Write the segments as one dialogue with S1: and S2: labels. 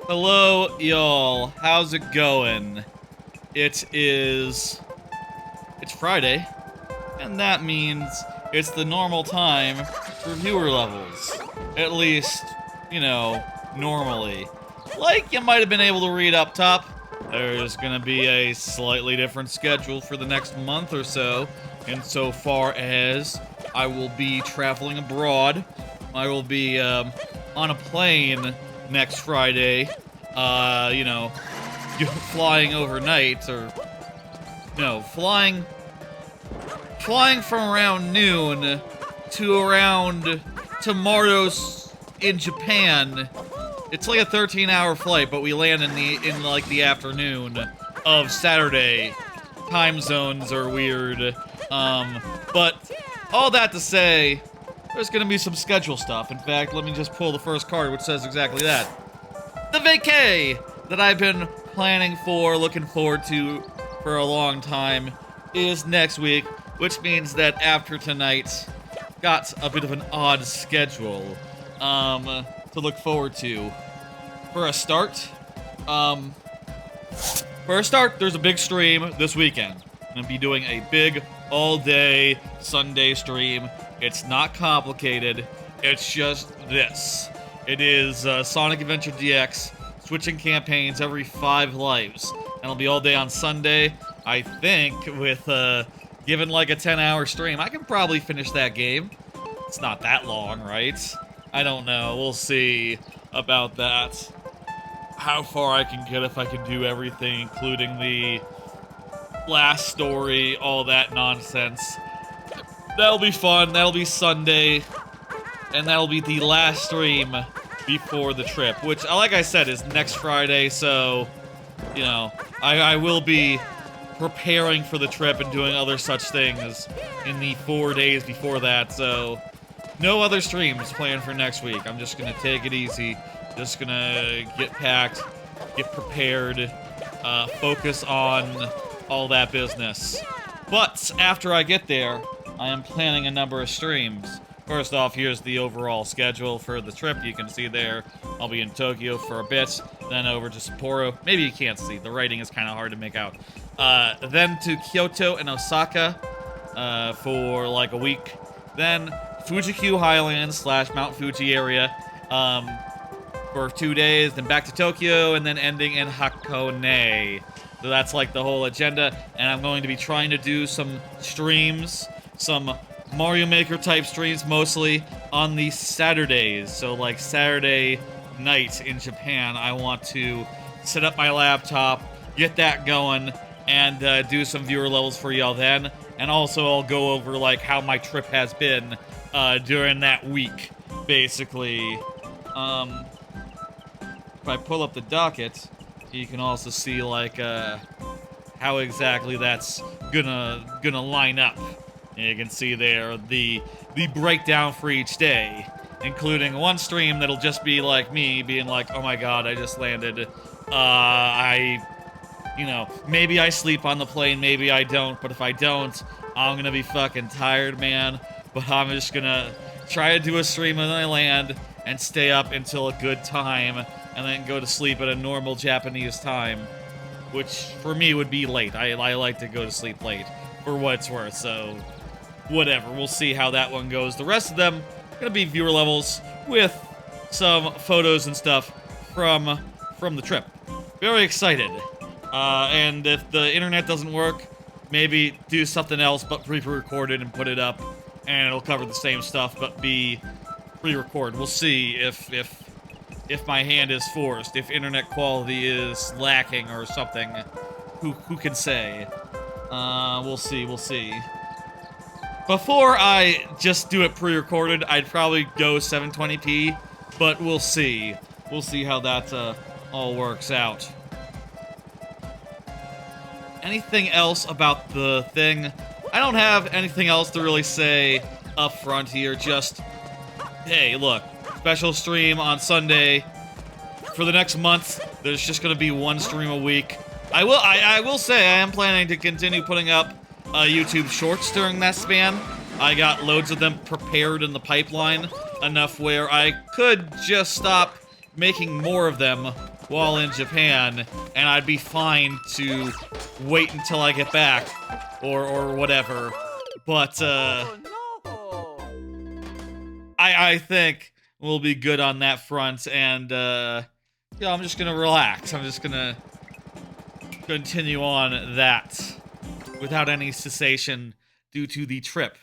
S1: Hello, y'all. How's it going? It's Friday, and that means it's the normal time for viewer levels. At least, normally. Like you might have been able to read up top, there's gonna be a slightly different schedule for the next month or so, insofar as I will be traveling abroad. I will be on a plane next Friday, flying overnight, or flying from around noon to around tomorrow's in Japan. It's like a 13-hour flight, but we land in the afternoon of Saturday. Time zones are weird. But all that to say, there's gonna be some schedule stuff. In fact, let me just pull the first card, which says exactly that. The vacay that I've been planning for, looking forward to for a long time, is next week, which means that after tonight, got a bit of an odd schedule to look forward to. For a start, there's a big stream this weekend. I'm gonna be doing a big all-day Sunday stream. It's not complicated. It's just this. It is Sonic Adventure DX, switching campaigns every 5 lives. And it'll be all day on Sunday. I think with, given like a 10-hour stream, I can probably finish that game. It's not that long, right? I don't know. We'll see about that. How far I can get if I can do everything, including the last story, all that nonsense. That'll be fun. That'll be Sunday. And that'll be the last stream before the trip, which, like I said, is next Friday, so, I will be preparing for the trip and doing other such things in the 4 days before that, so no other streams planned for next week. I'm just gonna take it easy, just gonna get packed, get prepared, focus on all that business. But after I get there, I am planning a number of streams. First off, here's the overall schedule for the trip. You can see there, I'll be in Tokyo for a bit, then over to Sapporo. Maybe you can't see, the writing is kind of hard to make out. Then to Kyoto and Osaka for like a week. Then Fuji-Q Highlands / Mount Fuji area for 2 days. Then back to Tokyo, and then ending in Hakone. So that's like the whole agenda. And I'm going to be trying to do some streams, some Mario Maker type streams mostly on the Saturdays. So like Saturday night in Japan, I want to set up my laptop, get that going, and do some viewer levels for y'all then. And also I'll go over like how my trip has been during that week, basically. If I pull up the docket, you can also see like how exactly that's gonna line up. And you can see there the breakdown for each day, including one stream that'll just be like me being like, oh my god, I just landed. Maybe I sleep on the plane, maybe I don't, but if I don't, I'm gonna be fucking tired, man. But I'm just gonna try to do a stream when I land and stay up until a good time, and then go to sleep at a normal Japanese time, which for me would be late. I like to go to sleep late, for what it's worth, so whatever. We'll see how that one goes. The rest of them are gonna be viewer levels with some photos and stuff from the trip. Very excited. And if the internet doesn't work, maybe do something else but pre-recorded and put it up, and it'll cover the same stuff but be pre-recorded. We'll see if my hand is forced, if internet quality is lacking or something. Who can say? We'll see. Before I just do it pre-recorded, I'd probably go 720p, but we'll see. We'll see how that all works out. Anything else about the thing? I don't have anything else to really say up front here, just, hey, look, special stream on Sunday. For the next month, there's just gonna be one stream a week. I will say I am planning to continue putting up YouTube shorts during that span. I got loads of them prepared in the pipeline, enough where I could just stop making more of them while in Japan, and I'd be fine to wait until I get back, or whatever. But, I think we'll be good on that front, and, yeah, I'm just gonna relax. I'm just gonna continue on that without any cessation due to the trip.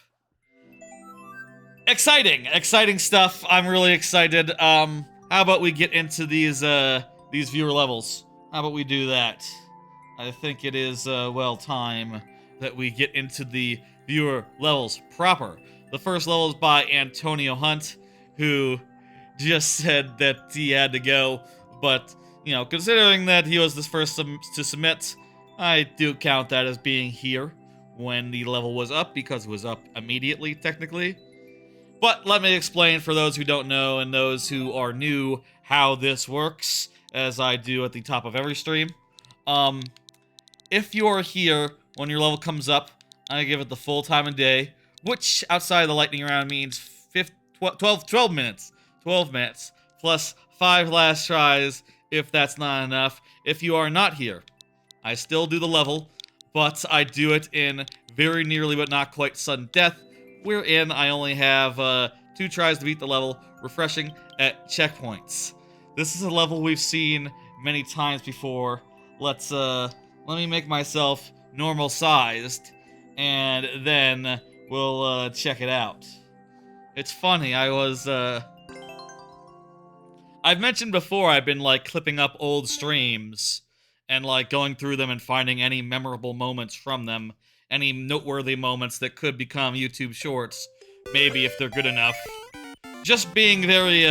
S1: Exciting stuff. I'm really excited. How about we get into these viewer levels? How about we do that? I think it is, well, time that we get into the viewer levels proper. The first level is by Antonio Hunt, who just said that he had to go, but, you know, considering that he was the first to submit, I do count that as being here when the level was up, because it was up immediately, technically. But let me explain for those who don't know and those who are new how this works, as I do at the top of every stream. If you're here when your level comes up, I give it the full time of day, which outside of the lightning round means 12 minutes. 12 minutes, plus 5 last tries if that's not enough. If you are not here, I still do the level, but I do it in very nearly but not quite sudden death, wherein I only have 2 tries to beat the level, refreshing at checkpoints. This is a level we've seen many times before. Let me make myself normal sized, and then we'll check it out. It's funny, I've mentioned before I've been, like, clipping up old streams and, like, going through them and finding any memorable moments from them, any noteworthy moments that could become YouTube shorts, maybe if they're good enough. Just being very,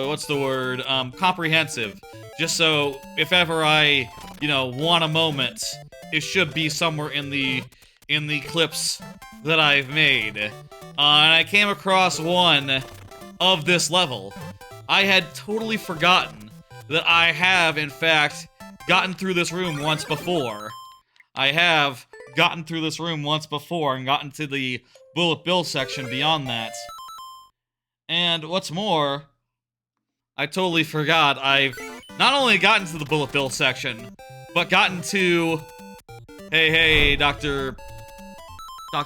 S1: what's the word, comprehensive. Just so, if ever I, you know, want a moment, it should be somewhere in the clips that I've made. And I came across one of this level. I had totally forgotten that I have, in fact, gotten through this room once before. I have gotten through this room once before and gotten to the Bullet Bill section beyond that. And what's more, I totally forgot I've not only gotten to the Bullet Bill section, but gotten to... Hey, Dr. How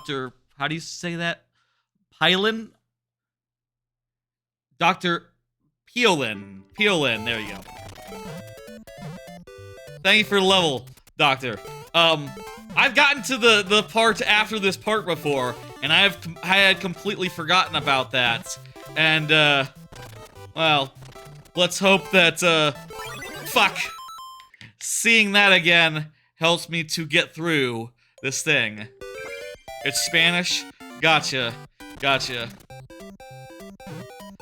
S1: do you say that? Pylon? Dr. Peolin, there you go. Thank you for the level, Doctor. I've gotten to the part after this part before, and I had completely forgotten about that. And, well, let's hope that, fuck. Seeing that again helps me to get through this thing. It's Spanish? Gotcha.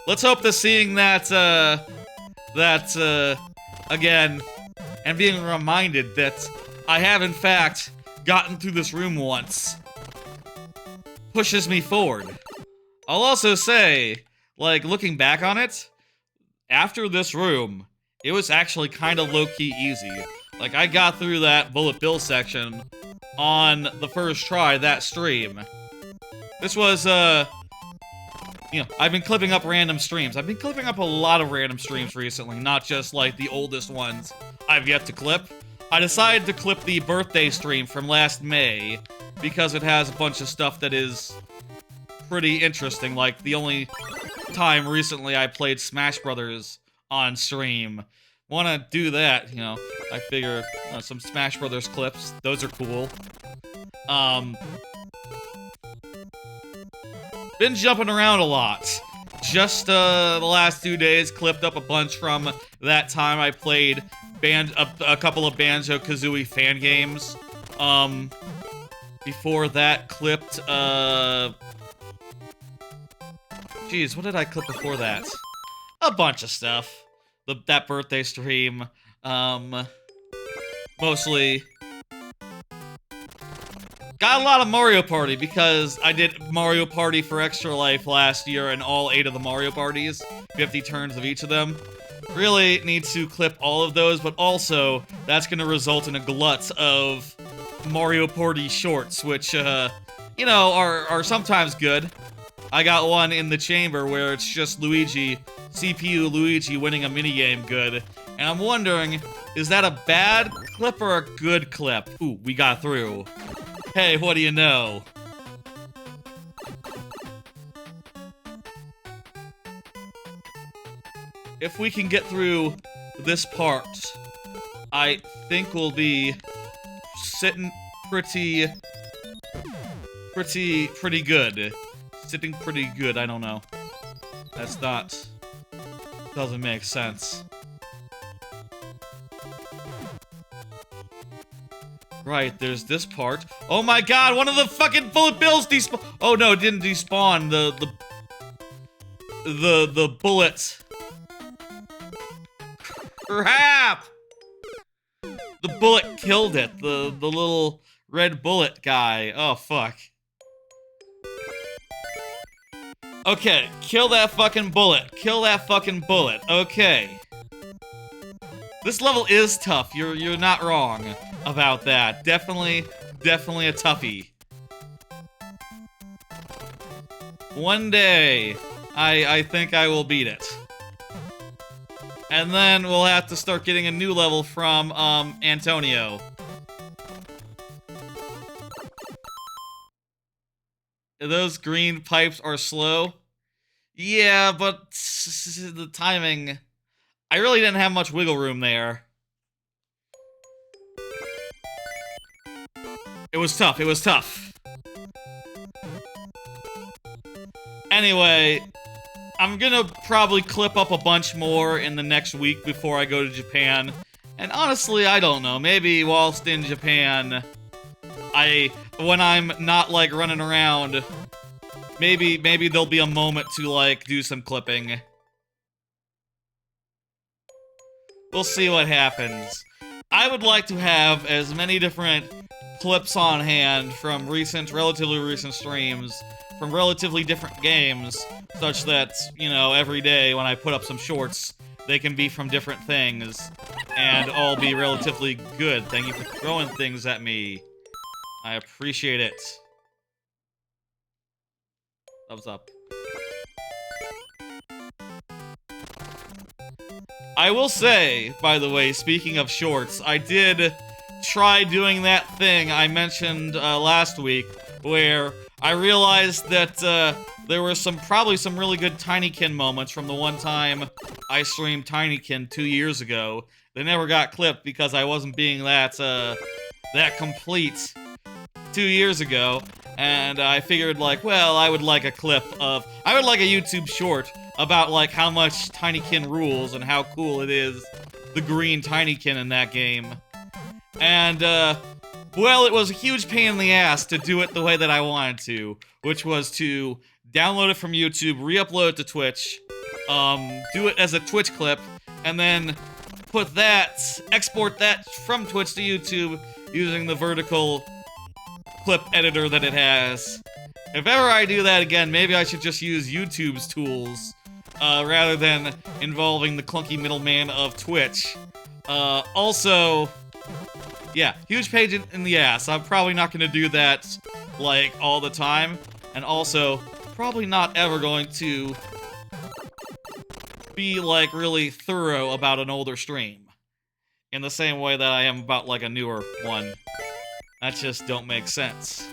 S1: Let's hope that seeing that, again, and being reminded that I have, in fact, gotten through this room once, pushes me forward. I'll also say, like, looking back on it, after this room, it was actually kind of low-key easy. Like, I got through that Bullet Bill section on the first try that stream. This was, you know, I've been clipping up random streams. I've been clipping up a lot of random streams recently, not just, like, the oldest ones I've yet to clip. I decided to clip the birthday stream from last May, because it has a bunch of stuff that is pretty interesting, like the only time recently I played Smash Brothers on stream. Wanna do that, you know, I figure some Smash Brothers clips, those are cool. Been jumping around a lot. Just the last 2 days, clipped up a bunch from that time I played a couple of Banjo-Kazooie fan games. Before that, clipped, geez, what did I clip before that? A bunch of stuff. That birthday stream, mostly. Got a lot of Mario Party, because I did Mario Party for Extra Life last year and all 8 of the Mario Parties, 50 turns of each of them. Really need to clip all of those, but also, that's gonna result in a glut of Mario Party shorts, which, you know, are sometimes good. I got one in the chamber where it's just Luigi CPU Luigi winning a minigame good. And I'm wondering, is that a bad clip or a good clip? Ooh, we got through. Hey, what do you know? If we can get through this part, I think we'll be sitting pretty good. Sitting pretty good, I don't know. That's not... doesn't make sense. Right, there's this part. Oh my god, one of the fucking bullet bills despawn. Oh no, it didn't despawn. The bullet. Crap! The bullet killed it. The little red bullet guy. Oh fuck. Okay, kill that fucking bullet. Kill that fucking bullet. Okay. This level is tough. You're not wrong about that. Definitely a toughie. One day, I think I will beat it. And then we'll have to start getting a new level from, Antonio. Those green pipes are slow. Yeah, but the timing... I really didn't have much wiggle room there. It was tough, it was tough. Anyway, I'm gonna probably clip up a bunch more in the next week before I go to Japan. And honestly, I don't know, maybe whilst in Japan, when I'm not, like, running around, maybe there'll be a moment to, like, do some clipping. We'll see what happens. I would like to have as many different clips on hand from relatively recent streams, from relatively different games, such that, you know, every day when I put up some shorts, they can be from different things, and all be relatively good. Thank you for throwing things at me. I appreciate it. Thumbs up. I will say, by the way, speaking of shorts, I did try doing that thing I mentioned last week, where I realized that there were probably some really good Tinykin moments from the one time I streamed Tinykin 2 years ago. They never got clipped because I wasn't being that complete 2 years ago, and I figured, like, well, I would like a YouTube short about, like, how much Tinykin rules and how cool it is, the green Tinykin in that game. And, well, it was a huge pain in the ass to do it the way that I wanted to, which was to download it from YouTube, re-upload it to Twitch, do it as a Twitch clip, and then export that from Twitch to YouTube using the vertical clip editor that it has. If ever I do that again, maybe I should just use YouTube's tools, rather than involving the clunky middleman of Twitch. Also, yeah, huge pain in the ass. I'm probably not gonna do that, like, all the time, and also, probably not ever going to be, like, really thorough about an older stream, in the same way that I am about, like, a newer one. That just don't make sense.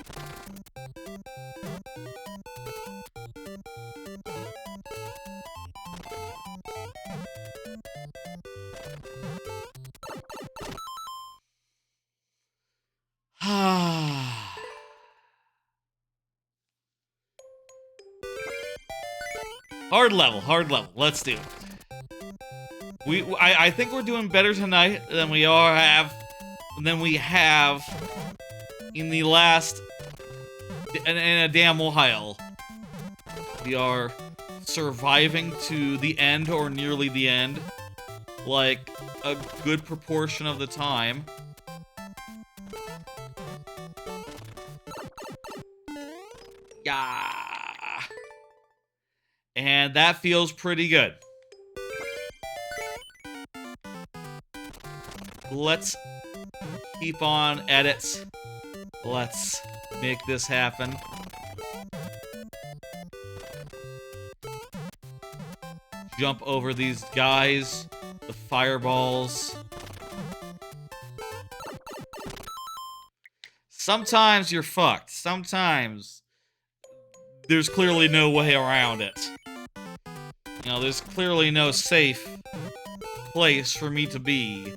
S1: Hard level. Let's do it. I think we're doing better tonight than we have in the last in a damn while. We are surviving to the end or nearly the end, like a good proportion of the time. Yeah. And that feels pretty good. Let's keep on edits. Let's make this happen. jump over these guys, the fireballs. Sometimes you're fucked. Sometimes there's clearly no way around it. You know, there's clearly no safe place for me to be.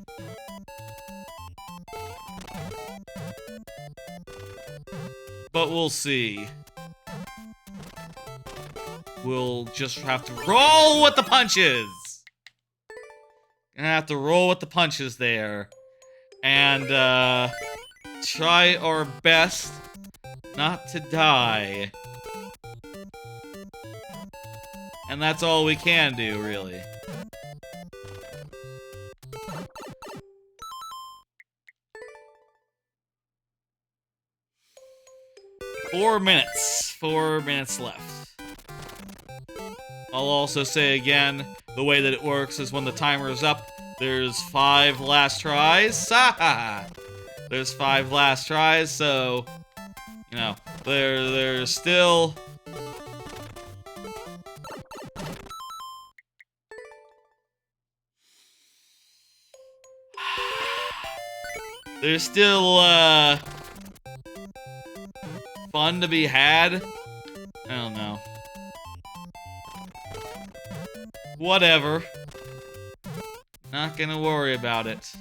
S1: But we'll see. We'll just have to roll with the punches! Gonna have to roll with the punches there. And, try our best not to die. And that's all we can do, really. Four minutes left. I'll also say again, the way that it works is when the timer is up, there's 5 last tries. There's 5 last tries, so, you know, there's still... There's still, fun to be had. I don't know. Whatever. Not gonna worry about it.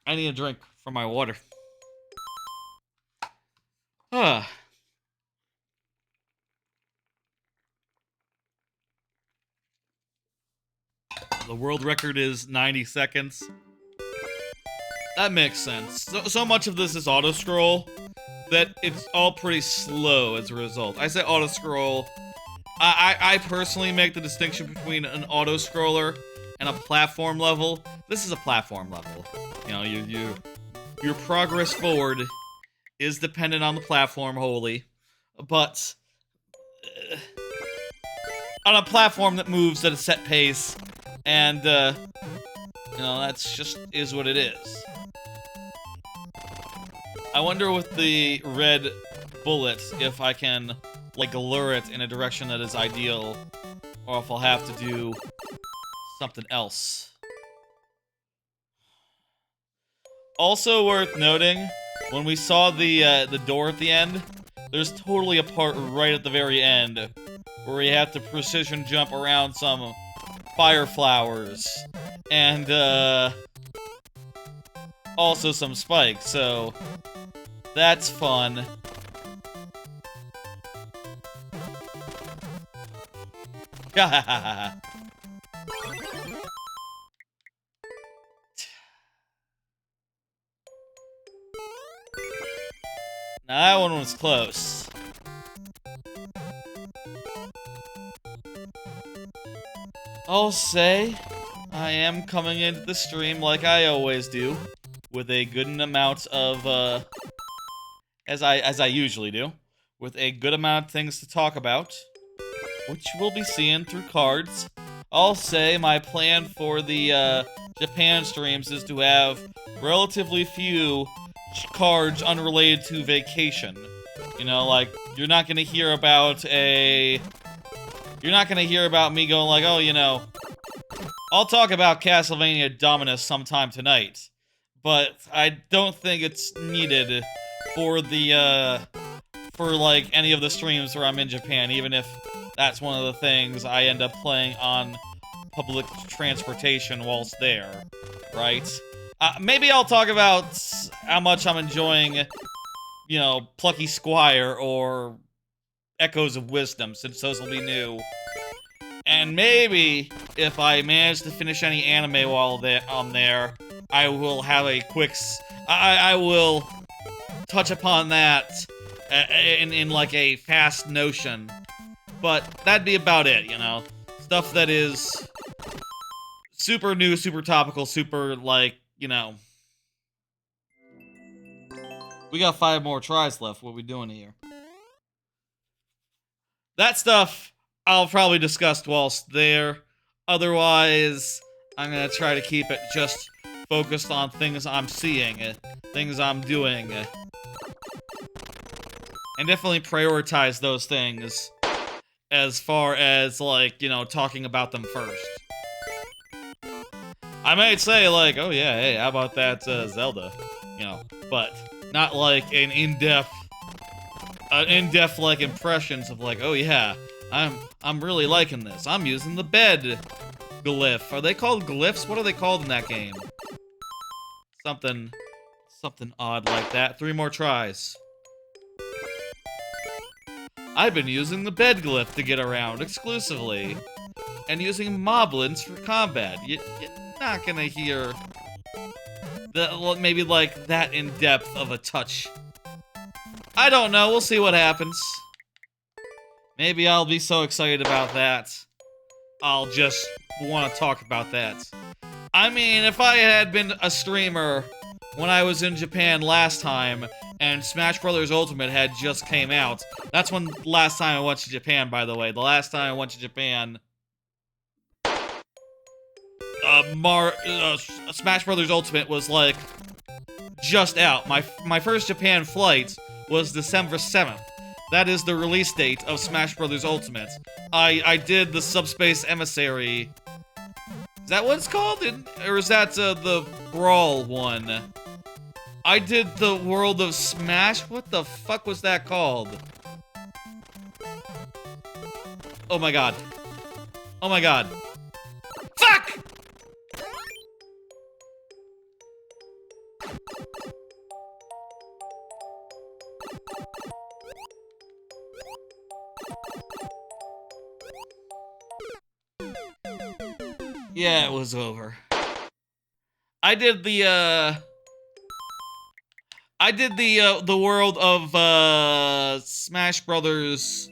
S1: I need a drink for my water. The world record is 90 seconds. That makes sense. So much of this is auto-scroll that it's all pretty slow as a result. I say auto-scroll. I personally make the distinction between an auto-scroller and a platform level. This is a platform level. You know, your progress forward is dependent on the platform wholly, but on a platform that moves at a set pace, and you know, that's just is what it is. I wonder with the red bullet if I can, like, lure it in a direction that is ideal, or if I'll have to do something else. Also worth noting, when we saw the door at the end, there's totally a part right at the very end where we have to precision jump around some fire flowers and also some spikes, so that's fun. Now that one was close. I'll say I am coming into the stream like I always do, with a good amount of as I usually do, with a good amount of things to talk about, which we'll be seeing through cards. I'll say my plan for the Japan streams is to have relatively few cards unrelated to vacation. You know, like, you're not gonna hear about me going like, oh, you know, I'll talk about Castlevania Dominus sometime tonight, but I don't think it's needed for the, for, like, any of the streams where I'm in Japan, even if that's one of the things I end up playing on public transportation whilst there, right? Maybe I'll talk about how much I'm enjoying, you know, Plucky Squire or Echoes of Wisdom, since those will be new. And maybe, if I manage to finish any anime while I'm there, I will have a quick... I will touch upon that in like a fast notion. But that'd be about it, you know? Stuff that is super new, super topical, super, like, you know... We got 5 more tries left. What are we doing here? That stuff I'll probably discuss whilst there. Otherwise, I'm gonna try to keep it just focused on things I'm seeing, things I'm doing. And definitely prioritize those things as far as, like, you know, talking about them first. I might say, like, oh yeah, hey, how about that Zelda? You know, but not like an in-depth, like, impressions of like, oh yeah, I'm really liking this. I'm using the bed glyph. Are they called glyphs? What are they called in that game? Something odd like that. 3 more tries. I've been using the bed glyph to get around exclusively, and using moblins for combat. You're not gonna hear maybe like that in depth of a touch. I don't know. We'll see what happens. Maybe I'll be so excited about that, I'll just want to talk about that. I mean, if I had been a streamer when I was in Japan last time, and Smash Bros. Ultimate had just came out, that's when last time I went to Japan, by the way. The last time I went to Japan, Smash Bros. Ultimate was, like, just out. My first Japan flight was December 7th. That is the release date of Smash Bros. Ultimate. I did the Subspace Emissary. Is that what it's called? Or is that the Brawl one? I did the World of Smash? What the fuck was that called? Oh my god. Oh my god. Fuck! Yeah, it was over. I did the world of, Smash Brothers.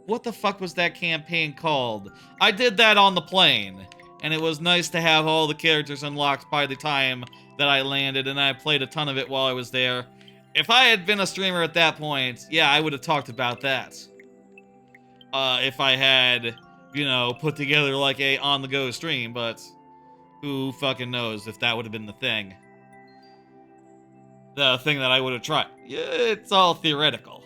S1: What the fuck was that campaign called? I did that on the plane, and it was nice to have all the characters unlocked by the time that I landed, and I played a ton of it while I was there. If I had been a streamer at that point, yeah, I would have talked about that. If I had, you know, put together like a on-the-go stream, but who fucking knows if that would have been the thing. The thing that I would have tried. Yeah, it's all theoretical.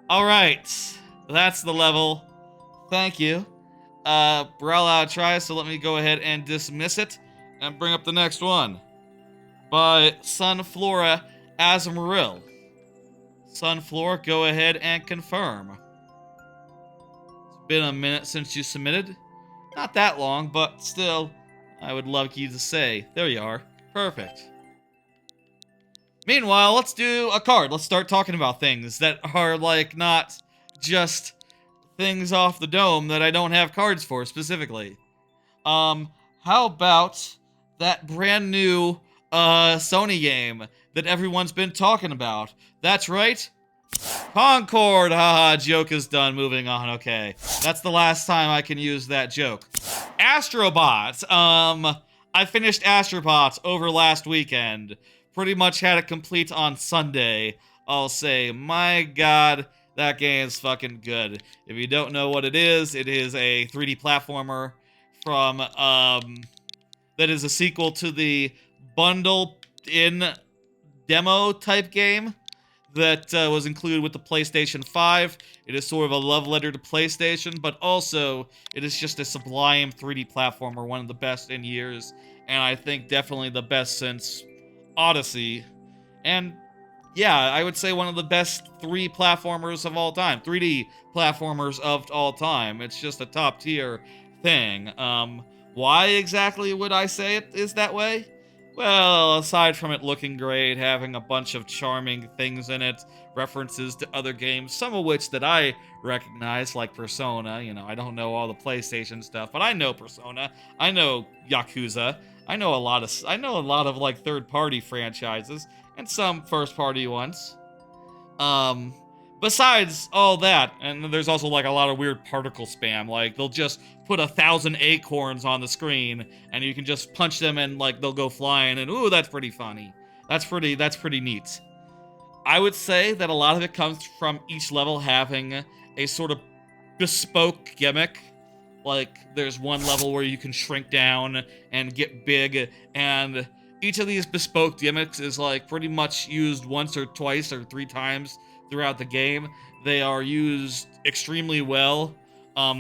S1: Alright, that's the level. Thank you. Brawl out try, so let me go ahead and dismiss it and bring up the next one. By Sunflora Azmaril. Sunflora, go ahead and confirm. It's been a minute since you submitted. Not that long, but still, I would love you to say. There you are. Perfect. Meanwhile, let's do a card. Let's start talking about things that are, like, not just things off the dome that I don't have cards for, specifically. How about that brand new, Sony game that everyone's been talking about? That's right. Concord! Haha, joke is done. Moving on, okay. That's the last time I can use that joke. Astro Bot. I finished Astro Bot over last weekend. Pretty much had it complete on Sunday. I'll say, my god, that game's fucking good. If you don't know what it is a 3D platformer from, that is a sequel to the bundle-in demo type game that was included with the PlayStation 5. It is sort of a love letter to PlayStation, but also it is just a sublime 3D platformer, one of the best in years, and I think definitely the best since Odyssey. And yeah, I would say one of the best 3D platformers of all time. 3D platformers of all time. It's just a top tier thing. Why exactly would I say it is that way? Well, aside from it looking great, having a bunch of charming things in it, references to other games, some of which that I recognize, like Persona. You know, I don't know all the PlayStation stuff, but I know Persona. I know Yakuza. I know a lot of like third-party franchises and some first-party ones. Besides all that, and there's also like a lot of weird particle spam. Like they'll just put 1,000 acorns on the screen, and you can just punch them, and like they'll go flying. And ooh, that's pretty funny. That's pretty neat. I would say that a lot of it comes from each level having a sort of bespoke gimmick. Like, there's one level where you can shrink down and get big, and each of these bespoke gimmicks is, like, pretty much used once or twice or 3 times throughout the game. They are used extremely well.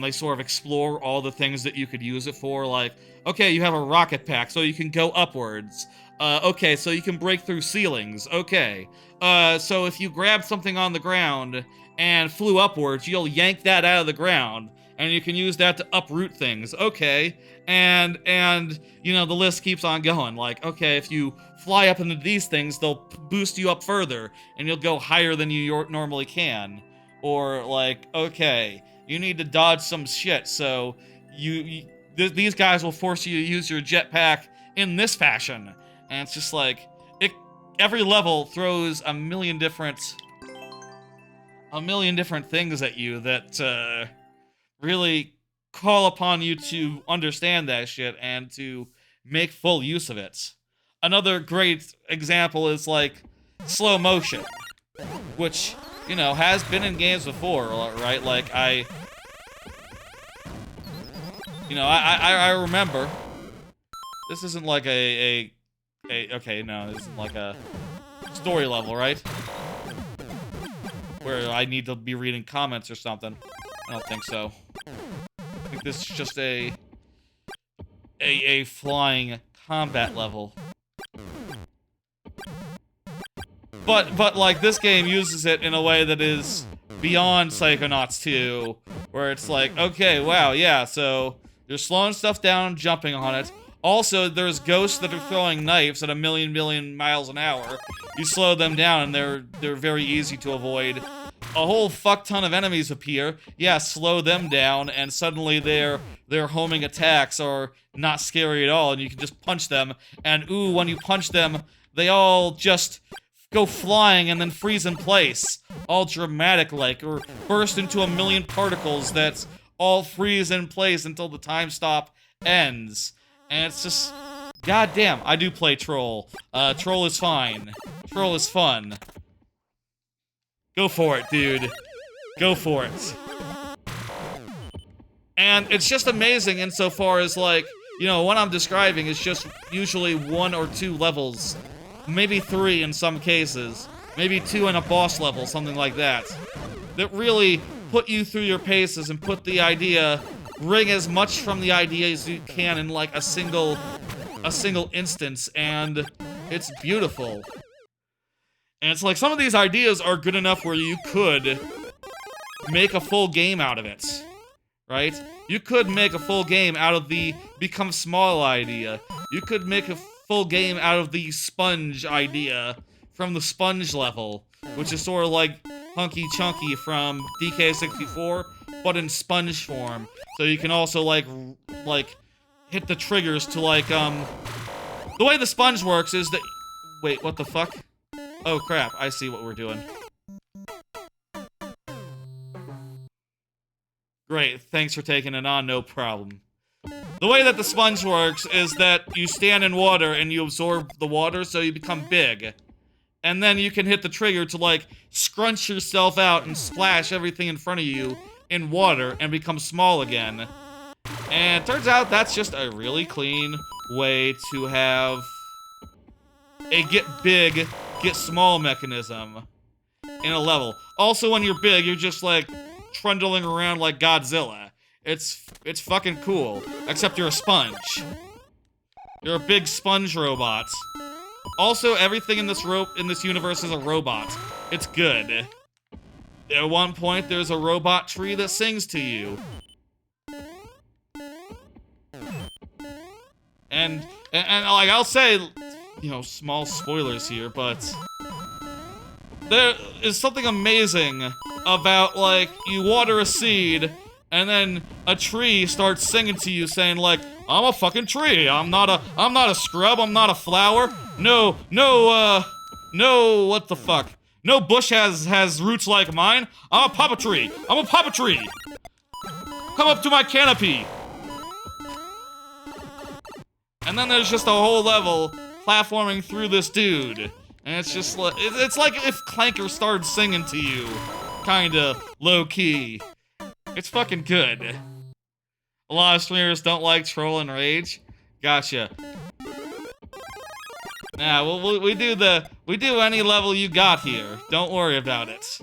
S1: They sort of explore all the things that you could use it for, like, okay, you have a rocket pack, so you can go upwards. Okay, so you can break through ceilings. Okay. So if you grab something on the ground and flew upwards, you'll yank that out of the ground, and you can use that to uproot things. Okay. And you know, the list keeps on going. Like, okay, if you fly up into these things, they'll boost you up further, and you'll go higher than you normally can. Or, like, okay, you need to dodge some shit, so these guys will force you to use your jetpack in this fashion. And it's just like, every level throws a million different things at you that really call upon you to understand that shit and to make full use of it. Another great example is, like, slow motion, which, you know, has been in games before, right? Like, I remember. This isn't like okay, no, this isn't like a story level, right? Where I need to be reading comments or something. I don't think so. I think this is just a flying combat level. But like, this game uses it in a way that is beyond Psychonauts 2, where it's like, okay, wow, yeah, so you're slowing stuff down, jumping on it. Also, there's ghosts that are throwing knives at a million miles an hour. You slow them down, and they're very easy to avoid. A whole fuck ton of enemies appear. Yeah, slow them down, and suddenly their homing attacks are not scary at all, and you can just punch them. And ooh, when you punch them, they all just go flying and then freeze in place, all dramatic-like, or burst into a million particles that all freeze in place until the time stop ends. And it's just, goddamn, I do play Troll. Troll is fine. Troll is fun. Go for it, dude. Go for it. And it's just amazing insofar as, like, you know, what I'm describing is just usually 1 or 2 levels. Maybe 3 in some cases. Maybe 2 in a boss level, something like that. That really put you through your paces and put the idea, wring as much from the idea as you can in, like, a single instance, and it's beautiful. And it's like, some of these ideas are good enough where you could make a full game out of it, right? You could make a full game out of the become small idea. You could make a full game out of the sponge idea from the sponge level, which is sort of like Hunky Chunky from DK64, but in sponge form. So you can also, like hit the triggers to, like, the way the sponge works is that, wait, what the fuck? Oh crap, I see what we're doing. Great, thanks for taking it on, no problem. The way that the sponge works is that you stand in water and you absorb the water, so you become big. And then you can hit the trigger to, like, scrunch yourself out and splash everything in front of you in water and become small again. And it turns out that's just a really clean way to have a get big, get small mechanism in a level. Also, when you're big, you're just, like, trundling around like Godzilla. It's fucking cool. Except you're a sponge. You're a big sponge robot. Also, everything in this universe is a robot. It's good. At one point, there's a robot tree that sings to you. And like, I'll say, you know, small spoilers here, but there is something amazing about, like, you water a seed, and then a tree starts singing to you, saying, like, I'm a fucking tree. I'm not a scrub. I'm not a flower. No, what the fuck? No bush has roots like mine. I'm a papa tree. I'm a papa tree. Come up to my canopy. And then there's just a whole level platforming through this dude. And it's just like, it's like if Clanker started singing to you. Kinda low-key. It's fucking good. A lot of streamers don't like Troll and Rage. Gotcha. Nah, we do any level you got here. Don't worry about it.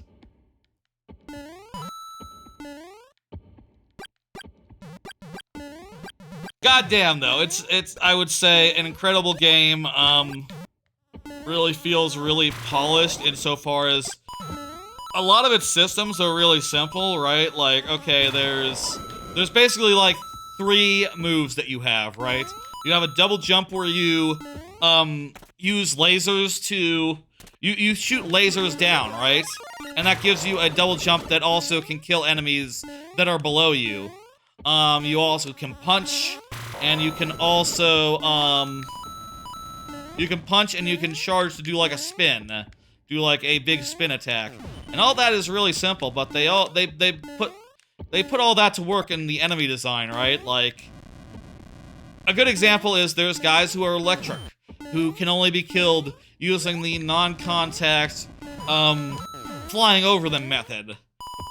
S1: Goddamn, though, it's I would say an incredible game. Really feels really polished insofar as a lot of its systems are really simple, right? Like, okay, there's basically like 3 moves that you have, right? You have a double jump where you use lasers to you shoot lasers down, right? And that gives you a double jump that also can kill enemies that are below you. You also can punch, and you can also you can punch and you can charge to do like a spin, do like a big spin attack, and all that is really simple. But they put all that to work in the enemy design, right? Like a good example is there's guys who are electric, who can only be killed using the non-contact flying over them method.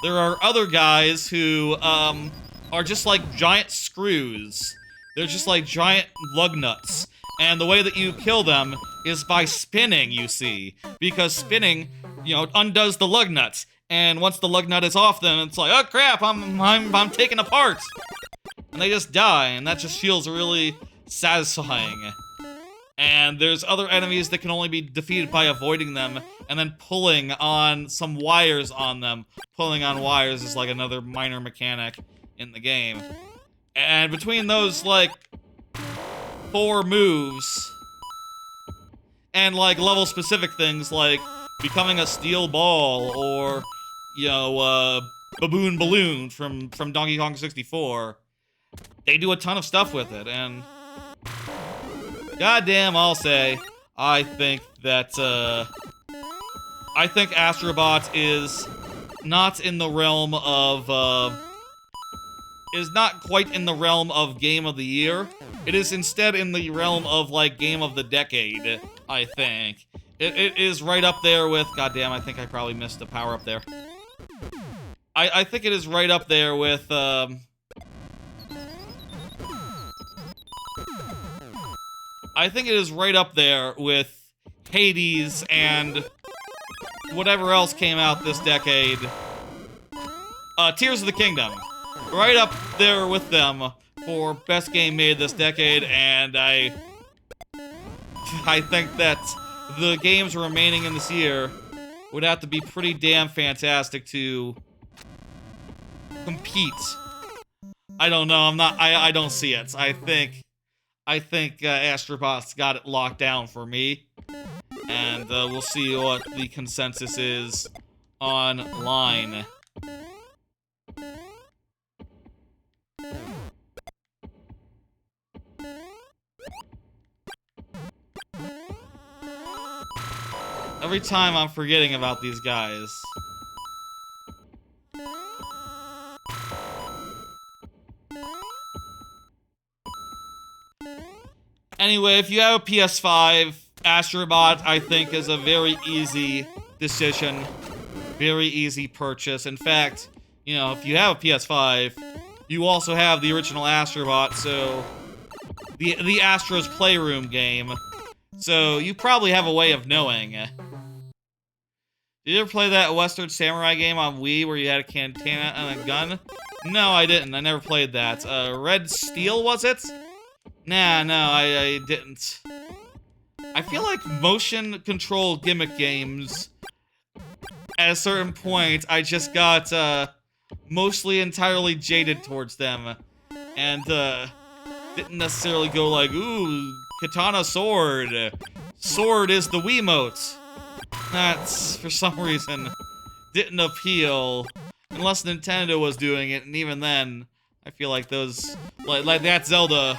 S1: There are other guys who are just like giant screws. They're just like giant lug nuts. And the way that you kill them is by spinning, you see. Because spinning, you know, undoes the lug nuts. And once the lug nut is off them, it's like, oh crap, I'm taken apart. And they just die, and that just feels really satisfying. And there's other enemies that can only be defeated by avoiding them, and then pulling on some wires on them. Pulling on wires is like another minor mechanic in the game. And between those, like, 4 moves, and, like, level-specific things, like becoming a steel ball, or, you know, Baboon Balloon from Donkey Kong 64, they do a ton of stuff with it, and goddamn, I'll say, I think that, I think Astro Bot is not in the realm of, is not quite in the realm of Game of the Year. It is instead in the realm of, like, Game of the Decade, I think. It is right up there with... Goddamn, I think I probably missed the power up there. I think it is right up there with, I think it is right up there with Hades and whatever else came out this decade. Tears of the Kingdom. Right up there with them for best game made this decade, and I think that the games remaining in this year would have to be pretty damn fantastic to compete. I don't know, I don't see it. I think Astro Bot's got it locked down for me, and we'll see what the consensus is online. Every time I'm forgetting about these guys. Anyway, if you have a PS5, Astro Bot, I think, is a very easy decision. Very easy purchase. In fact, you know, if you have a PS5, you also have the original Astro Bot, so... The Astro's Playroom game. So, you probably have a way of knowing. Did you ever play that Western Samurai game on Wii where you had a katana and a gun? No, I didn't. I never played that. Red Steel, was it? Nah, no, I didn't. I feel like motion control gimmick games, at a certain point, I just got, mostly entirely jaded towards them. And, didn't necessarily go like, ooh, katana sword. Sword is the Wiimote. That's, for some reason, didn't appeal. Unless Nintendo was doing it, and even then, I feel like those... Like that Zelda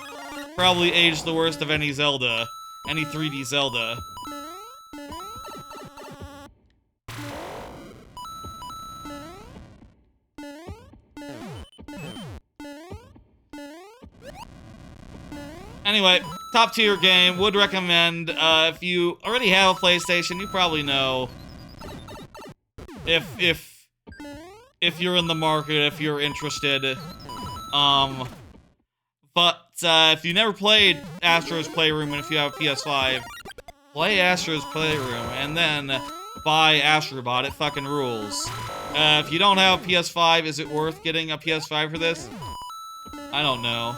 S1: probably aged the worst of any Zelda. Any 3D Zelda. Anyway, top tier game, would recommend. If you already have a PlayStation, you probably know if you're in the market, if you're interested. But if you never played Astro's Playroom, and if you have a PS5, play Astro's Playroom, and then buy Astro Bot. It fucking rules. If you don't have a PS5, is it worth getting a PS5 for this? I don't know.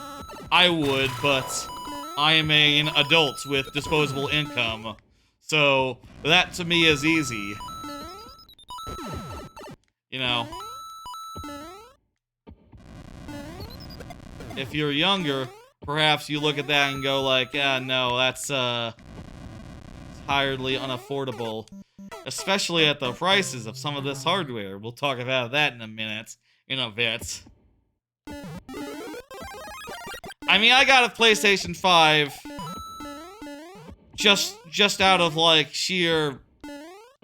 S1: I would, but I am an adult with disposable income. So, that to me is easy. You know. If you're younger, perhaps you look at that and go like, yeah, no, that's entirely unaffordable. Especially at the prices of some of this hardware. We'll talk about that in a minute. In a bit. I mean, I got a PlayStation 5 just out of, like, sheer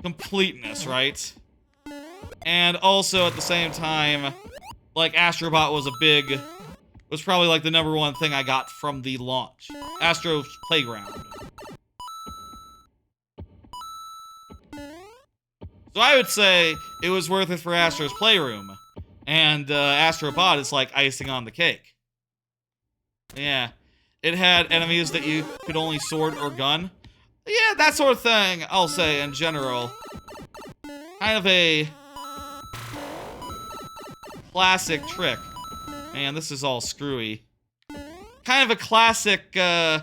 S1: completeness, right? And also, at the same time, like, Astro Bot was probably, like, the #1 thing I got from the launch. Astro's Playground. So I would say it was worth it for Astro's Playroom. And, Astro Bot is, like, icing on the cake. Yeah. It had enemies that you could only sword or gun. Yeah, that sort of thing, I'll say, in general. Kind of a classic trick. Man, this is all screwy. Kind of a classic, thing.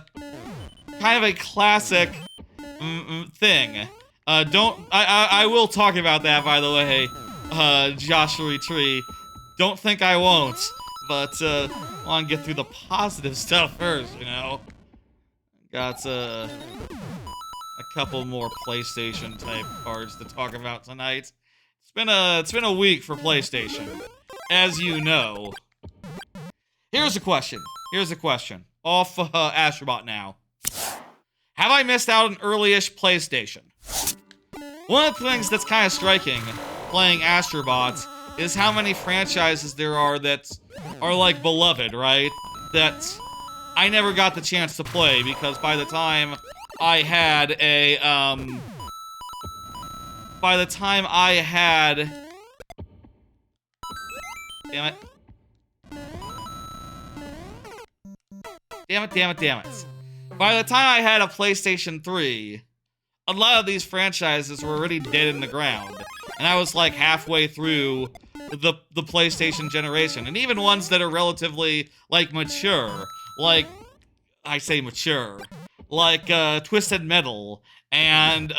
S1: I will talk about that, by the way, Joshua Tree. Don't think I won't, but, I want to get through the positive stuff first, you know? Got, a couple more PlayStation-type cards to talk about tonight. It's been a week for PlayStation, as you know. Here's a question. Off, Astro Bot now. Have I missed out on early-ish PlayStation? One of the things that's kind of striking, playing Astro Bot, is how many franchises there are that are, like, beloved, right? That I never got the chance to play, because by the time I had Damn it. By the time I had a PlayStation 3, a lot of these franchises were already dead in the ground. And I was, like, halfway through the PlayStation generation. And even ones that are relatively, like, mature. Like, I say mature. Like, Twisted Metal. And,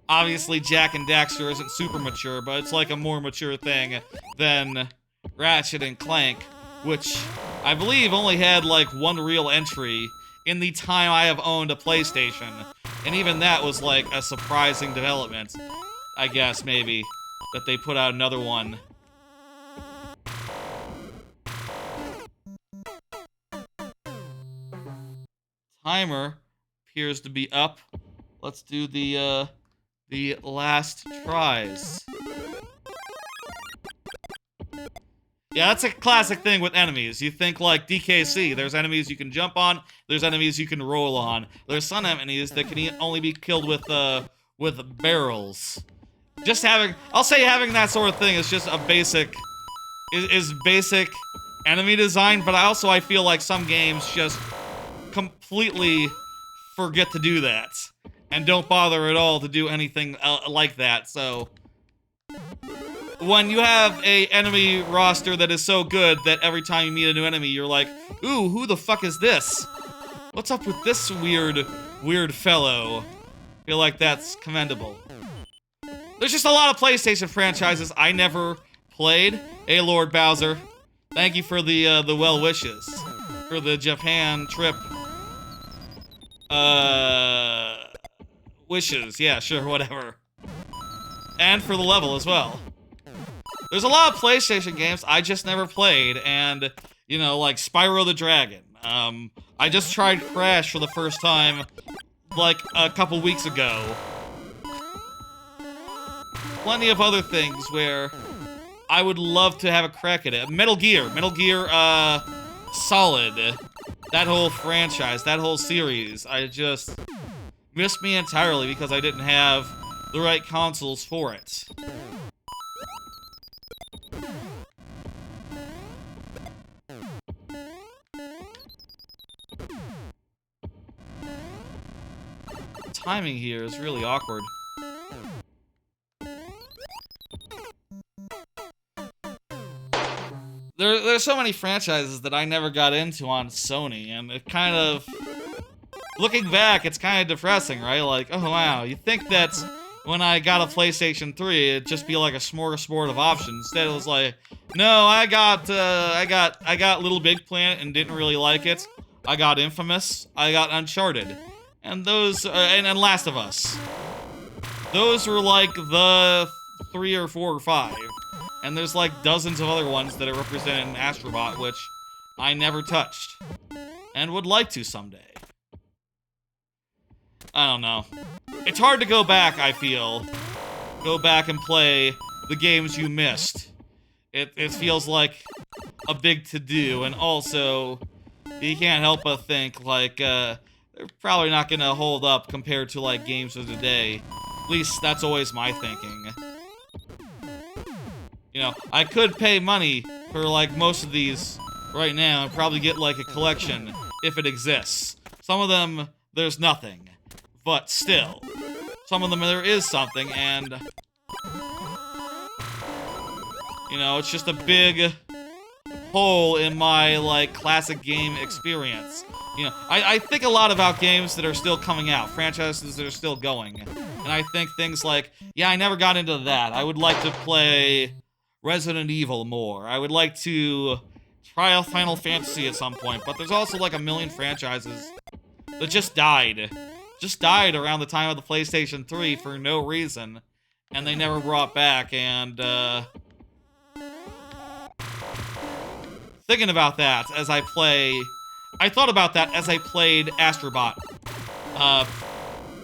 S1: obviously Jak and Daxter isn't super mature, but it's, like, a more mature thing than Ratchet and Clank, which I believe only had, like, one real entry in the time I have owned a PlayStation. And even that was, like, a surprising development, I guess, maybe, that they put out another one. Timer appears to be up. Let's do the last tries. Yeah, that's a classic thing with enemies. You think, like, DKC, there's enemies you can jump on, there's enemies you can roll on. There's some enemies that can only be killed with barrels. Just I'll say having that sort of thing is just a basic enemy design, but I feel like some games just completely forget to do that. And don't bother at all to do anything like that, so when you have a enemy roster that is so good that every time you meet a new enemy, you're like, ooh, who the fuck is this? What's up with this weird fellow? I feel like that's commendable. There's just a lot of PlayStation franchises I never played. Hey, Lord Bowser. Thank you for the well wishes. For the Japan trip. Wishes. Yeah, sure, whatever. And for the level as well. There's a lot of PlayStation games I just never played, and, you know, like Spyro the Dragon. I just tried Crash for the first time, like, a couple weeks ago. Plenty of other things where I would love to have a crack at it. Metal Gear, Solid. That whole franchise, that whole series, I just missed me entirely because I didn't have the right consoles for it. Timing here is really awkward. there's so many franchises that I never got into on Sony, and it kind of, looking back, it's kind of depressing, right? Like, oh wow, you think that when I got a PlayStation 3, it'd just be like a smorgasbord of options. Instead, it was like, no, I got Little Big Planet and didn't really like it. I got Infamous, I got Uncharted, and those, and Last of Us. Those were like the 3 or 4 or 5. And there's like dozens of other ones that are represented in Astro Bot, which I never touched. And would like to someday. I don't know. It's hard to go back, I feel. Go back and play the games you missed. It feels like a big to-do, and also, you can't help but think, like, they're probably not gonna hold up compared to, like, games of today. At least, that's always my thinking. You know, I could pay money for, like, most of these right now and probably get, like, a collection, if it exists. Some of them, there's nothing. But still, some of them there is something, and, you know, it's just a big hole in my, like, classic game experience. You know, I think a lot about games that are still coming out, franchises that are still going, and I think things like, yeah, I never got into that. I would like to play Resident Evil more. I would like to try out Final Fantasy at some point, but there's also, like, a million franchises that just died. Just died around the time of the PlayStation 3 for no reason, and they never brought back, and, thinking about that as I thought about that as I played Astro Bot,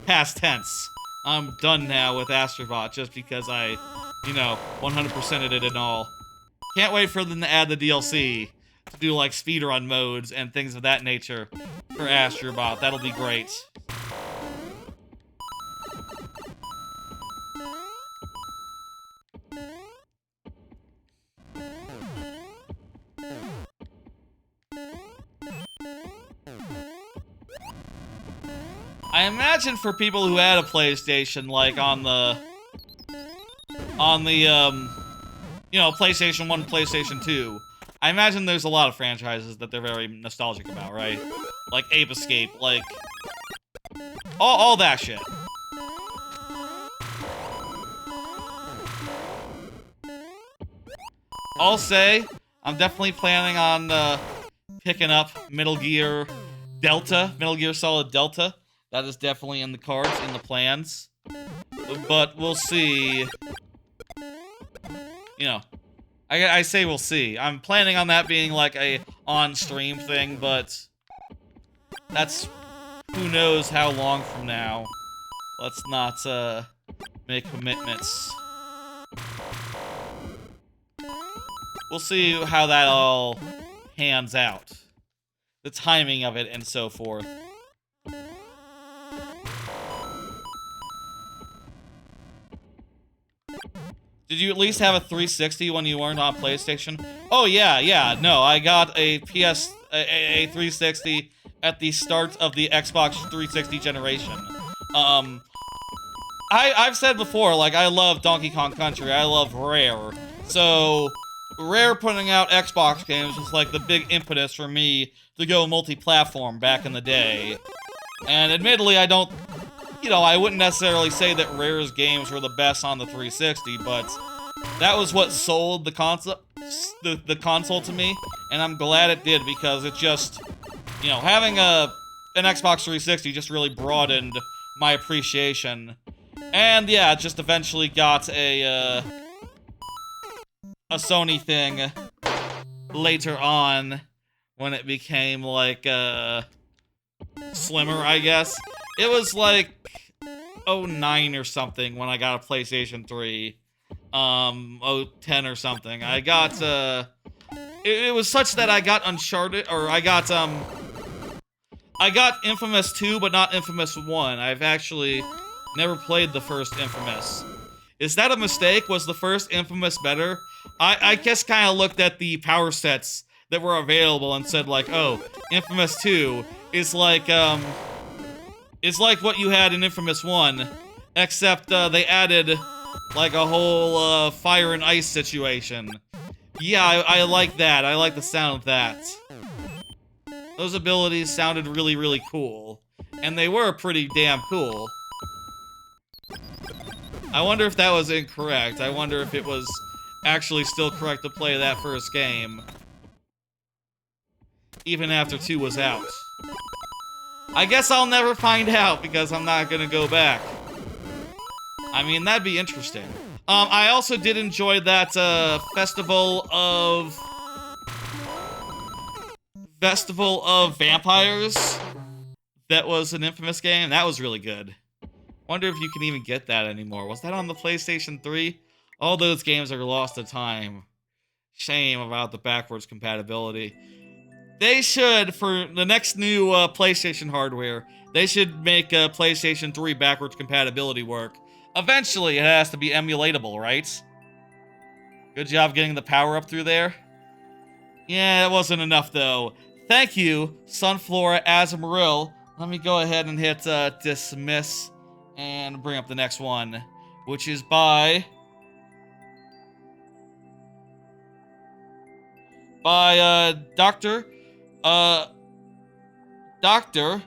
S1: past tense. I'm done now with Astro Bot, just because I, you know, 100%ed it and all. Can't wait for them to add the DLC, to do, like, speedrun modes and things of that nature for Astro Bot. That'll be great. I imagine for people who had a PlayStation, like, on the, you know, PlayStation 1, PlayStation 2, I imagine there's a lot of franchises that they're very nostalgic about, right? Like Ape Escape, like, all that shit. I'll say, I'm definitely planning on, picking up Metal Gear Solid Delta. That is definitely in the cards, in the plans. But we'll see. You know, I say we'll see. I'm planning on that being like a on-stream thing, but that's who knows how long from now. Let's not make commitments. We'll see how that all pans out. The timing of it and so forth. Did you at least have a 360 when you weren't on PlayStation? Oh yeah, no, I got a 360 at the start of the Xbox 360 generation. I've said before, like, I love Donkey Kong Country, I love Rare, so Rare putting out Xbox games was like the big impetus for me to go multi-platform back in the day. And admittedly, I don't, you know, I wouldn't necessarily say that Rare's games were the best on the 360, but that was what sold the console, the console to me, and I'm glad it did, because it just, you know, having an Xbox 360 just really broadened my appreciation. And yeah, it just eventually got a Sony thing later on when it became like slimmer, I guess. It was like 09 or something when I got a PlayStation 3. 010 or something. I got it was such that I got Uncharted, or I got Infamous 2 but not Infamous 1. I've actually never played the first Infamous. Is that a mistake? Was the first Infamous better? I just kind of looked at the power sets that were available and said, like, oh, Infamous 2 is like what you had in Infamous 1, except they added like a whole fire and ice situation. Yeah, I like that. I like the sound of that. Those abilities sounded really, really cool. And they were pretty damn cool. I wonder if that was incorrect. I wonder if it was actually still correct to play that first game. Even after 2 was out. I guess I'll never find out because I'm not gonna go back. I mean, that'd be interesting. I also did enjoy that, Festival of Vampires. That was an infamous game. That was really good. Wonder if you can even get that anymore. Was that on the PlayStation 3? All those games are lost to time. Shame about the backwards compatibility. They should, for the next new PlayStation hardware, they should make PlayStation 3 backwards compatibility work. Eventually, it has to be emulatable, right? Good job getting the power up through there. Yeah, it wasn't enough, though. Thank you, Sunflora Azamarill. Let me go ahead and hit dismiss and bring up the next one, which is by Dr. Dr.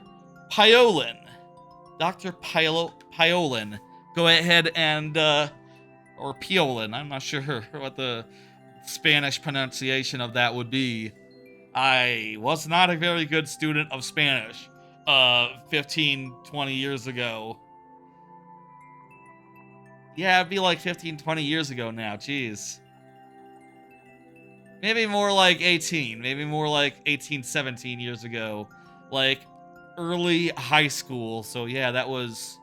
S1: Piolin. Dr. Piolin. Go ahead and, or Piolin, I'm not sure what the Spanish pronunciation of that would be. I was not a very good student of Spanish, 15, 20 years ago. Yeah, it'd be like 15, 20 years ago now, jeez. Maybe more like 18, maybe more like 18, 17 years ago. Like, early high school, so yeah, that was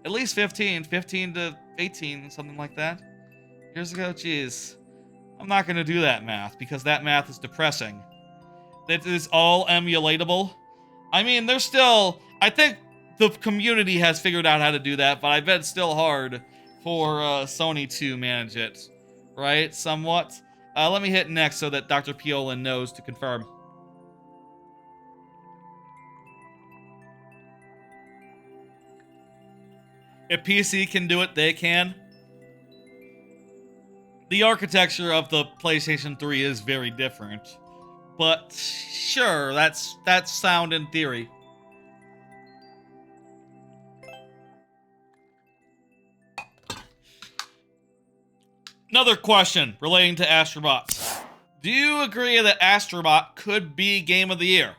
S1: at least 15 to 18, something like that. Years ago, jeez. I'm not gonna do that math, because that math is depressing. It is all emulatable. I mean, there's still... I think the community has figured out how to do that, but I bet it's still hard for Sony to manage it. Right? Somewhat. Let me hit next so that Dr. Piolin knows to confirm. If PC can do it, they can. The architecture of the PlayStation 3 is very different. But sure, that's sound in theory. Another question relating to Astro Bot. Do you agree that Astro Bot could be Game of the Year?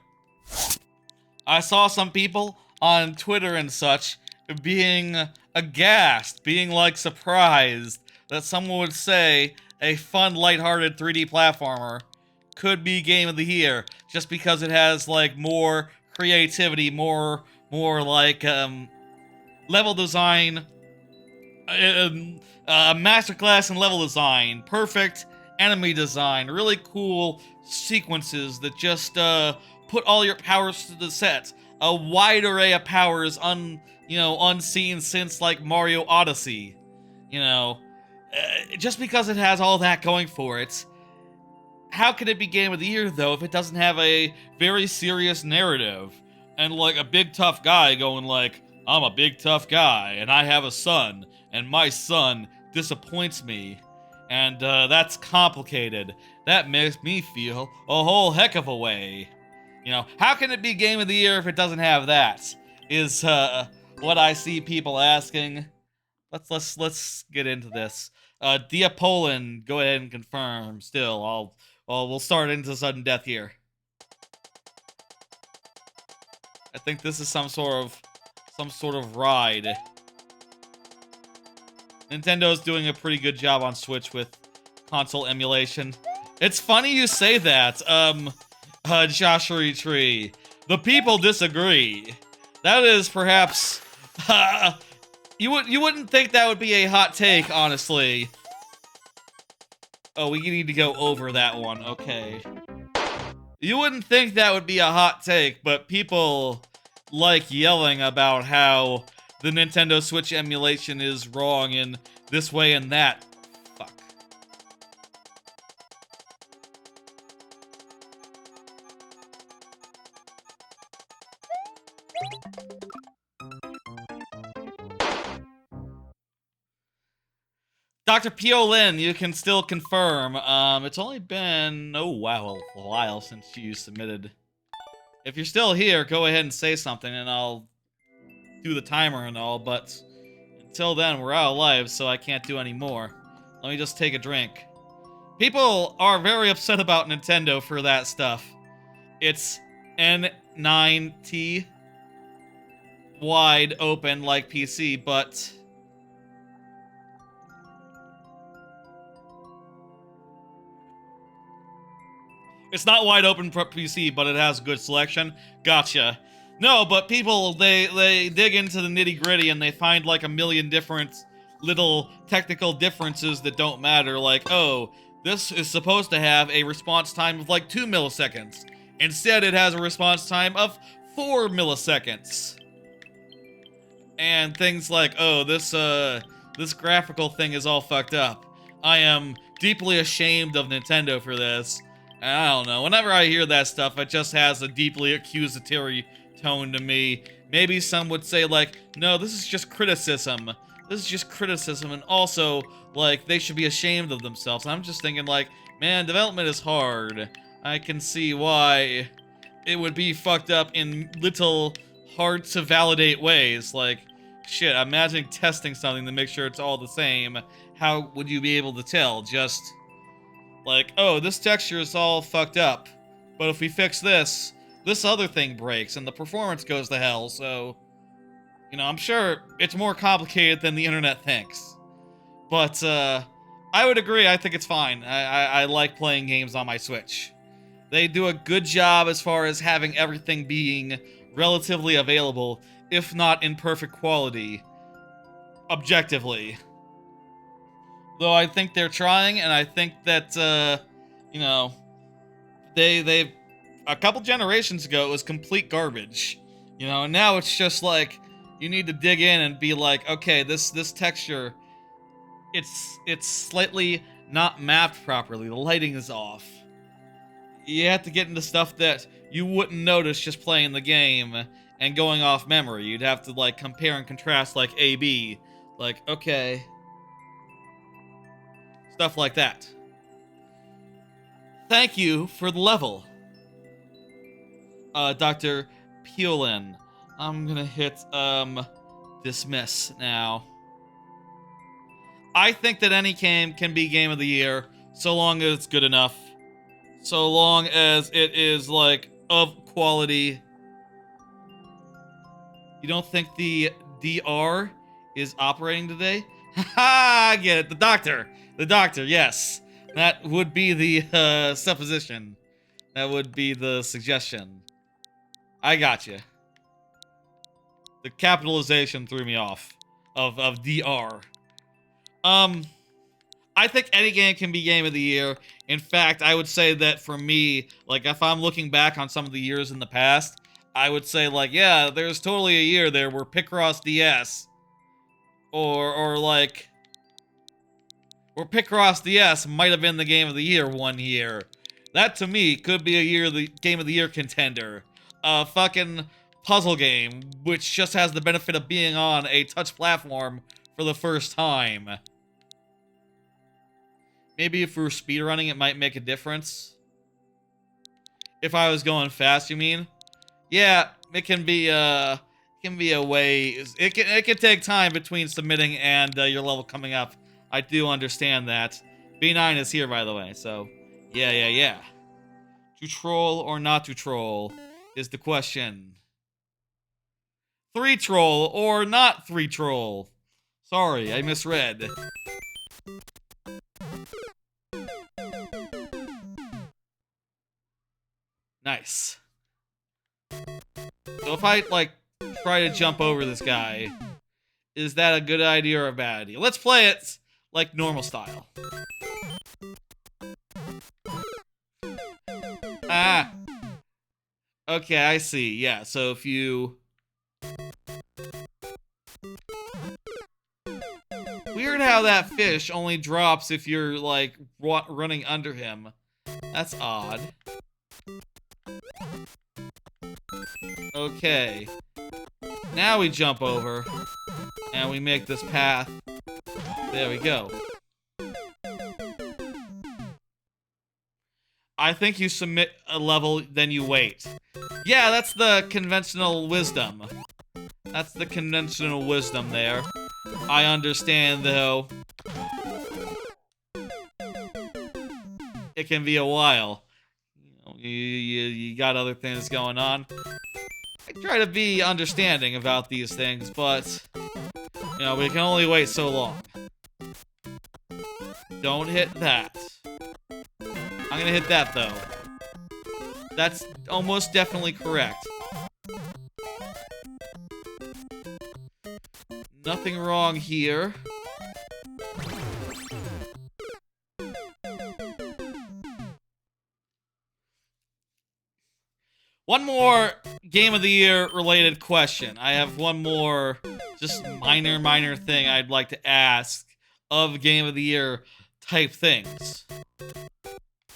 S1: I saw some people on Twitter and such being aghast, being like surprised that someone would say a fun, lighthearted 3D platformer could be Game of the Year just because it has like more creativity, more like level design, masterclass in level design, perfect enemy design, really cool sequences that just put all your powers to the set. A wide array of powers unseen since like Mario Odyssey. Just because it has all that going for it, how could it be Game of the Year though if it doesn't have a very serious narrative and like a big tough guy going like, I'm a big tough guy and I have a son and my son disappoints me and that's complicated. That makes me feel a whole heck of a way. How can it be Game of the Year if it doesn't have that? Is what I see people asking. Let's get into this. Diapolin, go ahead and confirm. Still, we'll start into sudden death here. I think this is some sort of ride. Nintendo's doing a pretty good job on Switch with console emulation. It's funny you say that, Joshua Tree. The people disagree. That is perhaps... you wouldn't think that would be a hot take, honestly. Oh, we need to go over that one. Okay. You wouldn't think that would be a hot take, but people like yelling about how the Nintendo Switch emulation is wrong in this way and that. Fuck. Dr. Piolin, you can still confirm. It's only been, oh wow, a while since you submitted. If you're still here, go ahead and say something and I'll do the timer and all, but until then, we're out of lives, so I can't do any more. Let me just take a drink. People are very upset about Nintendo for that stuff. It's N9T wide open like PC, but it's not wide open for PC, but it has good selection. Gotcha. No, but people, they dig into the nitty-gritty and they find like a million different little technical differences that don't matter. Like, oh, this is supposed to have a response time of like 2 milliseconds. Instead, it has a response time of 4 milliseconds. And things like, oh, this graphical thing is all fucked up. I am deeply ashamed of Nintendo for this. And I don't know, whenever I hear that stuff, it just has a deeply accusatory tone to me. Maybe some would say like, no, this is just criticism. This is just criticism, and also, like, they should be ashamed of themselves. I'm just thinking like, man, development is hard. I can see why it would be fucked up in little hard to validate ways. Like, shit, imagine testing something to make sure it's all the same. How would you be able to tell? Just like, oh, this texture is all fucked up, but if we fix this, this other thing breaks and the performance goes to hell, so, you know, I'm sure it's more complicated than the internet thinks. But, I would agree, I think it's fine. I like playing games on my Switch. They do a good job as far as having everything being relatively available, if not in perfect quality, objectively. Though I think they're trying, and I think that, you know, they a couple generations ago, it was complete garbage. You know, and now it's just like, you need to dig in and be like, okay, this texture, it's slightly not mapped properly. The lighting is off. You have to get into stuff that you wouldn't notice just playing the game and going off memory. You'd have to, like, compare and contrast, like, A-B. Like, okay. Stuff like that. Thank you for the level. Dr. Piolin. I'm gonna hit, dismiss now. I think that any game can be Game of the Year, so long as it's good enough. So long as it is, like, of quality. You don't think the DR is operating today? Haha, I get it. The doctor. The doctor, yes. That would be the, supposition. That would be the suggestion. I got you. The capitalization threw me off. Of DR. I think any game can be Game of the Year. In fact, I would say that for me, like, if I'm looking back on some of the years in the past, I would say, like, yeah, there's totally a year there where Picross DS, or Picross DS might have been the Game of the Year one year. That, to me, could be a year, the Game of the Year contender. A fucking puzzle game, which just has the benefit of being on a touch platform for the first time. Maybe if we were speedrunning, it might make a difference. If I was going fast, you mean? Yeah, it can be a way. It can take time between submitting and your level coming up. I do understand that. B9 is here, by the way, so yeah. To troll or not to troll is the question. 3 troll or not 3 troll. Sorry, I misread. Nice. So if I, like, try to jump over this guy, is that a good idea or a bad idea? Let's play it like normal style. Ah. Okay, I see. Yeah, so if you... Weird how that fish only drops if you're, like, running under him. That's odd. Okay. Now we jump over, and we make this path. There we go. I think you submit a level, then you wait. Yeah, that's the conventional wisdom. That's the conventional wisdom there. I understand, though. It can be a while. You got other things going on. I try to be understanding about these things, but, you know, we can only wait so long. Don't hit that. I'm gonna hit that, though. That's almost definitely correct. Nothing wrong here. One more Game of the Year related question. I have one more just minor thing I'd like to ask of Game of the Year type things.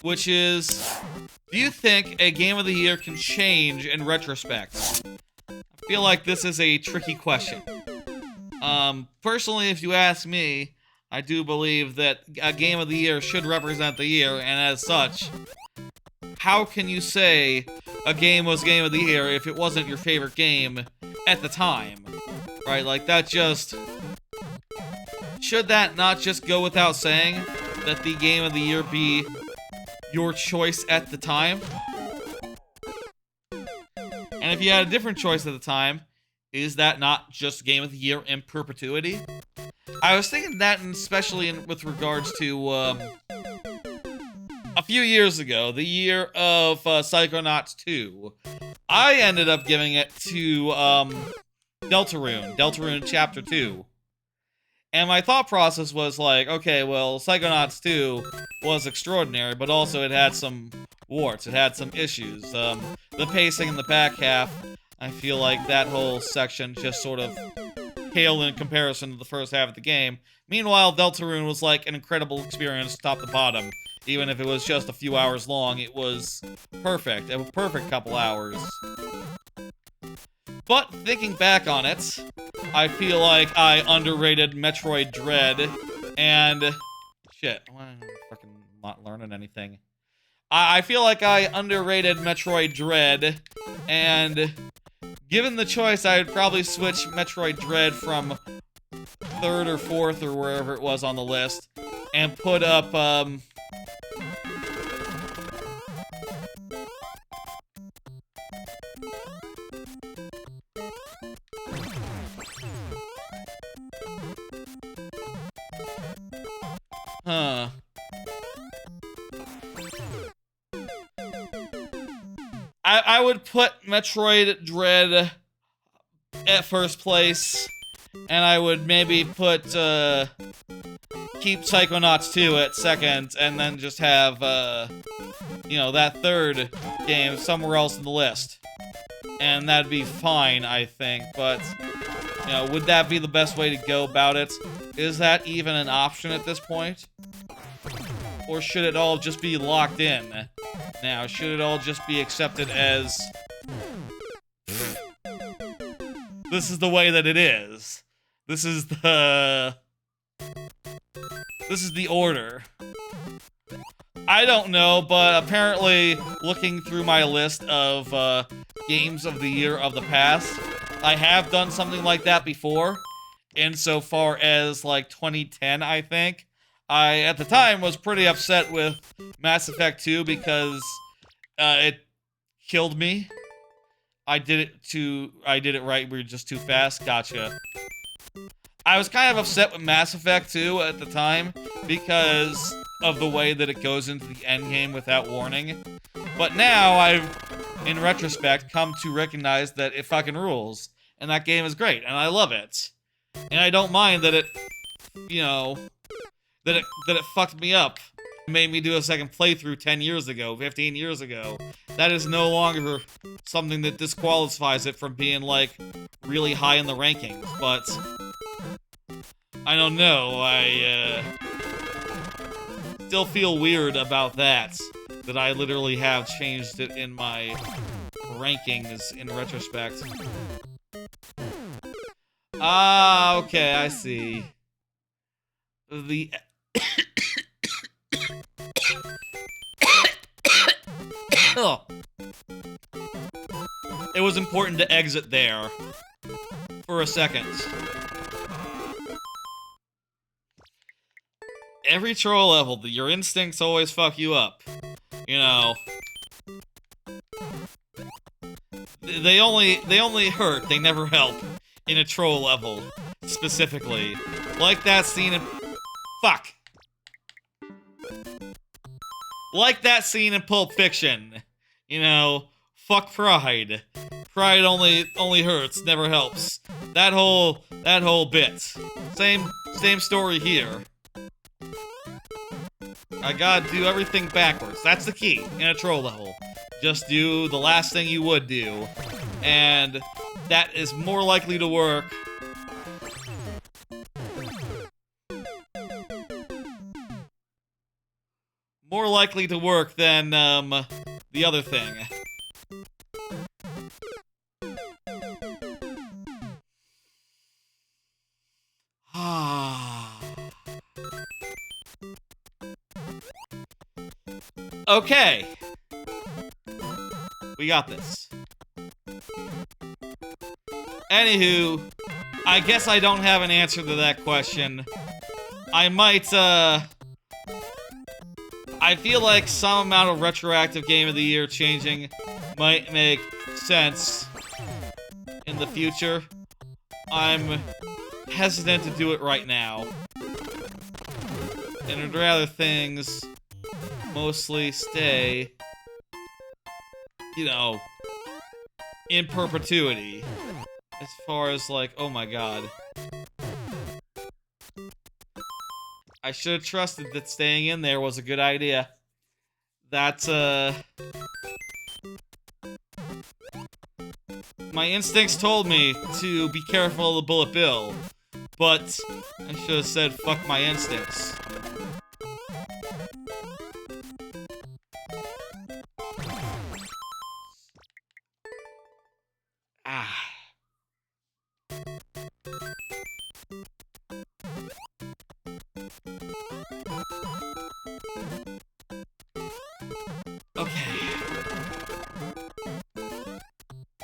S1: Which is, do you think a Game of the Year can change in retrospect? I feel like this is a tricky question. Personally, if you ask me, I do believe that a Game of the Year should represent the year, and as such, how can you say a game was Game of the Year if it wasn't your favorite game at the time? Right, like that just... Should that not just go without saying that the Game of the Year be your choice at the time? And if you had a different choice at the time, is that not just Game of the Year in perpetuity? I was thinking that, and especially with regards to, a few years ago, the year of Psychonauts 2, I ended up giving it to Deltarune Chapter 2. And my thought process was like, okay, well, Psychonauts 2 was extraordinary, but also it had some warts, it had some issues. The pacing in the back half, I feel like that whole section just sort of paled in comparison to the first half of the game. Meanwhile, Deltarune was like an incredible experience top to bottom. Even if it was just a few hours long, it was perfect. A perfect couple hours. But thinking back on it, I feel like I underrated Metroid Dread, and... Shit, I'm fucking not learning anything. I feel like I underrated Metroid Dread, and given the choice, I would probably switch Metroid Dread from 3rd or 4th or wherever it was on the list, and put up, Huh. I would put Metroid Dread at first place, and I would maybe put, keep Psychonauts 2 at second, and then just have, you know, that third game somewhere else in the list. And that'd be fine, I think, but, you know, would that be the best way to go about it? Is that even an option at this point? Or should it all just be locked in? Now, should it all just be accepted as... This is the way that it is. This is the order. I don't know, but apparently, looking through my list of, games of the year of the past, I have done something like that before. Insofar as, like, 2010, I think. I, at the time, was pretty upset with Mass Effect 2 because, it killed me. I did it right, we were just too fast, gotcha. I was kind of upset with Mass Effect 2 at the time because of the way that it goes into the endgame without warning. But now, I've, in retrospect, come to recognize that it fucking rules. And that game is great, and I love it. And I don't mind that it, you know, that it fucked me up. It made me do a second playthrough 10 years ago, 15 years ago. That is no longer something that disqualifies it from being, like, really high in the rankings, but... I don't know, I, still feel weird about that. That I literally have changed it in my rankings in retrospect. Ah, okay, I see. Ugh. It was important to exit there for a second. Every troll level, your instincts always fuck you up. You know. They only hurt, they never help. In a troll level, specifically. Like that scene in... Fuck. Like that scene in Pulp Fiction. You know, fuck pride. Pride only hurts, never helps. That whole bit. Same story here. I gotta do everything backwards. That's the key in a troll level. Just do the last thing you would do. And that is more likely to work. More likely to work than, the other thing. Okay. We got this. Anywho, I guess I don't have an answer to that question. I might, I feel like some amount of retroactive Game of the Year changing might make sense in the future. I'm hesitant to do it right now. And I'd rather things mostly stay, you know, in perpetuity. As far as, like, oh my god. I should have trusted that staying in there was a good idea. That's, my instincts told me to be careful of the Bullet Bill, but I should have said fuck my instincts.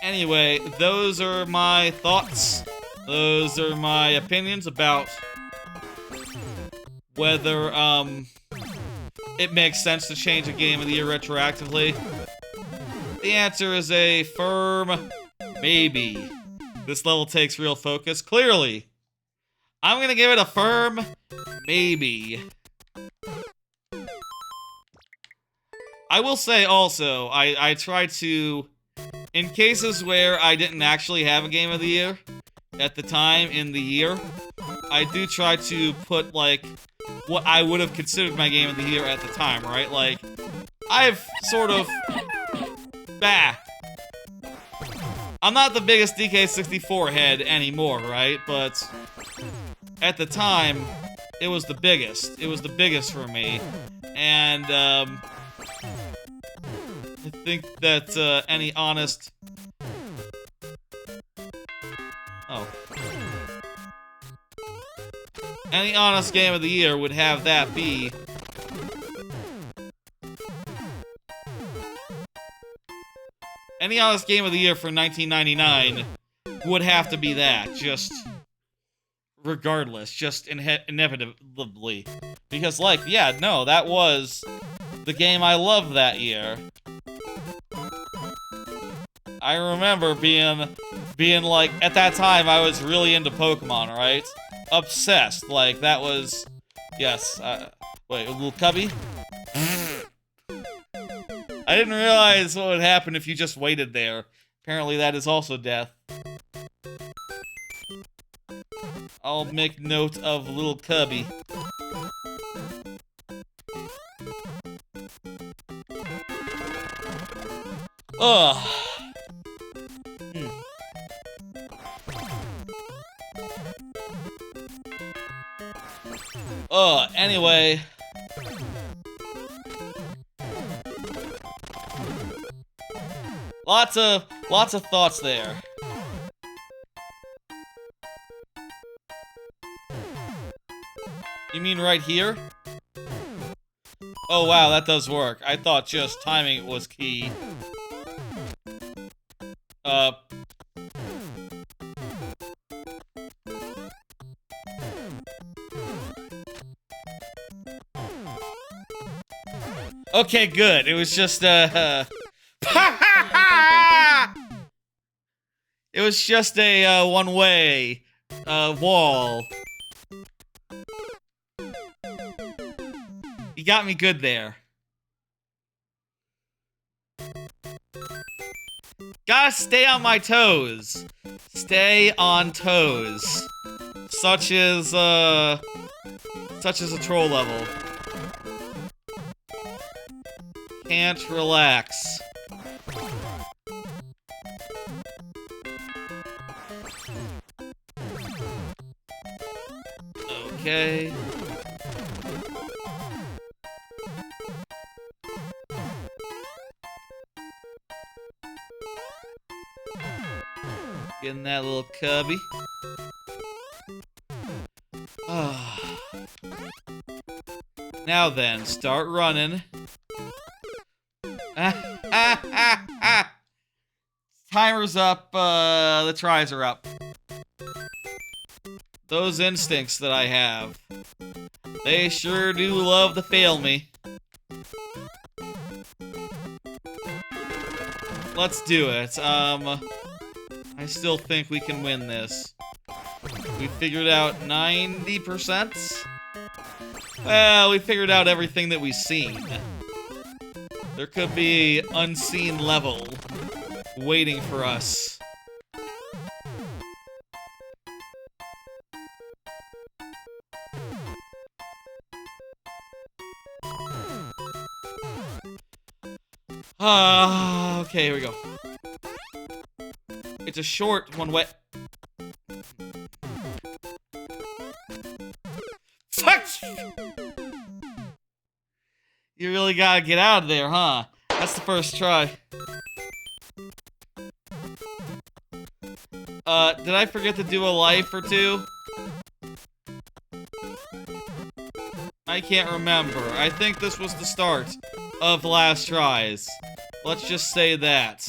S1: Anyway, those are my thoughts. Those are my opinions about whether, it makes sense to change a Game of the Year retroactively. The answer is a firm maybe. This level takes real focus. Clearly. I'm gonna give it a firm maybe. I will say also, I try to... In cases where I didn't actually have a Game of the Year at the time in the year, I do try to put, like, what I would have considered my Game of the Year at the time, right? Like, I've sort of... I'm not the biggest DK64 head anymore, right? But at the time, it was the biggest. It was the biggest for me. And, I think that, any honest... Any honest Game of the Year would have that be... Any honest Game of the Year for 1999 would have to be that, just... Regardless, just inevitably. Because, like, yeah, no, that was the game I loved that year. I remember being like, at that time, I was really into Pokemon, right? Obsessed, like, that was... Yes, wait, a little cubby? I didn't realize what would happen if you just waited there. Apparently that is also death. I'll make note of little cubby. Ugh. Anyway. Lots of thoughts there. You mean right here? Oh, wow, that does work. I thought just timing was key. Okay, good. It was just, it was just a, one-way, wall. You got me good there. Gotta stay on my toes. Stay on toes. Such as a troll level. Can't relax. Okay. Getting that little cubby. Now then, start running. Timer's up, the tries are up. Those instincts that I have, they sure do love to fail me. Let's do it. I still think we can win this. We figured out 90%? Well, we figured out everything that we've seen. There could be unseen level waiting for us. Okay, here we go. It's a short one way. Fuck! You really gotta get out of there, huh? That's the first try. Did I forget to do a life or two? I can't remember. I think this was the start of last tries. Let's just say that.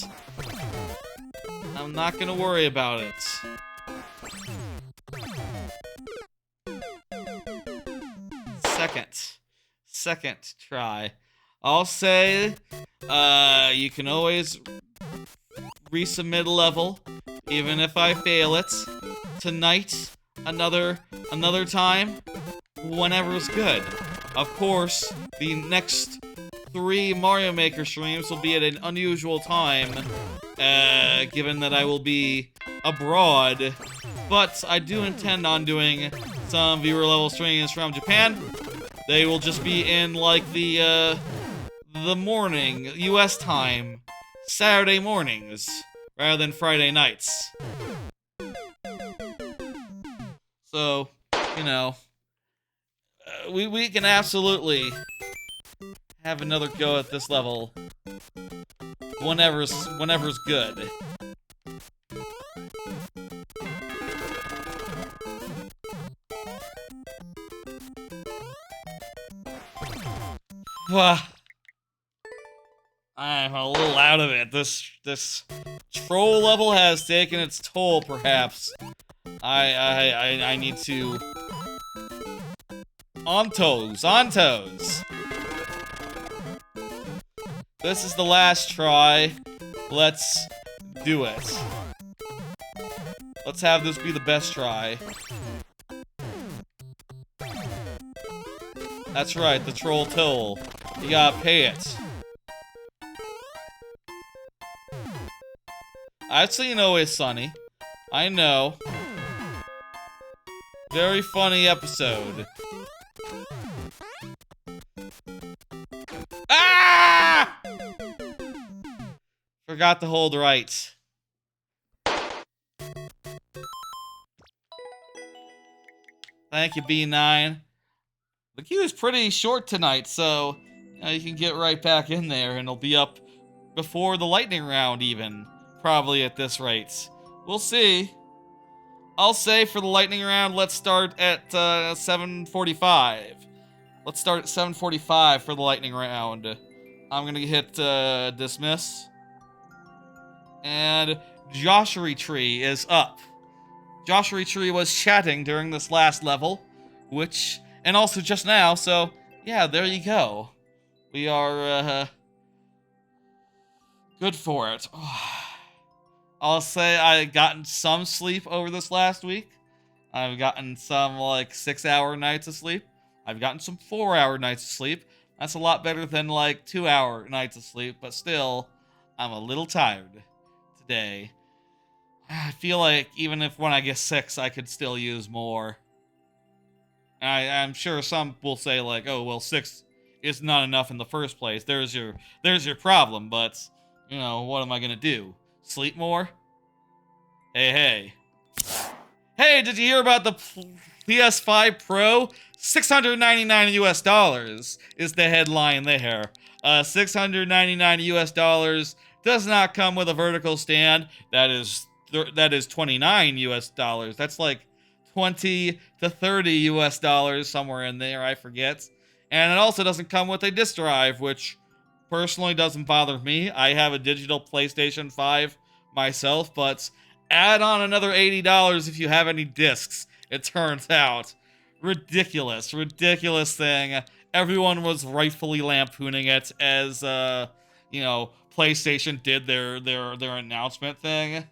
S1: I'm not gonna worry about it. Second try. I'll say, you can always resubmit a level, even if I fail it. Tonight, another time, whenever's good. Of course, the next 3 Mario Maker streams will be at an unusual time, given that I will be abroad. But I do intend on doing some viewer level streams from Japan. They will just be in, like, the morning, US time, Saturday mornings, rather than Friday nights. So, you know, we can absolutely have another go at this level whenever's good. I'm a little out of it. This troll level has taken its toll, perhaps. I need to... On toes. This is the last try. Let's do it. Let's have this be the best try. That's right, the troll toll. You gotta pay it. I've seen Always Sunny. I know. Very funny episode. Ah! Forgot to hold right. Thank you, B9. The queue is pretty short tonight, so you can get right back in there, and it'll be up before the lightning round, even. Probably at this rate. We'll see. I'll say for the lightning round, let's start at 7:45. Let's start at 7:45 for the lightning round. I'm gonna hit dismiss. And Joshua Tree is up. Joshua Tree was chatting during this last level, and also just now, so yeah, there you go. We are, good for it. I'll say I've gotten some sleep over this last week. I've gotten some, like, 6-hour nights of sleep. I've gotten some 4-hour nights of sleep. That's a lot better than, like, 2-hour nights of sleep, but still, I'm a little tired today. I feel like even if when I get 6, I could still use more. I'm sure some will say, like, oh, well, 6 is not enough in the first place. There's your problem, but, you know, what am I gonna do? Sleep more? Hey. Hey, did you hear about the PS5 Pro? $699 US is the headline there. $699 US does not come with a vertical stand. That is $29 US. That's like 20 to 30 US somewhere in there, I forget. And it also doesn't come with a disk drive, which personally doesn't bother me. I have a digital PlayStation 5 myself, but add on another $80 if you have any discs, it turns out. Ridiculous thing. Everyone was rightfully lampooning it as, you know, PlayStation did their announcement thing.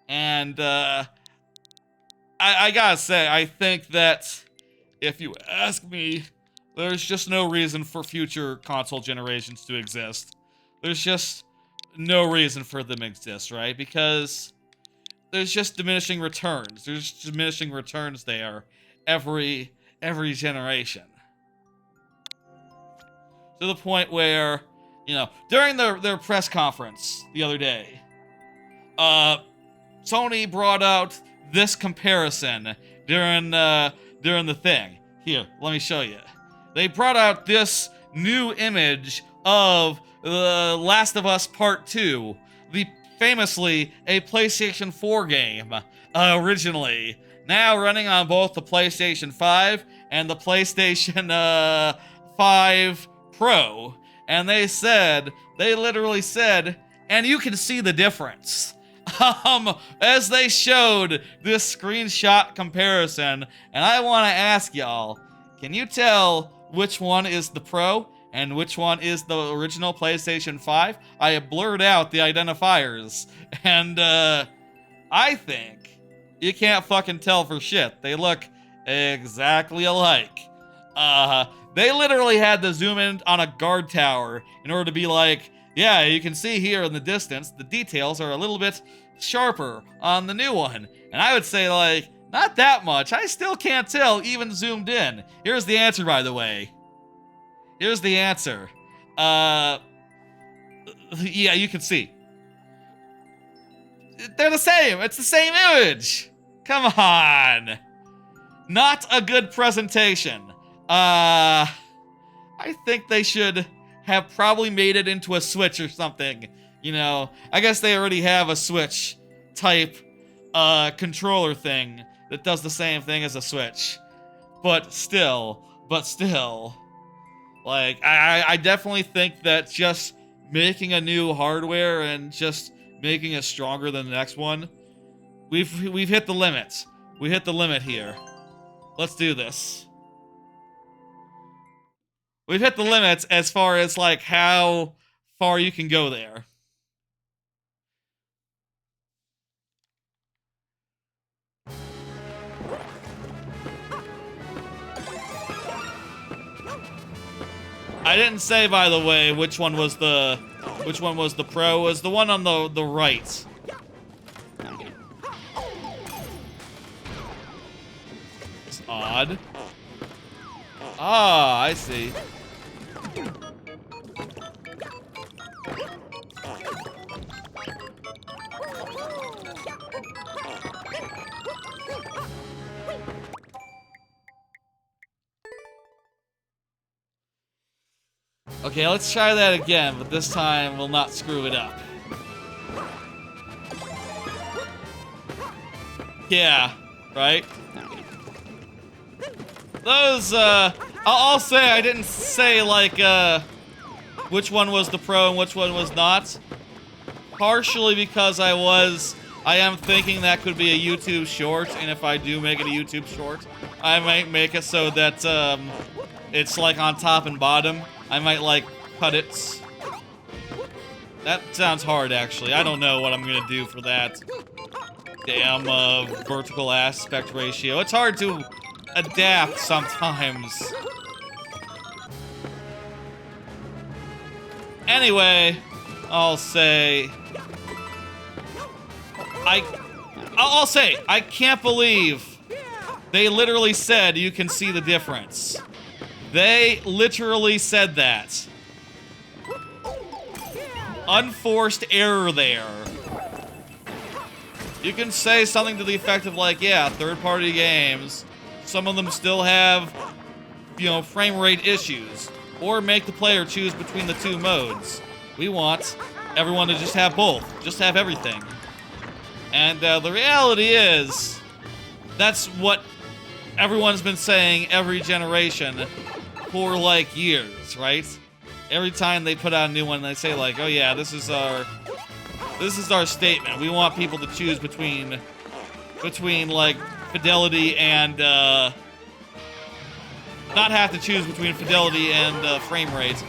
S1: And, I gotta say, I think that, if you ask me, there's just no reason for future console generations to exist. There's just no reason for them to exist, right? Because there's just diminishing returns. There's diminishing returns there every generation. To the point where, you know, during their press conference the other day, Sony brought out this comparison during the thing. Here, let me show you. They brought out this new image of The Last of Us Part 2, famously a PlayStation 4 game, originally. Now running on both the PlayStation 5 and the PlayStation 5 Pro. And they literally said, and you can see the difference. As they showed this screenshot comparison, and I want to ask y'all, can you tell which one is the Pro and which one is the original PlayStation 5? I have blurred out the identifiers, and I think you can't fucking tell for shit. They look exactly alike. They literally had to zoom in on a guard tower in order to be like, yeah, you can see here in the distance, the details are a little bit sharper on the new one. And I would say, like, not that much. I still can't tell, even zoomed in. Here's the answer, by the way. Here's the answer. Yeah, you can see. They're the same. It's the same image. Come on. Not a good presentation. I think they should have probably made it into a Switch or something. You know, I guess they already have a Switch type controller thing that does the same thing as a Switch. But still, like, I definitely think that just making a new hardware and just making it stronger than the next one, we've hit the limit. We hit the limit here. Let's do this. We've hit the limits as far as, like, how far you can go there. I didn't say, by the way, which one was the Pro. It was the one on the right. It's odd. Ah, I see. Okay, let's try that again, but this time we'll not screw it up. Yeah, right? Those I'll say I didn't say, like, which one was the pro and which one was not. Partially because I am thinking that could be a YouTube short, and if I do make it a YouTube short, I might make it so that, it's, like, on top and bottom. I might, like, cut it. That sounds hard, actually. I don't know what I'm gonna do for that. Damn, vertical aspect ratio. It's hard to adapt sometimes. Anyway, I'll say I can't believe they literally said you can see the difference. They literally said that. Unforced error there. You can say something to the effect of, like, yeah, third-party games, some of them still have, you know, frame rate issues. Or make the player choose between the two modes. We want everyone to just have both. Just have everything. And the reality is, that's what everyone's been saying every generation for, like, years, right? Every time they put out a new one, they say, like, oh yeah, this is our statement. We want people to choose between like, fidelity and, not have to choose between fidelity and frame rate.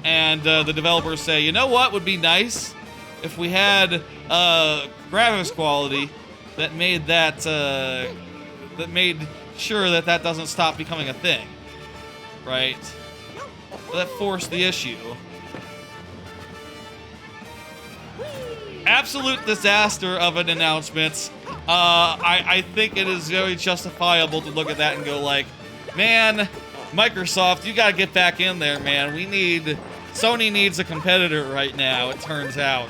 S1: And the developers say, you know what would be nice? If we had graphics quality that made sure that that doesn't stop becoming a thing. Right? That forced the issue. Absolute disaster of an announcement. I think it is very justifiable to look at that and go like, man, Microsoft, you gotta get back in there, man. Sony needs a competitor right now, it turns out.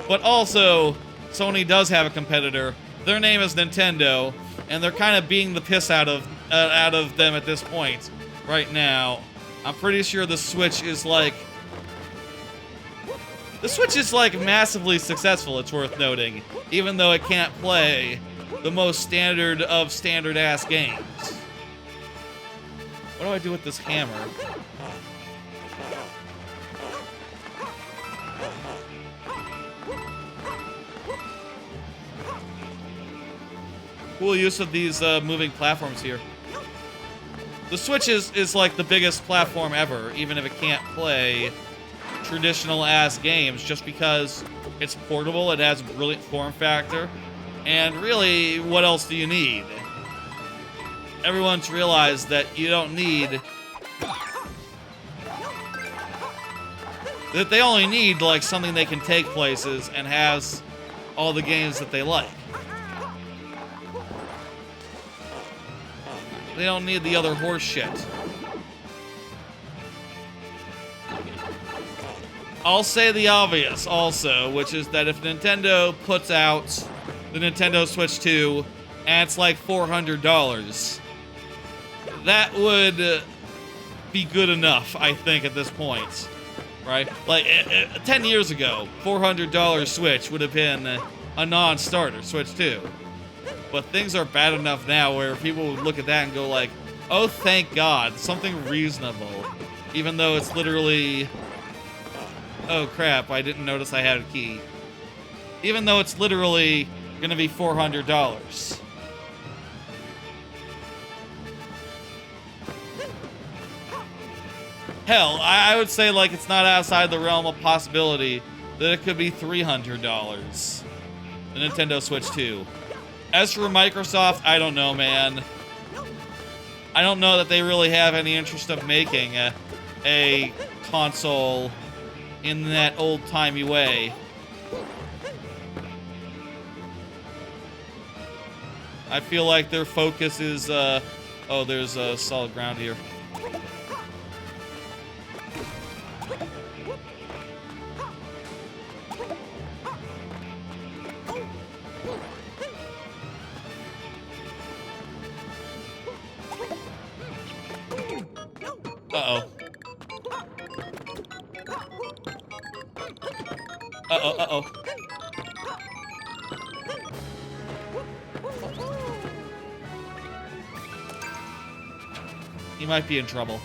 S1: But also, Sony does have a competitor. Their name is Nintendo, and they're kind of being the piss out of them at this point, right now. I'm pretty sure the Switch is like massively successful, it's worth noting, even though it can't play the most standard of standard-ass games. What do I do with this hammer? Cool use of these moving platforms here. The Switch is like the biggest platform ever, even if it can't play traditional-ass games, just because it's portable, it has a brilliant form factor, and really, what else do you need? Everyone's realized that you don't need... that they only need, like, something they can take places and has all the games that they like. They don't need the other horse shit. I'll say the obvious also, which is that if Nintendo puts out the Nintendo Switch 2 and it's like $400, that would be good enough, I think, at this point. Right? Like, 10 years ago, $400 Switch would have been a non-starter, Switch 2. But things are bad enough now where people would look at that and go like, oh, thank God, something reasonable. Even though it's literally... oh, crap, I didn't notice I had a key. Even though it's literally gonna be $400. Hell, I would say, like, it's not outside the realm of possibility that it could be $300. The Nintendo Switch 2. As for Microsoft, I don't know, man. I don't know that they really have any interest of making a console in that old-timey way. I feel like their focus is, oh, there's solid ground here. Uh-oh. Uh-oh, uh-oh. He might be in trouble.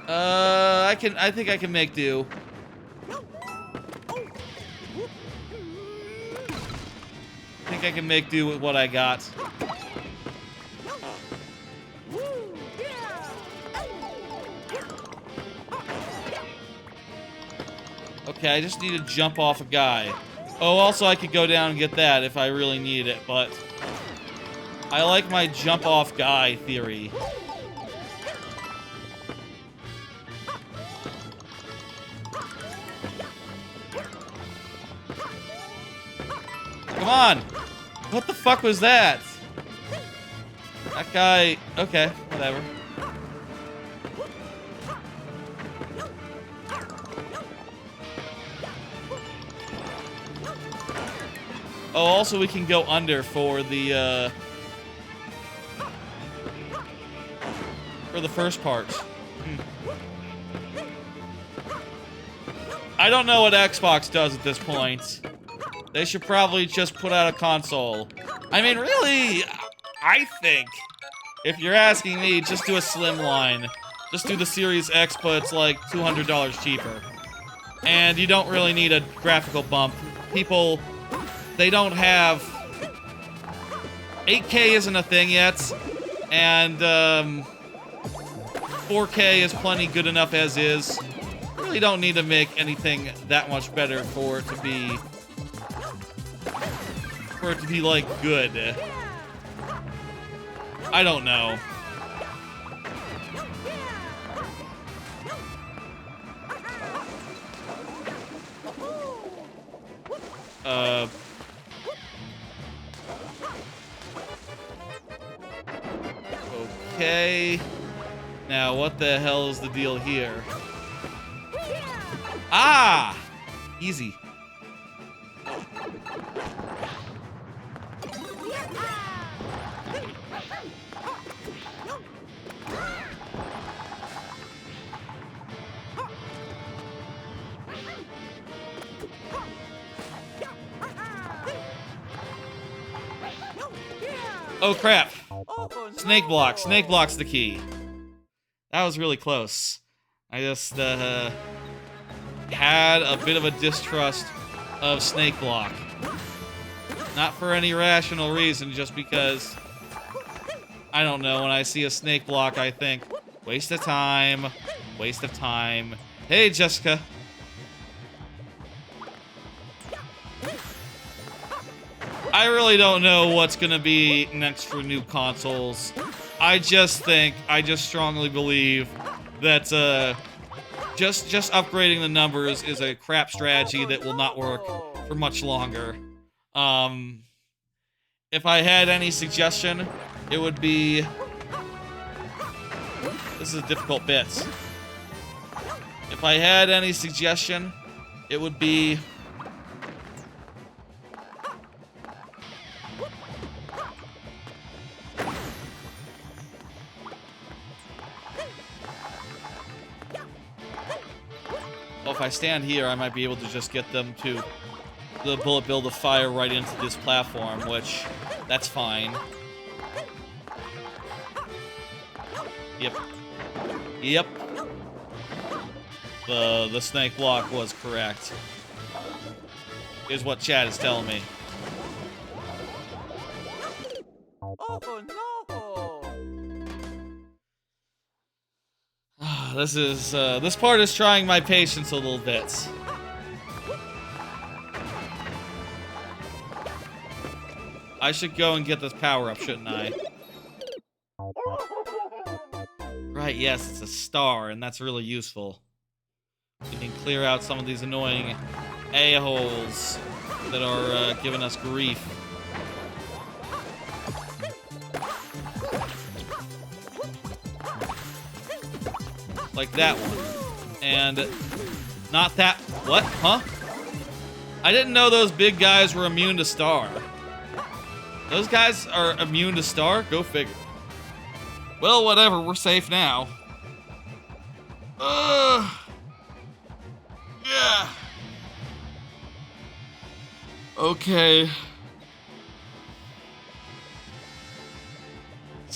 S1: I think I can make do. I think I can make do with what I got. Okay, I just need to jump off a guy. Oh, also I could go down and get that if I really need it, but I like my jump off guy theory. Come on! What the fuck was that? That guy... Okay, whatever. Oh, also we can go under for the first part. I don't know what Xbox does at this point. They should probably just put out a console. I mean, really, I think, if you're asking me, just do a slimline. Just do the Series X, but it's like $200 cheaper. And you don't really need a graphical bump. People, they don't have... 8K isn't a thing yet, and 4K is plenty good enough as is. Really don't need to make anything that much better for it to be... like, good. I don't know. Okay. Now, what the hell is the deal here? Ah! Easy. Oh, crap. Snake block. Snake block's the key. That was really close. I just, had a bit of a distrust of snake block. Not for any rational reason, just because... I don't know, when I see a snake block, I think, waste of time, waste of time. Hey, Jessica. I really don't know what's gonna be next for new consoles. I just strongly believe that, just upgrading the numbers is a crap strategy that will not work for much longer. If I had any suggestion, it would be... This is a difficult bit. If I had any suggestion, it would be... Well, if I stand here, I might be able to just get them to the bullet bill to fire right into this platform, which, that's fine. Yep. Yep. The snake block was correct. Is what chat is telling me.
S2: Oh no!
S1: This part is trying my patience a little bit. I should go and get this power-up, shouldn't I? Right, yes, it's a star, and that's really useful. We can clear out some of these annoying a-holes that are giving us grief. Like that one. And not that... What? Huh? I didn't know those big guys were immune to star. Those guys are immune to star? Go figure. Well, whatever. We're safe now. Yeah.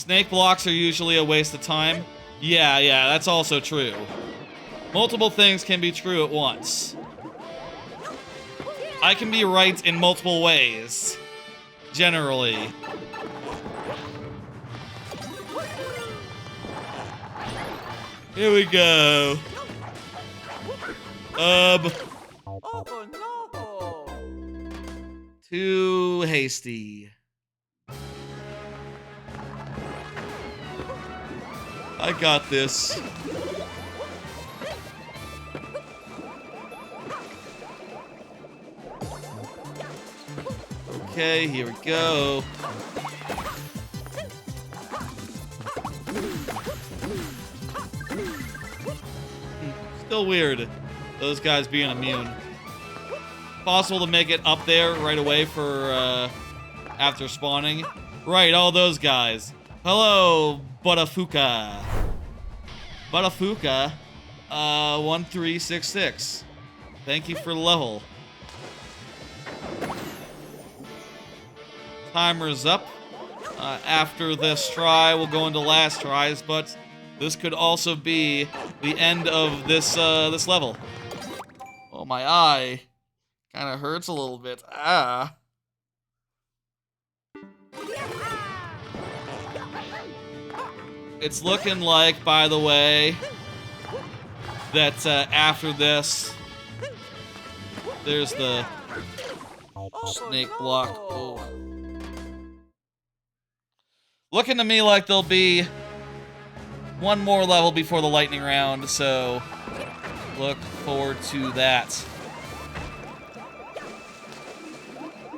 S1: Snake blocks are usually a waste of time. Yeah, that's also true. Multiple things can be true at once. I can be right in multiple ways. Generally. Here we go.
S2: Oh no!
S1: Too hasty. I got this. Okay, here we go. Still weird, those guys being immune. Possible to make it up there right away for, after spawning. Right, all those guys. Hello, Buttafuka. Buttafuka, 1366. Thank you for the level. Timer's up. After this try, we'll go into last tries, but this could also be the end of this this level. Oh, my eye kind of hurts a little bit. Ah. It's looking like, by the way, that after this, there's the snake block. Oh. Looking to me like there'll be one more level before the lightning round, so look forward to that.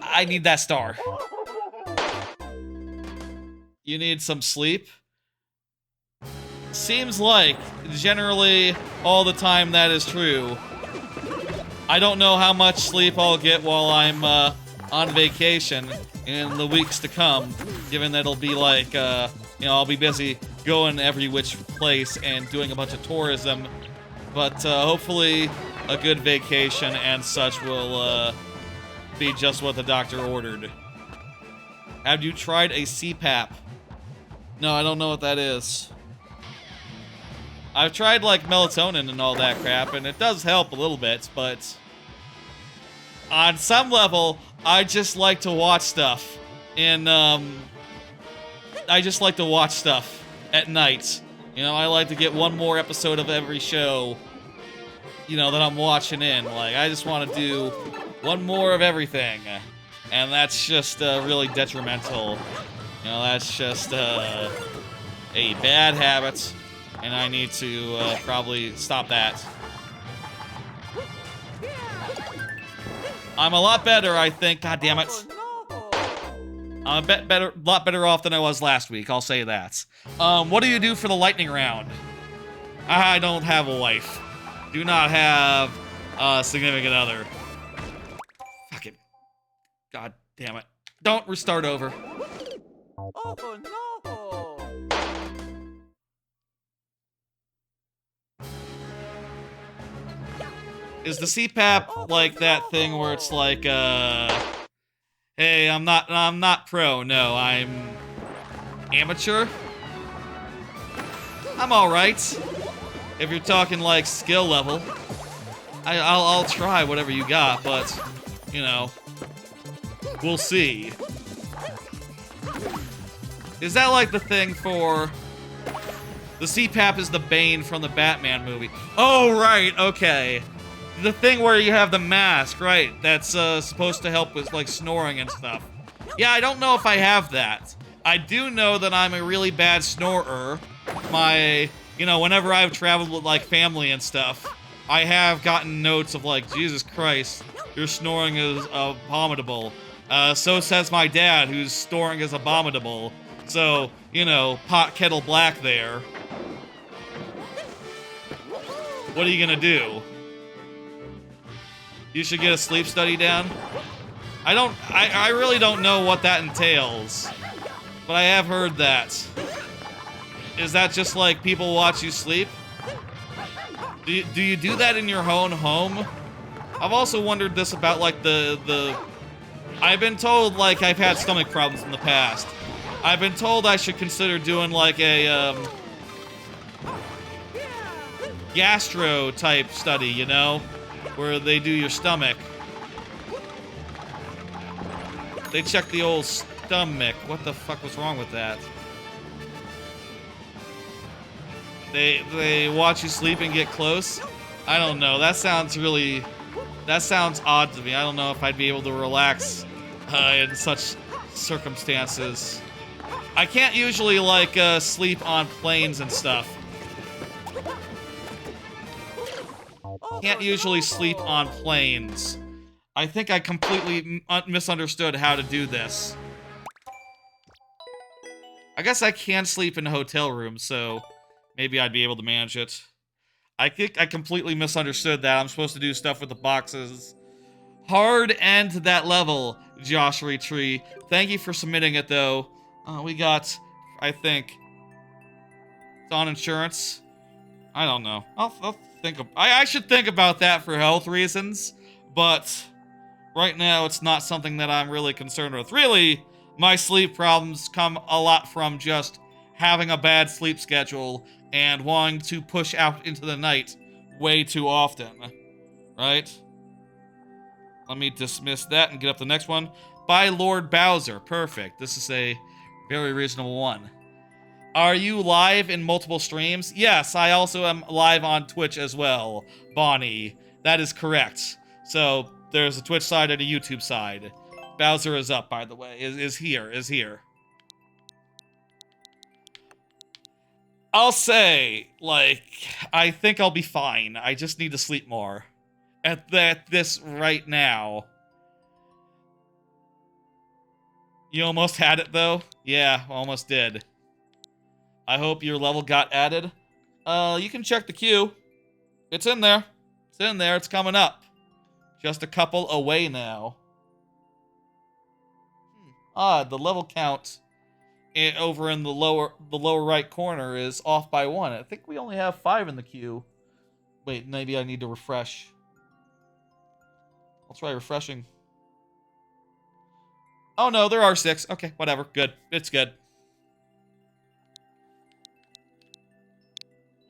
S1: I need that star. You need some sleep. Seems like, generally, all the time that is true. I don't know how much sleep I'll get while I'm on vacation in the weeks to come, given that it'll be like, you know, I'll be busy going every which place and doing a bunch of tourism. But hopefully a good vacation and such will be just what the doctor ordered. Have you tried a CPAP? No, I don't know what that is. I've tried, like, melatonin and all that crap, and it does help a little bit, but on some level, I just like to watch stuff. And, I just like to watch stuff at night. You know, I like to get one more episode of every show, you know, that I'm watching in. Like, I just want to do one more of everything. And that's just, really detrimental. You know, that's just, a bad habit. And I need to probably stop that. I'm a lot better, I think. God damn it. I'm a lot better off than I was last week. I'll say that. What do you do for the lightning round? I don't have a wife. Do not have a significant other. Fuck it. God damn it. Don't restart over.
S2: Oh no!
S1: Is the CPAP like that thing where it's like, hey, I'm not pro. No, I'm amateur. I'm all right. If you're talking like skill level, I'll try whatever you got, but you know, we'll see. Is that like the thing for the CPAP is the Bane from the Batman movie? Oh, right. Okay. The thing where you have the mask, right, that's supposed to help with, like, snoring and stuff. Yeah, I don't know if I have that. I do know that I'm a really bad snorer. You know, whenever I've traveled with, like, family and stuff, I have gotten notes of, like, Jesus Christ, your snoring is abominable. So says my dad, whose snoring is abominable. So, you know, pot kettle black there. What are you gonna do? You should get a sleep study down. I really don't know what that entails, but I have heard that. Is that just like people watch you sleep? Do you do that in your own home? I've also wondered this about like the I've been told like I've had stomach problems in the past. I've been told I should consider doing like a gastro type study, you know, where they do your stomach. They check the old stomach. What the fuck was wrong with that? They watch you sleep and get close. I don't know. That sounds odd to me. I don't know if I'd be able to relax in such circumstances. I can't usually like sleep on planes and stuff. Can't usually sleep on planes. I think I completely misunderstood how to do this. I guess I can sleep in hotel rooms, so maybe I'd be able to manage it. I think I completely misunderstood that. I'm supposed to do stuff with the boxes. Hard end to that level, Joshua Tree. Thank you for submitting it, though. We got, I think, it's on insurance. I don't know. I'll think of. I should think about that for health reasons, but right now it's not something that I'm really concerned with. Really, my sleep problems come a lot from just having a bad sleep schedule and wanting to push out into the night way too often, right? Let me dismiss that and get up the next one. By Lord Bowser. Perfect. This is a very reasonable one. Are you live in multiple streams? Yes, I also am live on Twitch as well, Bonnie. That is correct. So, there's a Twitch side and a YouTube side. Bowser is up, by the way. Is here. I'll say, like, I think I'll be fine. I just need to sleep more. At this right now. You almost had it, though? Yeah, almost did. I hope your level got added. You can check the queue. It's in there. It's in there. It's coming up. Just a couple away now. Odd, the level count over in the lower right corner is off by 1. I think we only have 5 in the queue. Wait, maybe I need to refresh. I'll try refreshing. Oh no, there are 6. Okay, whatever. Good. It's good.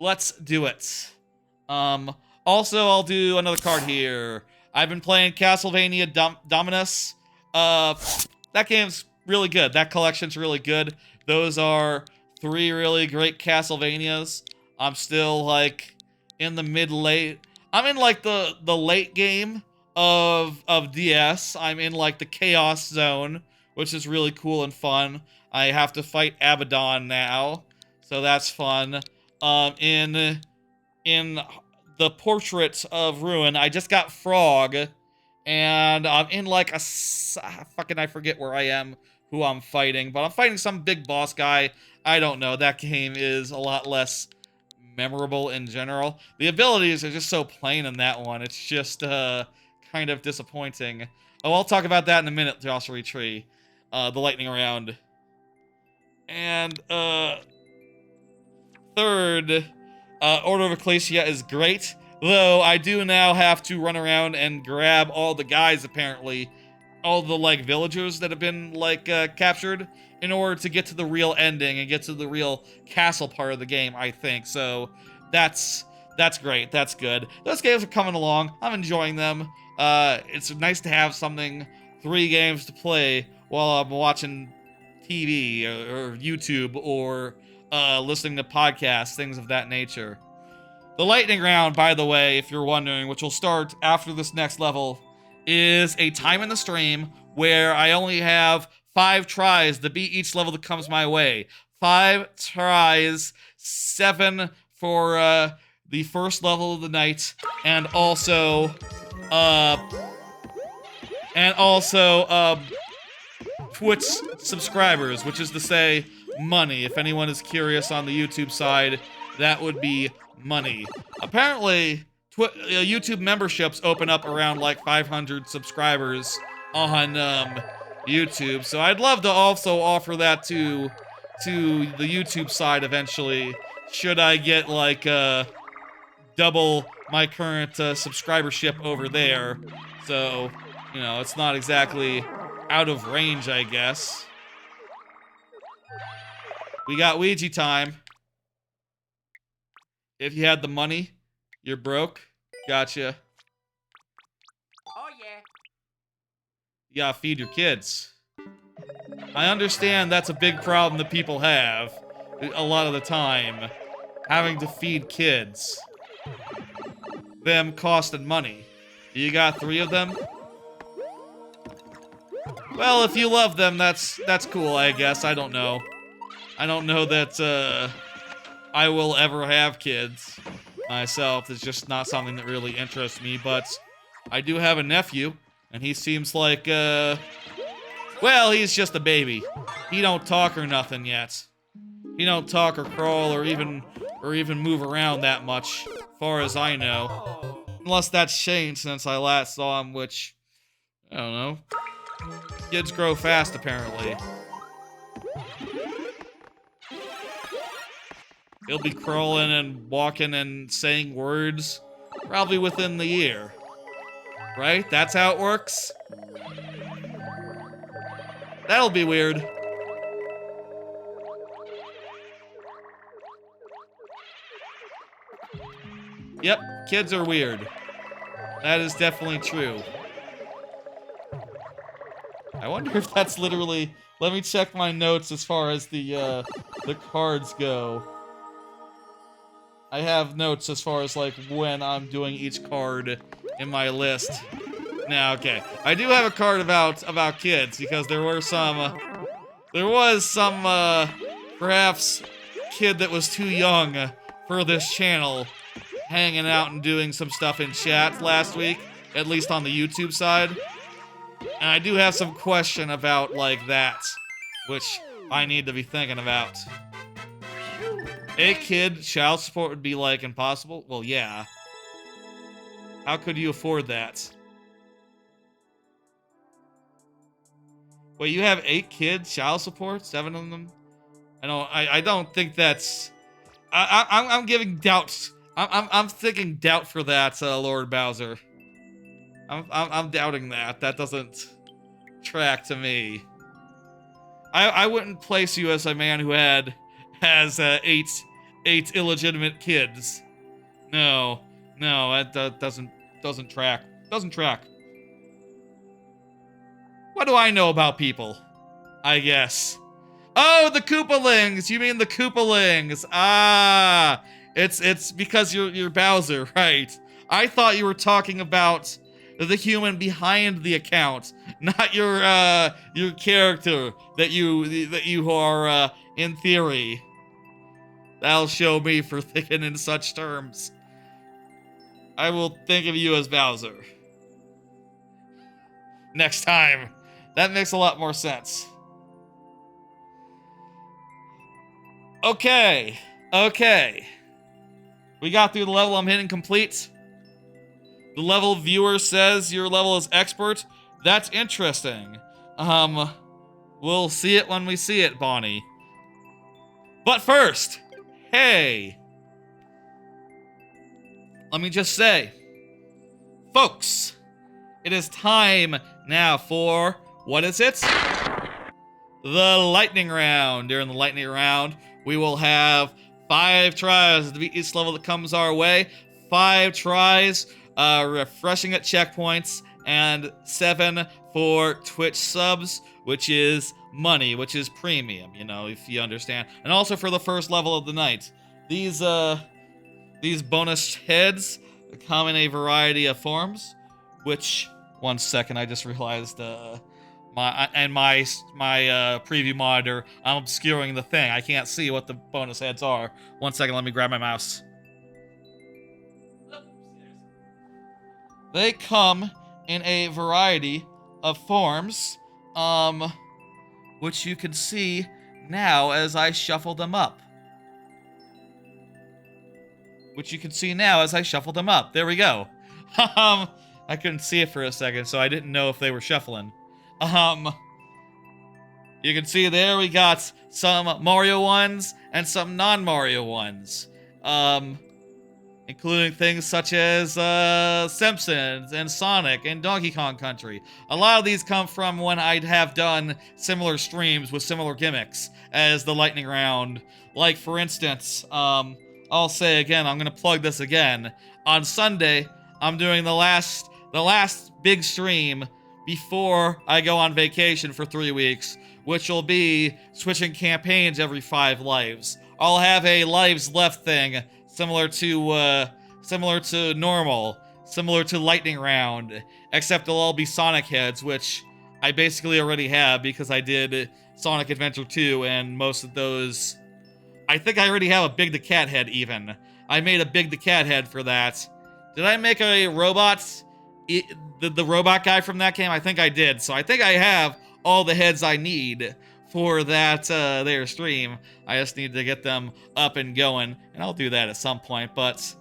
S1: Let's do it. Also, I'll do another card here. I've been playing Castlevania Dominus. That game's really good. That collection's really good. Those are 3 really great Castlevanias. I'm still, like, in the mid-late... I'm in, like, the late game of DS. I'm in, like, the Chaos Zone, which is really cool and fun. I have to fight Abaddon now, so that's fun. In the Portrait of Ruin, I just got Frog, and I'm in like a fucking, I forget where I am, who I'm fighting, but I'm fighting some big boss guy. I don't know. That game is a lot less memorable in general. The abilities are just so plain in that one. It's just kind of disappointing. Oh, I'll talk about that in a minute, Joshua Tree. The lightning round. And third, Order of Ecclesia is great, though I do now have to run around and grab all the guys, apparently, all the, like, villagers that have been, like, captured, in order to get to the real ending and get to the real castle part of the game, I think. So, that's great. That's good. Those games are coming along. I'm enjoying them. It's nice to have 3 games to play while I'm watching TV or YouTube or listening to podcasts, things of that nature. The lightning round, by the way, if you're wondering, which will start after this next level, is a time in the stream where I only have 5 tries to beat each level that comes my way. 5 tries, 7 for the first level of the night, and also Twitch subscribers, which is to say money. If anyone is curious on the YouTube side, that would be money. Apparently, YouTube memberships open up around like 500 subscribers on YouTube, so I'd love to also offer that to the YouTube side eventually, should I get like double my current subscribership over there. So, you know, it's not exactly out of range, I guess. We got Ouija time. If you had the money, you're broke. Gotcha.
S2: Oh yeah.
S1: You gotta feed your kids. I understand that's a big problem that people have a lot of the time. Having to feed kids. Them costing money. You got 3 of them? Well, if you love them, that's cool, I guess. I don't know. I don't know that, I will ever have kids myself. It's just not something that really interests me, but I do have a nephew, and he seems like, well, he's just a baby. He don't talk or nothing yet. He don't talk or crawl or even move around that much, far as I know.
S2: Oh.
S1: Unless that's changed since I last saw him, which, I don't know. Kids grow fast, apparently. He'll be crawling and walking and saying words probably within the year. Right? That's how it works? That'll be weird. Yep, kids are weird. That is definitely true. I wonder if that's literally... Let me check my notes as far as the cards go. I have notes as far as, like, when I'm doing each card in my list. Now, okay. I do have a card about kids, because there was some, perhaps, kid that was too young for this channel hanging out and doing some stuff in chat last week, at least on the YouTube side. And I do have some question about, like, that, which I need to be thinking about. A kid, child support would be, like, impossible? Well, yeah. How could you afford that? Wait, you have 8 kids, child support? 7 of them? I don't think that's... I'm giving doubts. I'm thinking doubt for that, Lord Bowser. I'm doubting that. That doesn't track to me. I wouldn't place you as a man who has 8 illegitimate kids. No, that doesn't track. Doesn't track. What do I know about people? I guess. Oh, the Koopalings! You mean the Koopalings? Ah, it's because you're Bowser, right? I thought you were talking about the human behind the account, not your character that you are in theory. That'll show me for thinking in such terms. I will think of you as Bowser. Next time. That makes a lot more sense. Okay. We got through the level I'm hitting complete. The level viewer says your level is expert. That's interesting. We'll see it when we see it, Bonnie. But first, hey. Let me just say, folks, it is time now for, what is it? The lightning round. During the lightning round, we will have 5 tries to beat each level that comes our way. 5 tries, refreshing at checkpoints, and 7 for Twitch subs, which is money, which is premium, you know, if you understand. And also for the first level of the night. These bonus heads come in a variety of forms, which, one second, I just realized, my preview monitor, I'm obscuring the thing. I can't see what the bonus heads are. One second, let me grab my mouse. They come in a variety of forms, which you can see now as I shuffle them up. There we go. I couldn't see it for a second, so I didn't know if they were shuffling. You can see there we got some Mario ones and some non-Mario ones. including things such as Simpsons and Sonic and Donkey Kong Country. A lot of these come from when I'd have done similar streams with similar gimmicks as the lightning round. Like, for instance, I'll say again, I'm gonna plug this again. On Sunday, I'm doing the last big stream before I go on vacation for 3 weeks, which will be switching campaigns every 5 lives. I'll have a lives left thing similar to normal, similar to lightning round, except they'll all be Sonic heads, which I basically already have because I did Sonic Adventure 2 and most of those. I think I already have a Big the Cat head even. I made a Big the Cat head for that. Did I make a robot? The robot guy from that game? I think I did. So I think I have all the heads I need for that their stream. I just need to get them up and going, and I'll do that at some point. But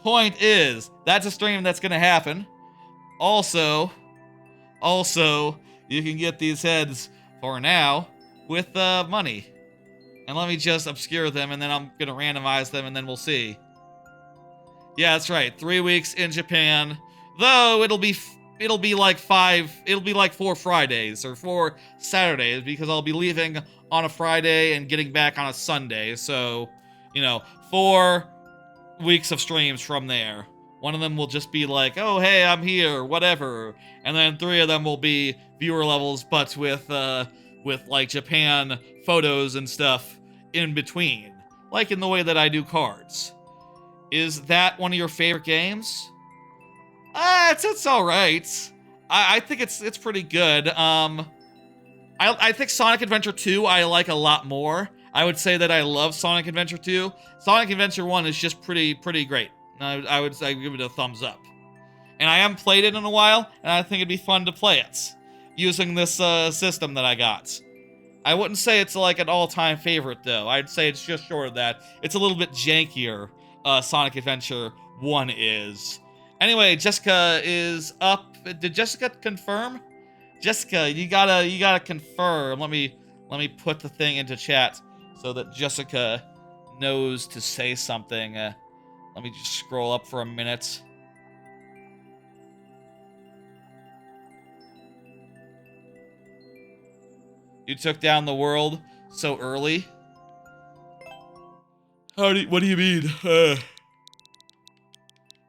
S1: point is, that's a stream that's gonna happen. Also, you can get these heads for now with money. And let me just obscure them, and then I'm gonna randomize them, and then we'll see. Yeah, that's right. 3 weeks in Japan. Though it'll be like 4 Fridays or 4 Saturdays because I'll be leaving on a Friday and getting back on a Sunday. So, 4 weeks of streams from there. One of them will just be like, oh, hey, I'm here, whatever. And then 3 of them will be viewer levels, but with like Japan photos and stuff in between. Like in the way that I do cards. Is that one of your favorite games? It's all right. I think it's pretty good. I think Sonic Adventure 2 I like a lot more. I would say that I love Sonic Adventure 2. Sonic Adventure 1 is just pretty great. I would give it a thumbs up. And I haven't played it in a while, and I think it'd be fun to play it using this system that I got. I wouldn't say it's like an all-time favorite though. I'd say it's just short of that. It's a little bit jankier. Sonic Adventure 1 is. Anyway, Jessica is up. Did Jessica confirm? Jessica, you gotta confirm. Let me put the thing into chat so that Jessica knows to say something. Let me just scroll up for a minute. You took down the world so early? What do you mean?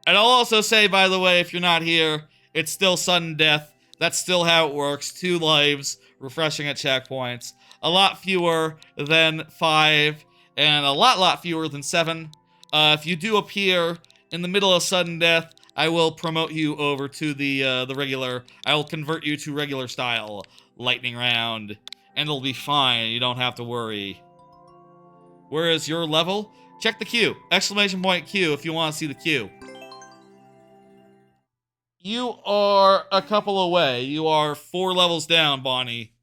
S1: And I'll also say, by the way, if you're not here, it's still sudden death. That's still how it works. 2 lives, refreshing at checkpoints. A lot fewer than 5, and a lot fewer than 7. If you do appear in the middle of sudden death, I will promote you over to the regular. I will convert you to regular style lightning round, and it'll be fine. You don't have to worry. Where is your level? Check the queue. Exclamation point Q if you want to see the queue. You are a couple away. You are 4 levels down, Bonnie.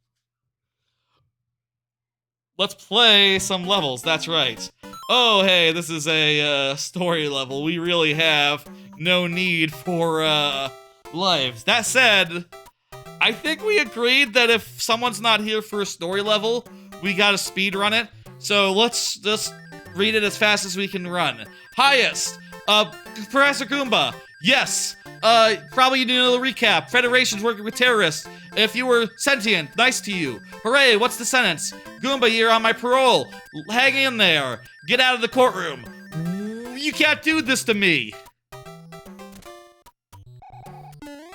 S1: Let's play some levels. That's right. Oh, hey, this is a story level. We really have no need for lives. That said, I think we agreed that if someone's not here for a story level, we gotta speedrun it. So let's just read it as fast as we can run. Highest, Professor Goomba. Yes. Probably you need to know the recap. Federation's working with terrorists. If you were sentient, nice to you. Hooray, what's the sentence? Goomba, you're on my parole. Hang in there. Get out of the courtroom. You can't do this to me.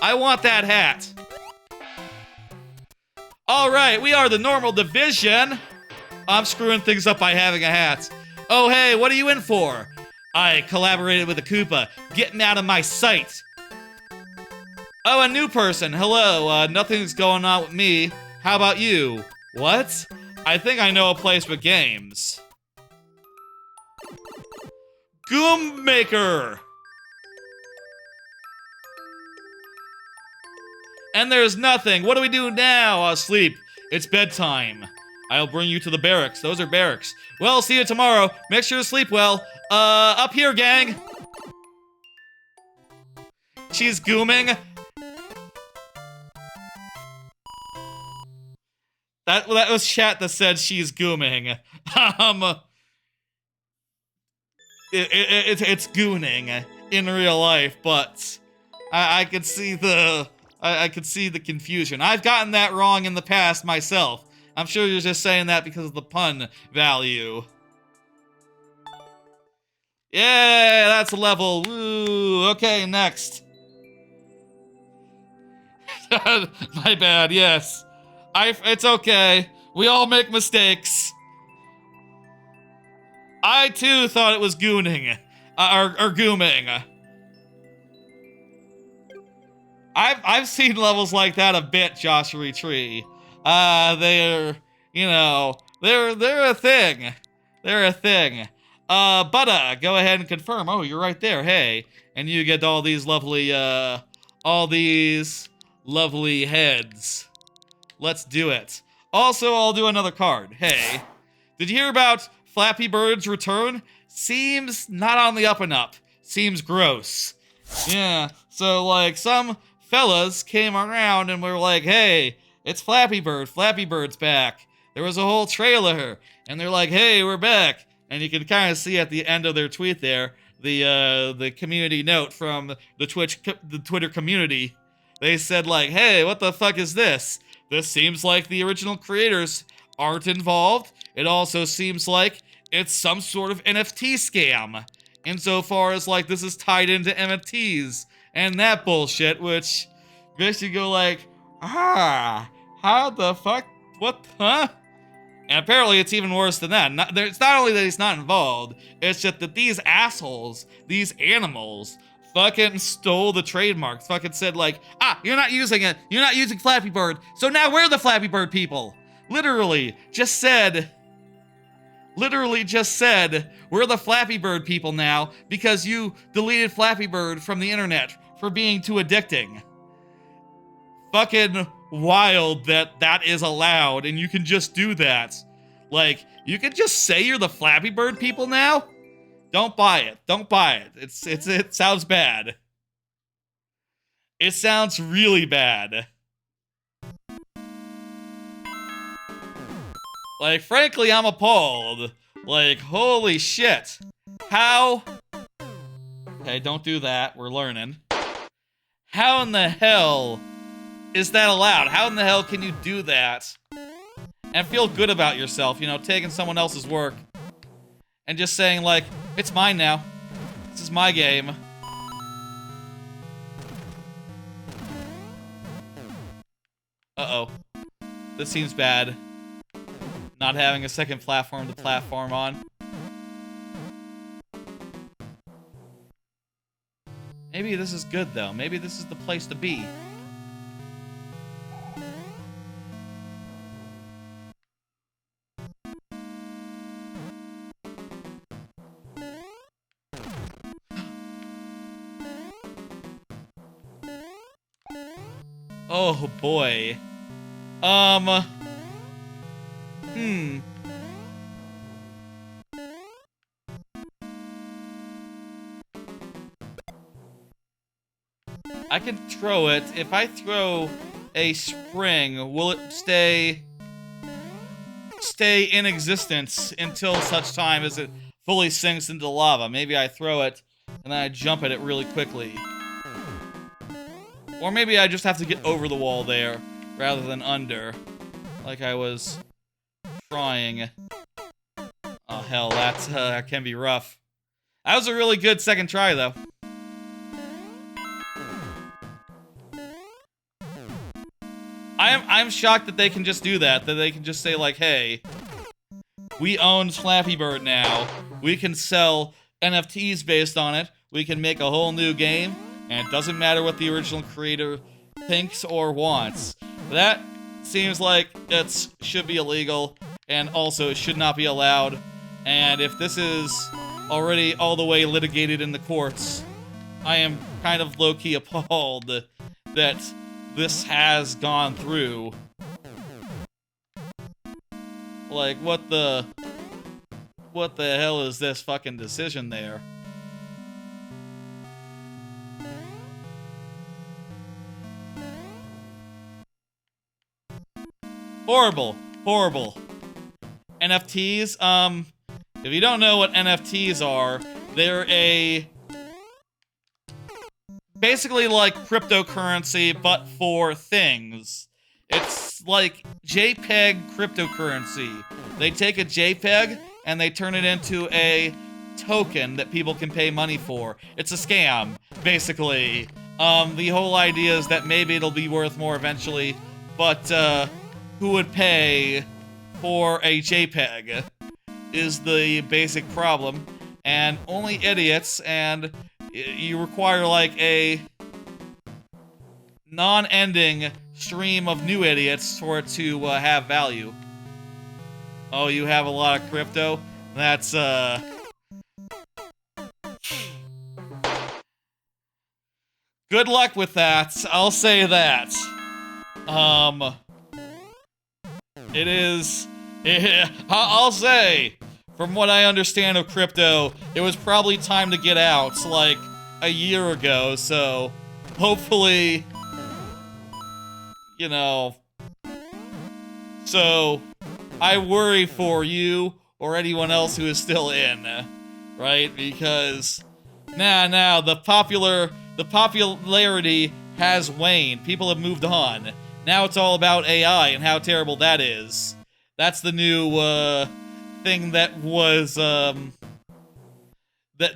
S1: I want that hat. Alright, we are the normal division. I'm screwing things up by having a hat. Oh, hey, what are you in for? I collaborated with a Koopa. Get me out of my sight. Oh, a new person. Hello. Nothing's going on with me. How about you? What? I think I know a place with games. Goom Maker. And there's nothing. What do we do now? Sleep. It's bedtime. I'll bring you to the barracks. Those are barracks. Well, see you tomorrow. Make sure to sleep well. Up here, gang. She's gooming. That was chat that said she's gooming. it's gooning in real life, but I could see I could see the confusion. I've gotten that wrong in the past myself. I'm sure you're just saying that because of the pun value. Yeah, that's a level. Woo. Okay, next. My bad, yes. It's okay. We all make mistakes. I too thought it was gooning. Or gooming. I've seen levels like that a bit, Joshua Tree. They're, you know, they're a thing. They're a thing. But go ahead and confirm. Oh, you're right there. Hey. And you get all these lovely heads. Let's do it. Also, I'll do another card. Hey. Did you hear about Flappy Bird's return? Seems not on the up and up. Seems gross. Yeah, so like some fellas came around and were like, hey, it's Flappy Bird. Flappy Bird's back. There was a whole trailer, and they're like, hey, we're back. And you can kind of see at the end of their tweet there, the community note from the Twitter community. They said like, hey, what the fuck is this? This seems like the original creators aren't involved. It also seems like it's some sort of NFT scam. Insofar as like this is tied into NFTs and that bullshit, which makes you go like, how the fuck? What? Huh? And apparently it's even worse than that. It's not only that he's not involved, it's just that these assholes, these animals, fucking stole the trademarks. Fucking said like, you're not using it. You're not using Flappy Bird. So now we're the Flappy Bird people. Literally just said, we're the Flappy Bird people now because you deleted Flappy Bird from the internet for being too addicting. Fucking wild that is allowed and you can just do that. Like, you can just say you're the Flappy Bird people now? Don't buy it. Don't buy it. It sounds bad. It sounds really bad. Like, frankly, I'm appalled. Like, holy shit. How? Okay, don't do that. We're learning. How in the hell is that allowed? How in the hell can you do that and feel good about yourself, you know, taking someone else's work and just saying, like, it's mine now. This is my game. Uh-oh. This seems bad. Not having a second platform to platform on. Maybe this is good, though. Maybe this is the place to be. Oh, boy. I can throw it. If I throw a spring, will it stay in existence until such time as it fully sinks into lava? Maybe I throw it and then I jump at it really quickly. Or maybe I just have to get over the wall there rather than under, like I was trying. Oh hell, that can be rough. That was a really good second try though. I'm shocked that they can just do that they can just say like, hey, we own Flappy Bird now. We can sell NFTs based on it. We can make a whole new game, and it doesn't matter what the original creator thinks or wants. That seems like it should be illegal, and also it should not be allowed. And if this is already all the way litigated in the courts, I am kind of low-key appalled that this has gone through. Like, what the hell is this fucking decision there? Horrible. Horrible. NFTs, if you don't know what NFTs are, They're basically like cryptocurrency, but for things. It's like JPEG cryptocurrency. They take a JPEG and they turn it into a token that people can pay money for. It's a scam, basically. The whole idea is that maybe it'll be worth more eventually, but who would pay for a JPEG is the basic problem, and only idiots, and you require like a non-ending stream of new idiots for it to have value. Oh, you have a lot of crypto? That's good luck with that, I'll say that. It is... I'll say, from what I understand of crypto, it was probably time to get out, like, a year ago, so... Hopefully... You know... So... I worry for you, or anyone else who is still in, right? Because... Now, the popularity has waned. People have moved on. Now it's all about AI and how terrible that is. That's the new, thing that was, that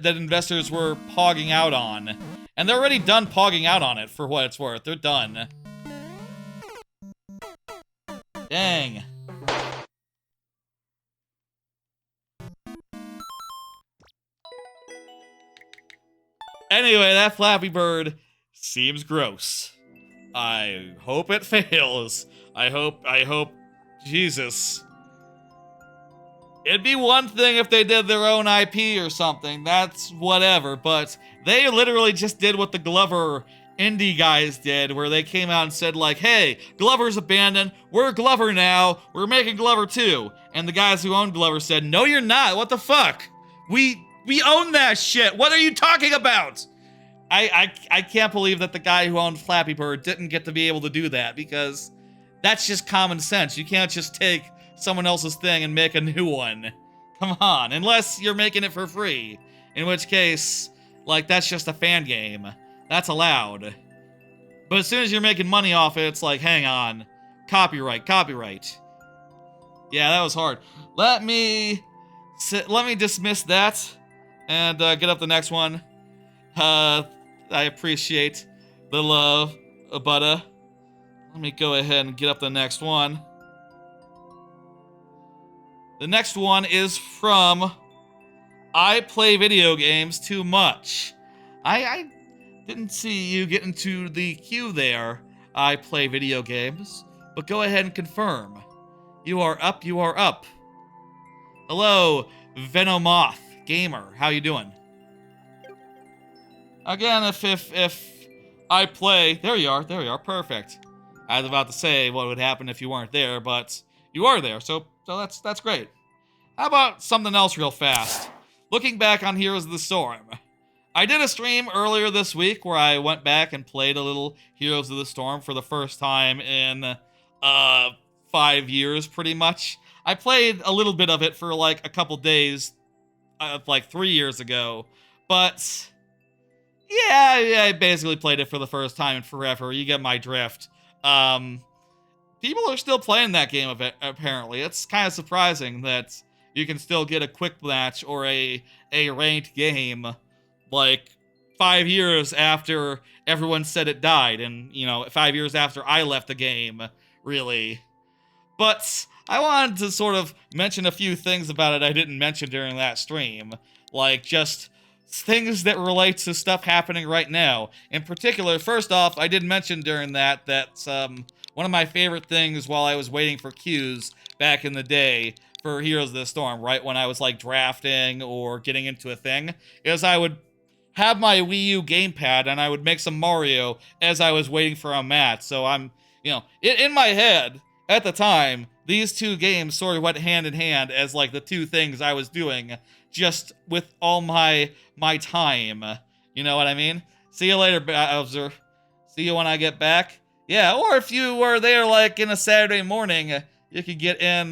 S1: investors were pogging out on. And they're already done pogging out on it, for what it's worth. They're done. Dang. Anyway, that Flappy Bird seems gross. I hope it fails. I hope, Jesus. It'd be one thing if they did their own IP or something, that's whatever, but they literally just did what the Glover indie guys did, where they came out and said like, hey, Glover's abandoned, we're Glover now, we're making Glover 2. And the guys who owned Glover said, no you're not, what the fuck? We own that shit, what are you talking about? I can't believe that the guy who owned Flappy Bird didn't get to be able to do that, because that's just common sense. You can't just take someone else's thing and make a new one. Come on, unless you're making it for free. In which case, like, that's just a fan game. That's allowed. But as soon as you're making money off it, it's like, hang on. Copyright. Yeah, that was hard. Let me dismiss that and get up the next one. I appreciate the love, Butter. Let me go ahead and get up the next one. The next one is from I Play Video Games Too Much. I didn't see you get into the queue there, I Play Video Games, but go ahead and confirm. You are up. Hello, Venomoth Gamer. How you doing? Again, if I play... There you are, perfect. I was about to say what would happen if you weren't there, but you are there, so that's great. How about something else real fast? Looking back on Heroes of the Storm. I did a stream earlier this week where I went back and played a little Heroes of the Storm for the first time in 5 years, pretty much. I played a little bit of it for like a couple days, like 3 years ago, but... Yeah, I basically played it for the first time in forever. You get my drift. People are still playing that game of it, apparently. It's kind of surprising that you can still get a quick match or a ranked game like 5 years after everyone said it died, and, 5 years after I left the game, really. But I wanted to sort of mention a few things about it I didn't mention during that stream. Like, just... things that relate to stuff happening right now. In particular, first off, I did mention during that one of my favorite things while I was waiting for queues back in the day for Heroes of the Storm, right when I was like drafting or getting into a thing, is I would have my Wii U gamepad and I would make some Mario as I was waiting for a match. So I'm, in my head at the time, these two games sort of went hand in hand as like the two things I was doing just with all my time. You know what I mean? See you later, Bowser. See you when I get back. Yeah, or if you were there like in a Saturday morning, you could get in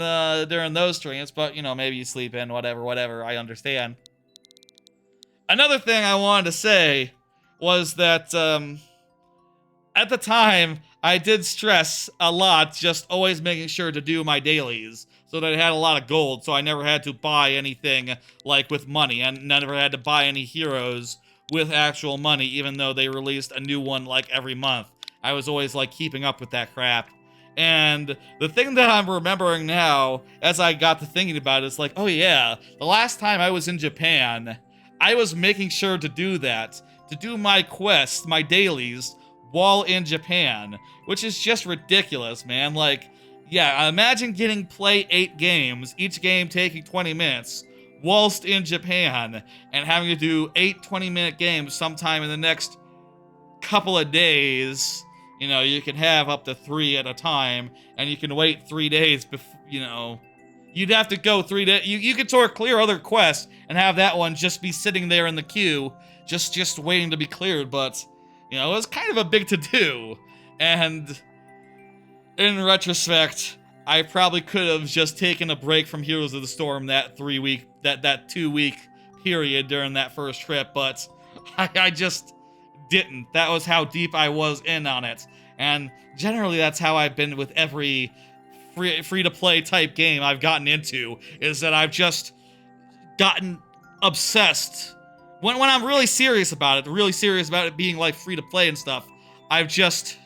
S1: during those streams, but maybe you sleep in, whatever, I understand. Another thing I wanted to say was that at the time, I did stress a lot just always making sure to do my dailies so that I had a lot of gold, so I never had to buy anything like with money, and never had to buy any heroes with actual money, even though they released a new one like every month. I was always like keeping up with that crap. And the thing that I'm remembering now, as I got to thinking about it, is like, oh yeah, the last time I was in Japan, I was making sure to do that, to do my quests, my dailies, while in Japan, which is just ridiculous, man. Like, yeah, imagine getting play 8 games, each game taking 20 minutes, whilst in Japan, and having to do 8 20-minute games sometime in the next couple of days. You know, you can have up to 3 at a time, and you can wait 3 days before, you know, you'd have to go 3 days. You could sort of clear other quests and have that one just be sitting there in the queue, just waiting to be cleared, but, you know, it was kind of a big to-do. And in retrospect, I probably could have just taken a break from Heroes of the Storm that 2-week period during that first trip, but I just didn't. That was how deep I was in on it. And generally that's how I've been with every free-to-play type game I've gotten into, is that I've just gotten obsessed. When I'm really serious about it being like free-to-play and stuff, I've just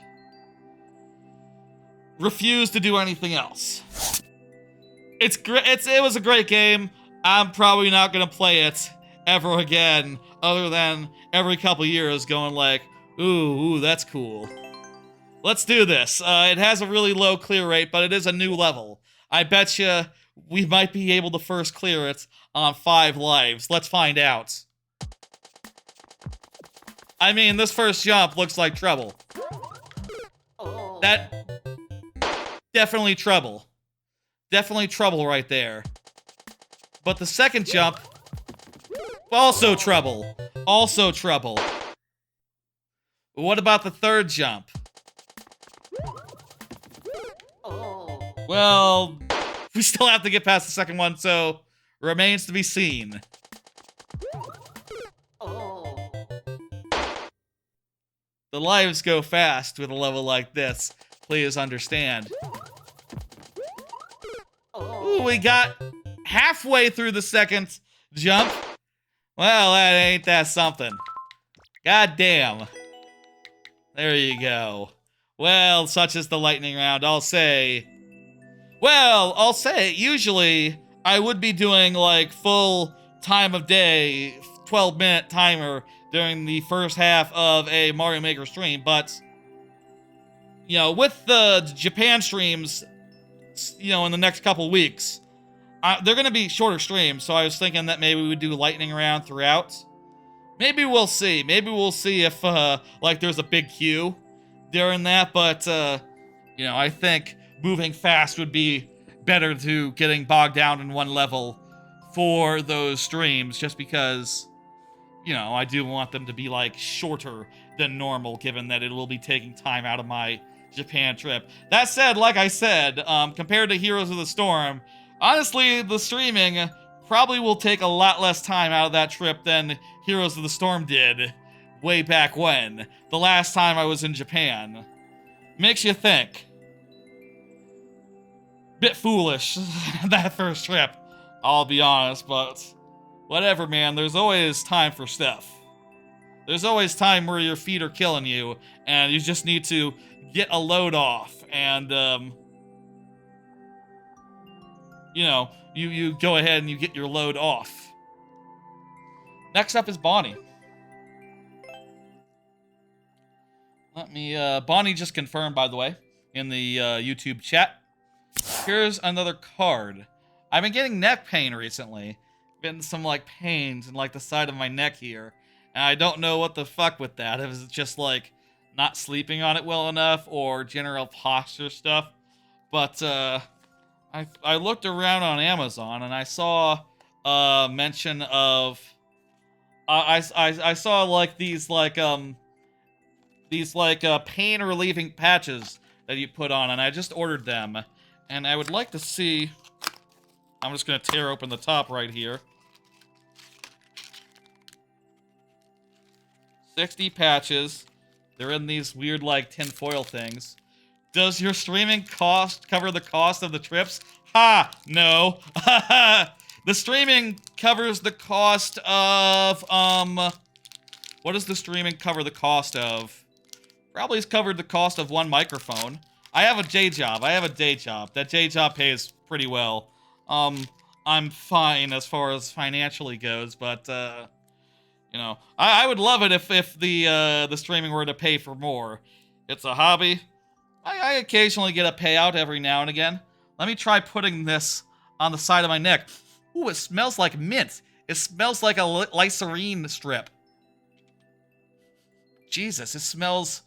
S1: refused to do anything else. It's great. It was a great game. I'm probably not gonna play it ever again, other than every couple years going like, ooh, that's cool. Let's do this. It has a really low clear rate, but it is a new level. I bet you we might be able to first clear it on 5 lives. Let's find out. I mean, this first jump looks like trouble. That... definitely trouble. Definitely trouble right there. But the second jump... also trouble. Also trouble. What about the third jump? Well, we still have to get past the second one, so remains to be seen. The lives go fast with a level like this. Please understand. Ooh, we got halfway through the second jump. Well, that ain't that something. God damn. There you go. Well, such is the lightning round, I'll say. Well, I'll say, usually, I would be doing, like, full time of day, 12-minute timer during the first half of a Mario Maker stream, but, you know, with the Japan streams, you know, in the next couple weeks, they're gonna be shorter streams, so I was thinking that maybe we would do lightning round throughout. Maybe we'll see. Maybe we'll see if, like, there's a big queue during that, but, you know, I think moving fast would be better to getting bogged down in one level for those streams, just because, you know, I do want them to be, like, shorter than normal, given that it will be taking time out of my Japan trip. That said, like I said, compared to Heroes of the Storm, honestly, the streaming probably will take a lot less time out of that trip than Heroes of the Storm did way back when, the last time I was in Japan. Makes you think. Bit foolish, that first trip, I'll be honest, but whatever, man, there's always time for stuff. There's always time where your feet are killing you, and you just need to get a load off, and, you know, you go ahead and you get your load off. Next up is Bonnie. Let me, Bonnie just confirmed, by the way, in the YouTube chat. Here's another card. I've been getting neck pain recently. Getting some, like, pains in, like, the side of my neck here. And I don't know what the fuck with that. Is it just, like, not sleeping on it well enough, or general posture stuff? But, I looked around on Amazon, and I saw a mention of... I saw, like, these pain-relieving patches that you put on, and I just ordered them. And I would like to see... I'm just gonna tear open the top right here. 60 patches. They're in these weird, like, tinfoil things. Does your streaming cost cover the cost of the trips? Ha! No. The streaming covers the cost of, what does the streaming cover the cost of? Probably has covered the cost of one microphone. I have a day job. That day job pays pretty well. I'm fine as far as financially goes, but, you know, I would love it if the streaming were to pay for more. It's a hobby. I occasionally get a payout every now and again. Let me try putting this on the side of my neck. Ooh, it smells like mint. It smells like a Listerine strip. Jesus, it smells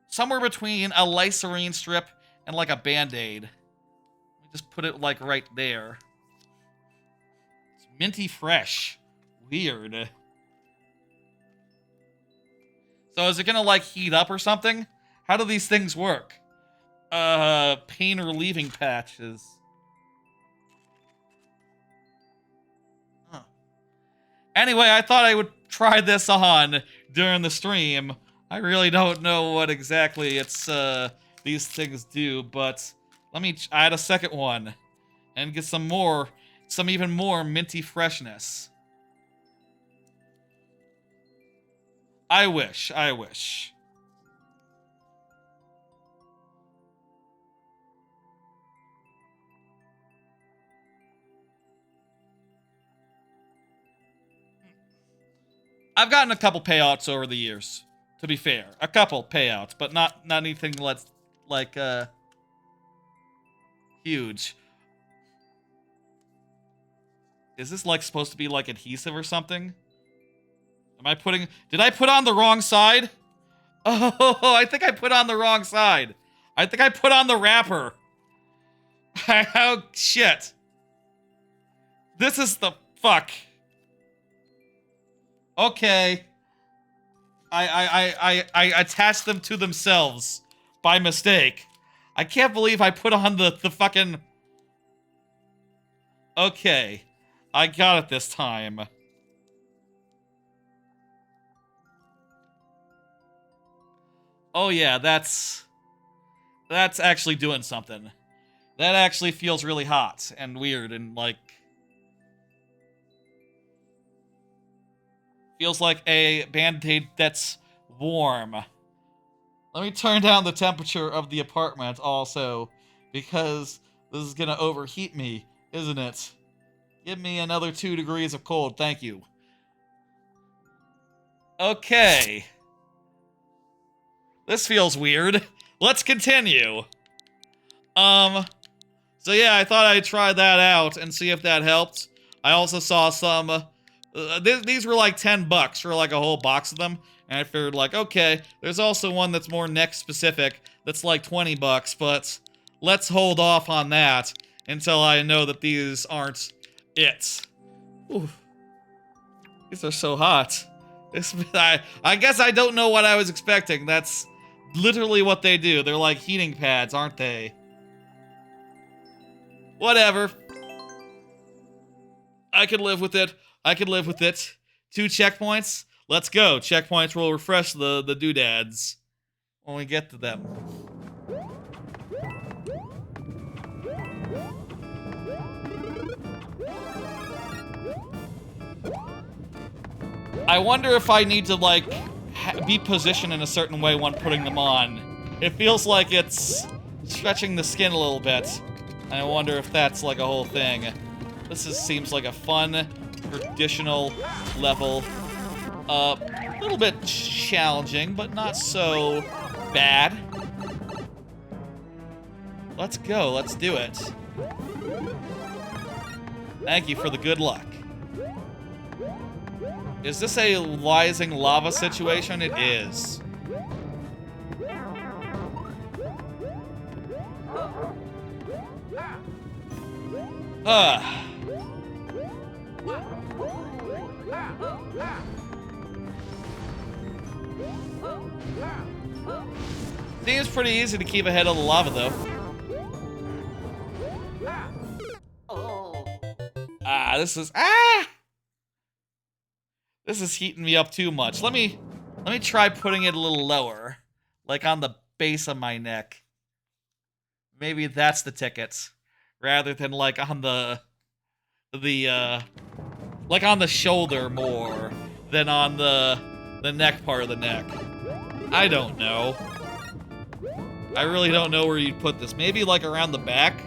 S1: somewhere between a Listerine strip and like a Band-Aid. Let me just put it like right there. It's minty fresh. Weird. So is it gonna like heat up or something? How do these things work? Pain relieving patches. Huh. Anyway, I thought I would try this on during the stream. I really don't know what exactly it's, these things do, but let me add a second one and get some even more minty freshness. I wish. I've gotten a couple payouts over the years, to be fair. A couple payouts, but not anything like huge. Is this like supposed to be like adhesive or something? Did I put on the wrong side? Oh, I think I put on the wrong side. I think I put on the wrapper. Oh, shit. This is the fuck. Okay. I attached them to themselves by mistake. I can't believe I put on the fucking... Okay. I got it this time. Oh yeah, that's actually doing something. That actually feels really hot and weird and like... Feels like a Band-Aid that's warm. Let me turn down the temperature of the apartment also, because this is gonna overheat me, isn't it? Give me another 2 degrees of cold, thank you. Okay. This feels weird. Let's continue. So yeah, I thought I'd try that out and see if that helped. I also saw some... these were like $10 for like a whole box of them, and I figured like, okay, there's also one that's more neck specific that's like $20, but let's hold off on that until I know that these aren't it. Ooh. These are so hot. I guess I don't know what I was expecting. That's literally what they do. They're like heating pads, aren't they? Whatever. I could live with it. 2 checkpoints. Let's go. Checkpoints will refresh the doodads when we get to them. I wonder if I need to, like, be positioned in a certain way when putting them on. It feels like it's stretching the skin a little bit. And I wonder if that's, like, a whole thing. Seems like a fun, traditional level. A little bit challenging, but not so bad. Let's go. Let's do it. Thank you for the good luck. Is this a rising lava situation? It is. Seems pretty easy to keep ahead of the lava, though. This is heating me up too much. Let me Let me try putting it a little lower. Like on the base of my neck. Maybe that's the ticket. Rather than like on the like on the shoulder more than on the neck part of the neck. I don't know. I really don't know where you'd put this. Maybe like around the back?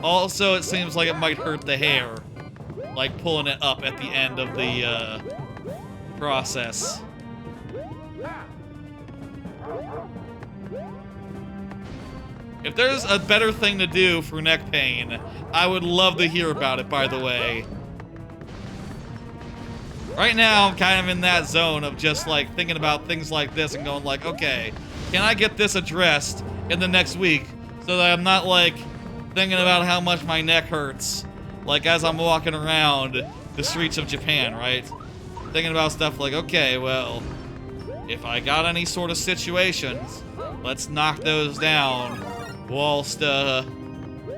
S1: Also, it seems like it might hurt the hair. Like pulling it up at the end of the process. If there's a better thing to do for neck pain, I would love to hear about it, by the way. Right now, I'm kind of in that zone of just, like, thinking about things like this and going like, okay, can I get this addressed in the next week so that I'm not, like, thinking about how much my neck hurts, like, as I'm walking around the streets of Japan, right? Thinking about stuff like, okay, well, if I got any sort of situations, let's knock those down whilst, I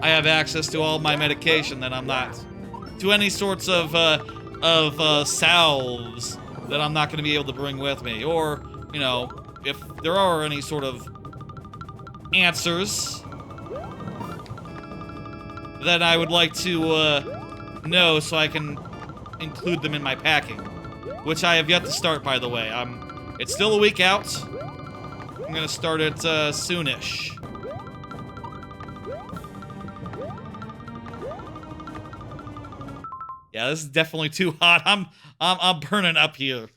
S1: have access to all my medication that I'm not, to any sorts of salves that I'm not going to be able to bring with me. Or, you know, if there are any sort of answers that I would like to know so I can include them in my packing. Which I have yet to start, by the way. It's still a week out. I'm going to start it soonish. Yeah, this is definitely too hot. I'm burning up here.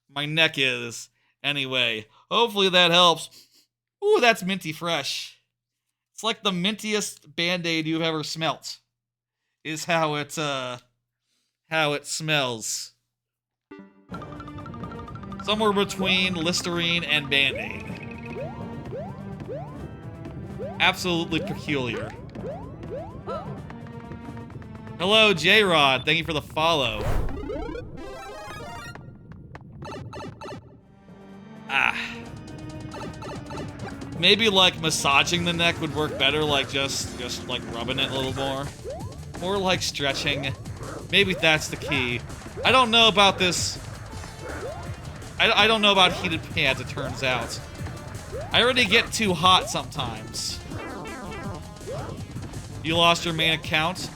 S1: My neck is. Anyway, hopefully that helps. Ooh, that's minty fresh. It's like the mintiest Band-Aid you've ever smelt. Is how it smells. Somewhere between Listerine and Band-Aid. Absolutely peculiar. Hello, J-Rod. Thank you for the follow. Maybe, like, massaging the neck would work better, like, just like, rubbing it a little more. Or, like, stretching. Maybe that's the key. I don't know about this. I don't know about heated pads, it turns out. I already get too hot sometimes. You lost your main account?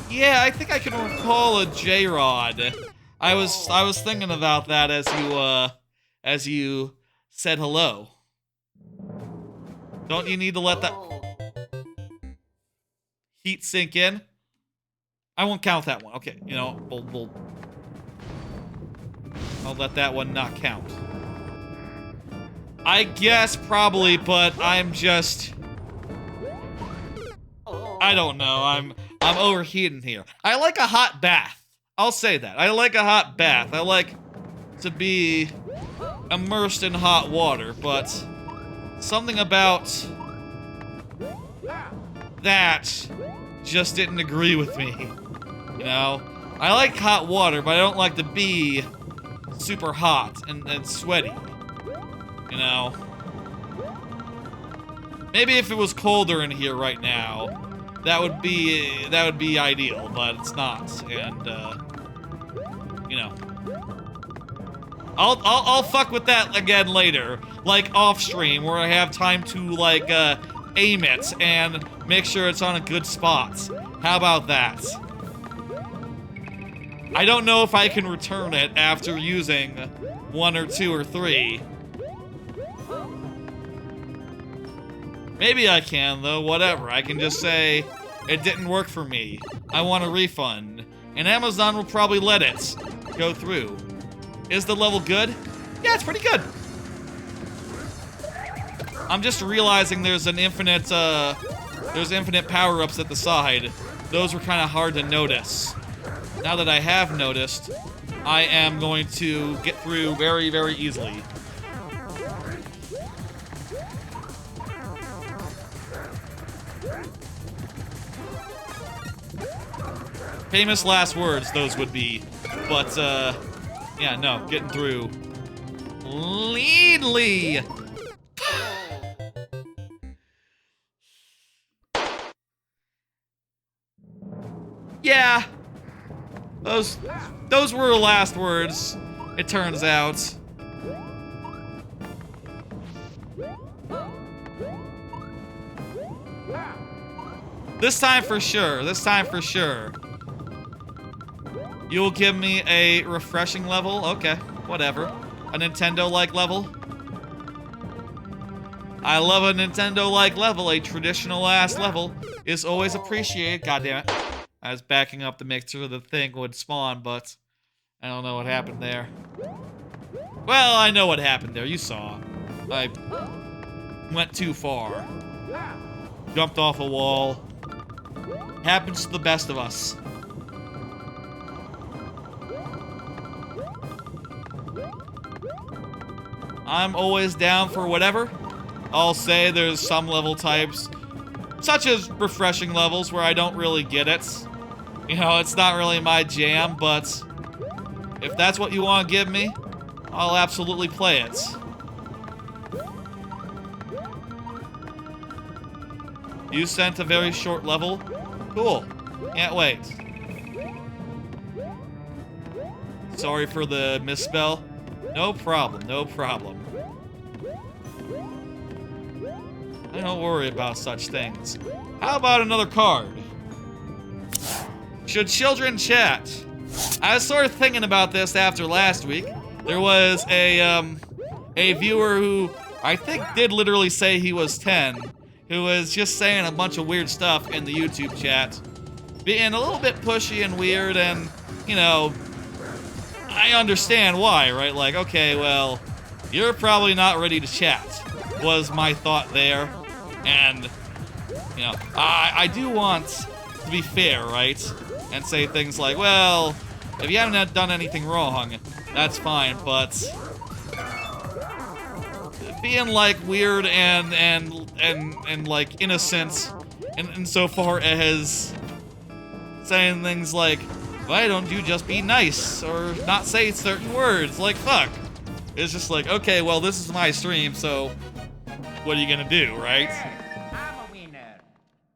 S1: Yeah, I think I can recall a J-Rod. I was thinking about that as you said hello. Don't you need to let that heat sink in? I won't count that one. Okay, you know, I'll let that one not count. I guess probably, but I'm just, I don't know. I'm overheating here. I like a hot bath. I'll say that. I like a hot bath. I like to be immersed in hot water, but something about that just didn't agree with me. You know? I like hot water, but I don't like to be super hot and sweaty. You know? Maybe if it was colder in here right now, that would be ideal, but it's not, and you know, I'll fuck with that again later, like off stream, where I have time to like aim it and make sure it's on a good spot. How about that? I don't know if I can return it after using 1 or 2 or 3. Maybe I can, though, whatever. I can just say, it didn't work for me. I want a refund. And Amazon will probably let it go through. Is the level good? Yeah, it's pretty good. I'm just realizing there's infinite power-ups at the side. Those were kind of hard to notice. Now that I have noticed, I am going to get through very, very easily. Famous last words, those would be. But, yeah, no, getting through. Leadly! Yeah. Those were last words, it turns out. This time for sure. This time for sure. You'll give me a refreshing level? Okay, whatever. A Nintendo-like level? I love a Nintendo-like level. A traditional-ass level is always appreciated. God damn it. I was backing up to make sure the thing would spawn, but I don't know what happened there. Well, I know what happened there. You saw. I went too far. Jumped off a wall. Happens to the best of us. I'm always down for whatever. I'll say there's some level types, such as refreshing levels, where I don't really get it. You know, it's not really my jam, but if that's what you want to give me, I'll absolutely play it. You sent a very short level? Cool. Can't wait. Sorry for the misspell. No problem, no problem. I don't worry about such things. How about another card? Should children chat? I was sort of thinking about this after last week. There was a viewer who I think did literally say he was 10, who was just saying a bunch of weird stuff in the YouTube chat. Being a little bit pushy and weird, and, you know, I understand why, right? Like, okay, well, you're probably not ready to chat, was my thought there. And, you know, I do want to be fair, right? And say things like, well, if you haven't done anything wrong, that's fine, but being like weird and like innocent and so far as saying things like, why don't you just be nice or not say certain words? Like, fuck. It's just like, okay, well, this is my stream, so what are you gonna do, right?
S2: I'm a winner.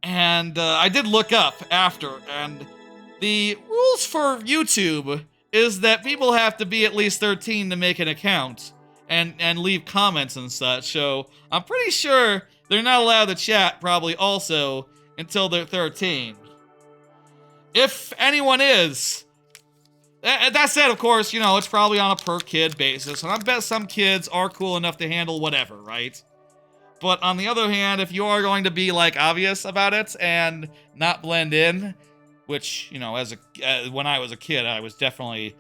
S1: And I did look up after, and the rules for YouTube is that people have to be at least 13 to make an account and leave comments and such, so I'm pretty sure they're not allowed to chat probably also until they're 13. If anyone is. That said, of course, you know, it's probably on a per-kid basis, and I bet some kids are cool enough to handle whatever, right? But on the other hand, if you are going to be, like, obvious about it and not blend in, which, you know, when I was a kid, I was definitely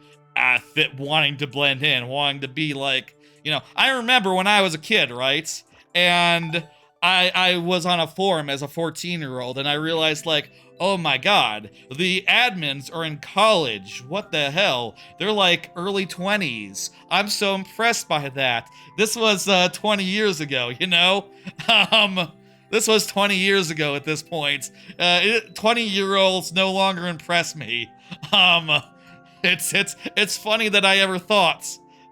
S1: wanting to blend in, wanting to be, like, you know, I remember when I was a kid, right? And I was on a forum as a 14-year-old, and I realized, like, oh my god, the admins are in college. What the hell? They're like early 20s. I'm so impressed by that. This was 20 years ago, you know? This was 20 years ago at this point. 20-year-olds no longer impress me. It's funny that I ever thought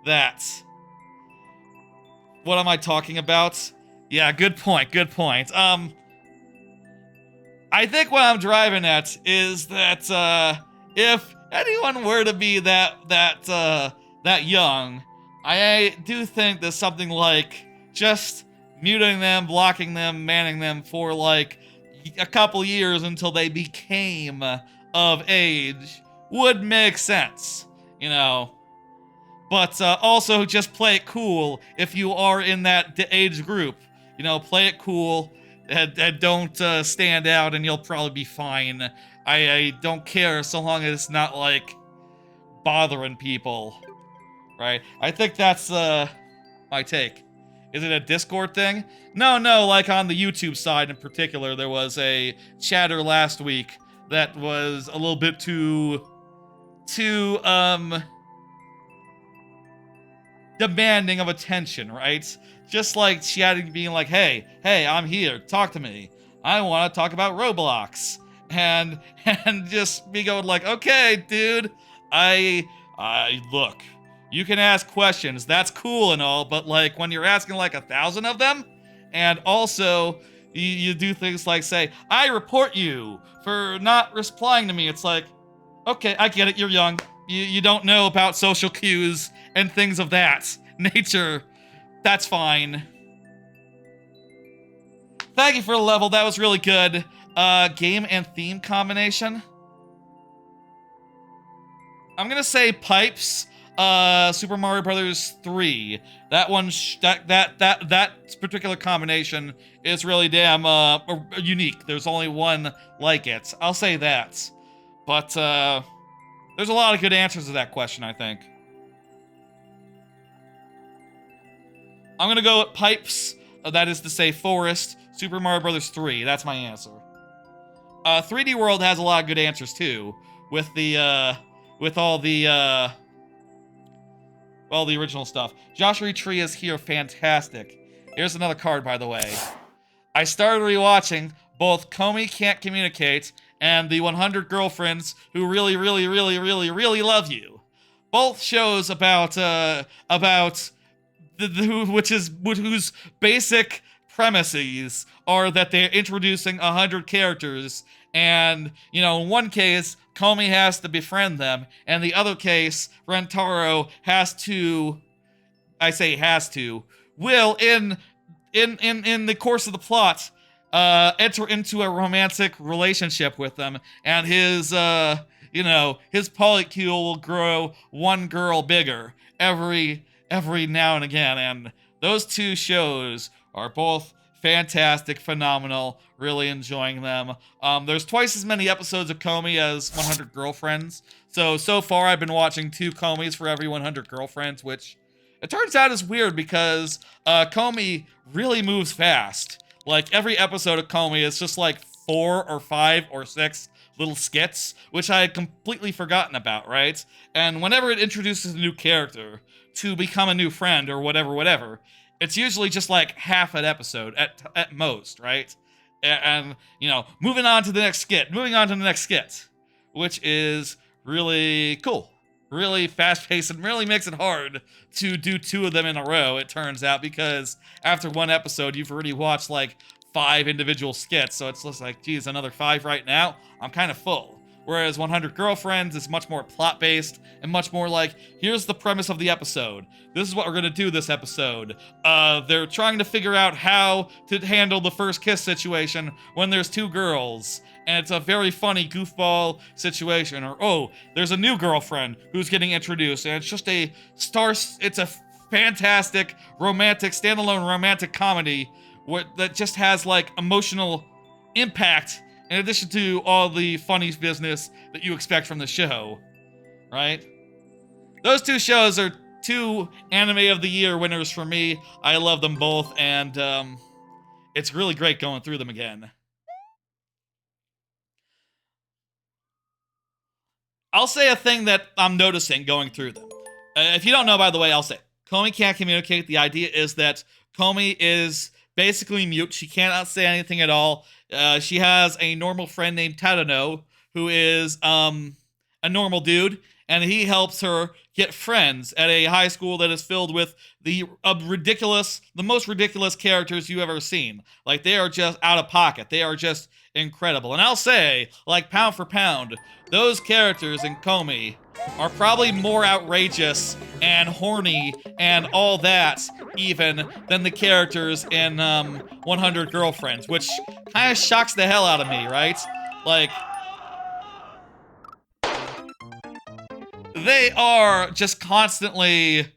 S1: that. What am I talking about? Yeah, good point, good point. I think what I'm driving at is that if anyone were to be that young, I do think that something like just muting them, blocking them, banning them for like a couple years until they became of age would make sense, you know. But also just play it cool if you are in that age group. You know, play it cool. And don't stand out, and you'll probably be fine. I don't care so long as it's not, like, bothering people. Right? I think that's my take. Is it a Discord thing? No, like on the YouTube side in particular, there was a chatter last week that was a little bit too demanding of attention, right? Just like chatting, being like, hey, I'm here, talk to me. I want to talk about Roblox. And just be going like, okay, dude, I look, you can ask questions, that's cool and all, but like when you're asking like 1,000 of them, and also you do things like say, I report you for not replying to me, it's like, okay, I get it, you're young. You don't know about social cues and things of that nature. That's fine. Thank you for the level. That was really good. Game and theme combination. I'm gonna say Pipes. Super Mario Brothers 3. That one, that particular combination is really damn unique. There's only one like it. I'll say that. But there's a lot of good answers to that question, I think. I'm gonna go with Pipes. That is to say Forest. Super Mario Brothers 3. That's my answer. 3D World has a lot of good answers too, with the with all the original stuff. Joshua Tree is here, fantastic. Here's another card, by the way. I started rewatching both Komi Can't Communicate and the 100 Girlfriends Who Really, Really, Really, Really, Really Love You. Both shows about whose basic premises are that they're introducing 100 characters, and, you know, in one case, Komi has to befriend them, and the other case, Rentaro has to, I say has to, will, in the course of the plot, enter into a romantic relationship with them, and his, his polycule will grow one girl bigger every now and again, and those two shows are both fantastic, phenomenal, really enjoying them. There's twice as many episodes of Komi as 100 Girlfriends, so far I've been watching 2 Komis for every 100 Girlfriends, which it turns out is weird because Komi really moves fast. Like, every episode of Komi is just like 4 or 5 or 6 little skits, which I had completely forgotten about, right? And whenever it introduces a new character to become a new friend or whatever, it's usually just like half an episode at most, right? And, you know, moving on to the next skit, which is really cool. Really fast-paced and really makes it hard to do 2 of them in a row, it turns out, because after one episode, you've already watched like 5 individual skits, so it's just like, geez, another 5 right now? I'm kind of full. Whereas 100 Girlfriends is much more plot-based and much more like, here's the premise of the episode. This is what we're gonna do this episode. They're trying to figure out how to handle the first kiss situation when there's 2 girls. And it's a very funny goofball situation. Or, oh, there's a new girlfriend who's getting introduced, and it's just it's a fantastic standalone romantic comedy that just has like emotional impact in addition to all the funny business that you expect from the show, right? Those 2 shows are 2 Anime of the Year winners for me. I love them both, and it's really great going through them again. I'll say a thing that I'm noticing going through them. If you don't know, by the way, I'll say, Komi Can't Communicate. The idea is that Komi is basically mute. She cannot say anything at all. She has a normal friend named Tadano, who is a normal dude, and he helps her get friends at a high school that is filled with the most ridiculous characters you've ever seen. Like, they are just out of pocket. They are just incredible. And I'll say, like, pound for pound, those characters in Komi are probably more outrageous and horny and all that even than the characters in 100 Girlfriends, which kind of shocks the hell out of me, right? Like, they are just constantly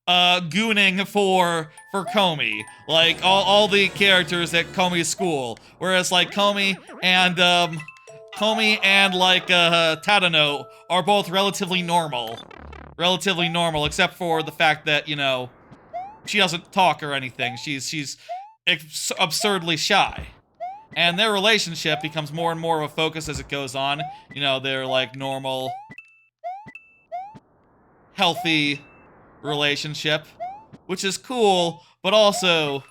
S1: gooning for Komi, like all the characters at Komi's school, whereas like Komi and like Tadano are both relatively normal, except for the fact that, you know, she doesn't talk or anything. She's absurdly shy. And their relationship becomes more and more of a focus as it goes on. You know, they're like normal, healthy relationship, which is cool, but also,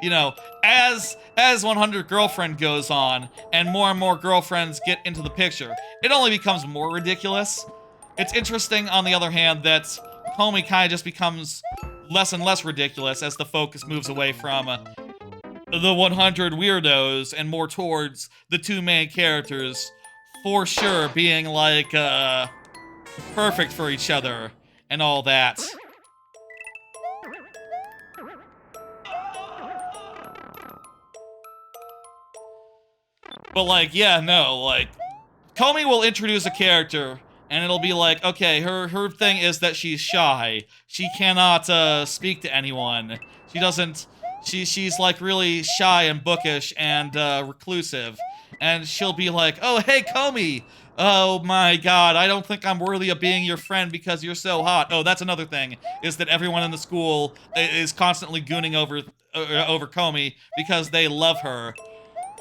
S1: you know, as 100 Girlfriend goes on and more girlfriends get into the picture, it only becomes more ridiculous. It's interesting, on the other hand, that Komi kind of just becomes less and less ridiculous as the focus moves away from the 100 weirdos and more towards the 2 main characters, for sure, being like perfect for each other and all that. But like, yeah, no, like, Komi will introduce a character, and it'll be like, okay, her thing is that she's shy. She cannot speak to anyone. She doesn't. She's like really shy and bookish and reclusive. And she'll be like, oh hey Komi, oh my god, I don't think I'm worthy of being your friend because you're so hot. Oh, that's another thing, is that everyone in the school is constantly gooning over Komi because they love her.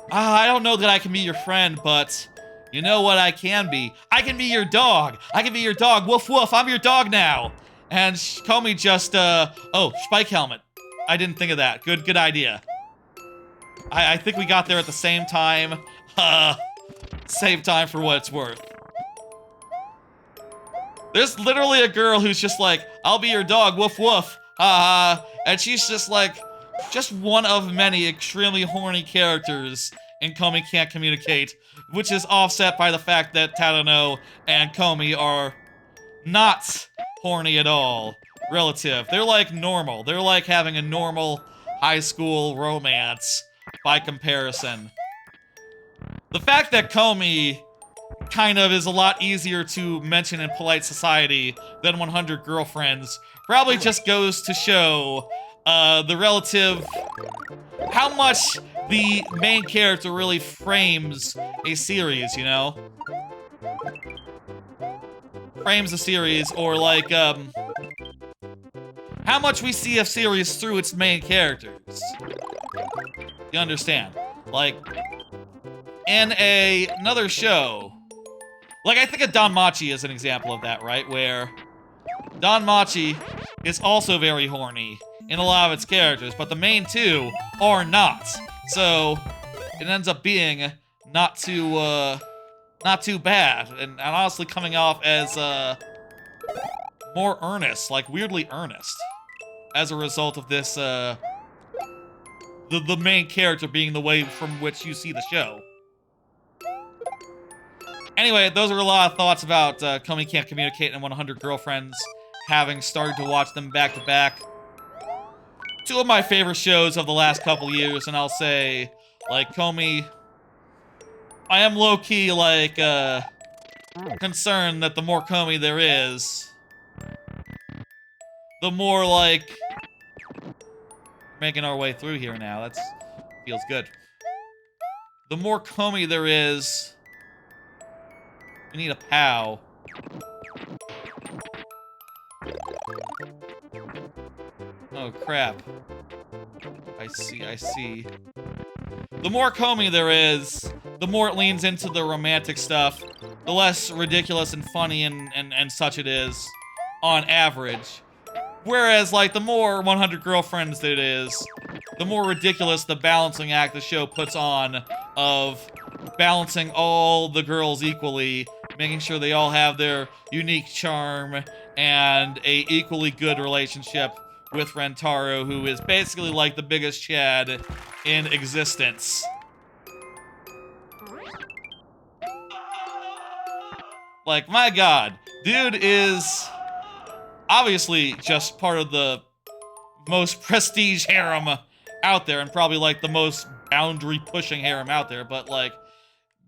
S1: I don't know that I can be your friend, but you know what I can be? I can be your dog. I can be your dog. Woof woof, I'm your dog now. And Komi just, oh, spike helmet. I didn't think of that. Good idea. I think we got there at the same time. Same time for what it's worth. There's literally a girl who's just like, I'll be your dog, woof woof. And she's just like, just one of many extremely horny characters in Komi Can't Communicate, which is offset by the fact that Tadano and Komi are not horny at all. Relative. They're like normal. They're like having a normal high school romance by comparison. The fact that Komi kind of is a lot easier to mention in polite society than 100 Girlfriends probably just goes to show the relative, how much the main character really frames a series, you know? Frames a series, or like, how much we see a series through its main characters. You understand? Like, in another show, like I think of Danmachi as an example of that, right? Where Danmachi is also very horny in a lot of its characters, but the main two are not. So it ends up being not too bad, and honestly coming off as more earnest, like weirdly earnest, as a result of this the main character being the way from which you see the show. Anyway, those are a lot of thoughts about Komi Can't Communicate and 100 Girlfriends, having started to watch them back to back. Two of my favorite shows of the last couple years, and I'll say, like, Komi, I am low-key, like, concerned that the more Komi there is, the more, like, making our way through here now. That's feels good. The more Komi there is, we need a POW. Oh, crap. I see. The more Komi there is, the more it leans into the romantic stuff, the less ridiculous and funny and such it is, on average. Whereas, like, the more 100 Girlfriends it is, the more ridiculous the balancing act the show puts on of balancing all the girls equally, making sure they all have their unique charm and a equally good relationship with Rentaro, who is basically like the biggest Chad in existence. Like, my god, dude is obviously just part of the most prestige harem out there, and probably like the most boundary-pushing harem out there, but like,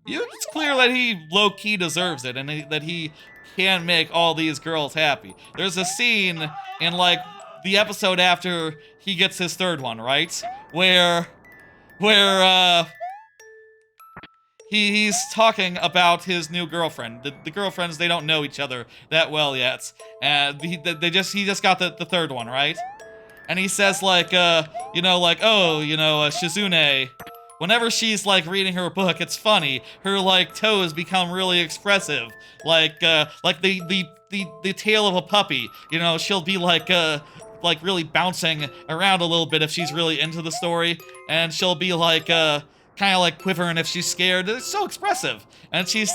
S1: it's clear that he low-key deserves it, and that he can make all these girls happy. There's a scene in like the episode after he gets his third one, right? Where he's talking about his new girlfriend. The girlfriends, they don't know each other that well yet. And he just got the third one, right? And he says like, you know, like, oh, you know, Shizune, whenever she's like reading her book, it's funny. Her like toes become really expressive. Like the tail of a puppy. You know, she'll be like really bouncing around a little bit if she's really into the story. And she'll be like, kind of like quivering if she's scared. It's so expressive. And she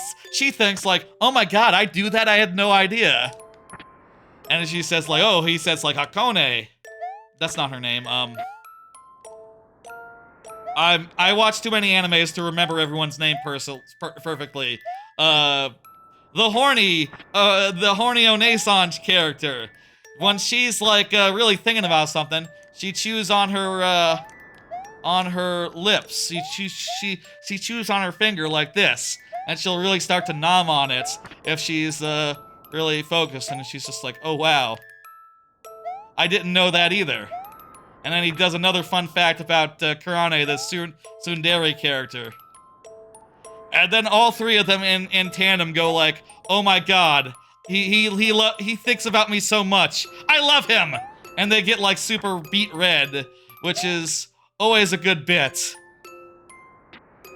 S1: thinks like, oh my god, I do that? I had no idea. And she says like, oh, he says like Hakone. That's not her name. I watch too many animes to remember everyone's name perfectly. The horny Onesange character. When she's like really thinking about something, she chews on her on her lips. She chews on her finger like this, and she'll really start to nom on it if she's really focused, and she's just like, oh wow, I didn't know that either. And then he does another fun fact about Karane, the tsundere character. And then all three of them in tandem go like, oh my god, he thinks about me so much. I love him! And they get like super beet red, which is always a good bit.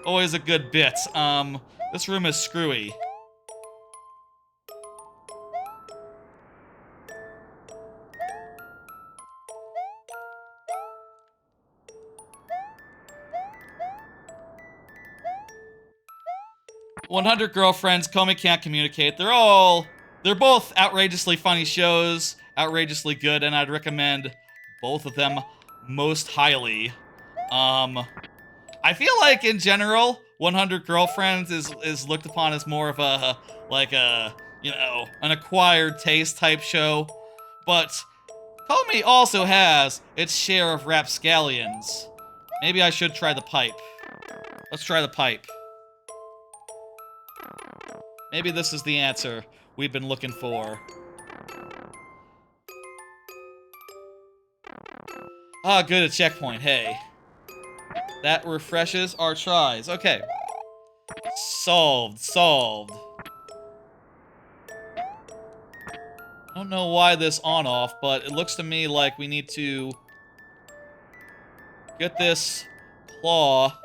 S1: Always a good bit. This room is screwy. "100 Girlfriends," Komi Can't Communicate. They're both outrageously funny shows, outrageously good, and I'd recommend both of them most highly. I feel like in general, 100 Girlfriends is looked upon as more of a, like a, you know, an acquired taste type show, but Komi also has its share of rapscallions. Maybe I should try the pipe. Let's try the pipe. Maybe this is the answer we've been looking for. Ah, good, a checkpoint, hey. That refreshes our tries. Okay. Solved. I don't know why this on-off, but it looks to me like we need to get this claw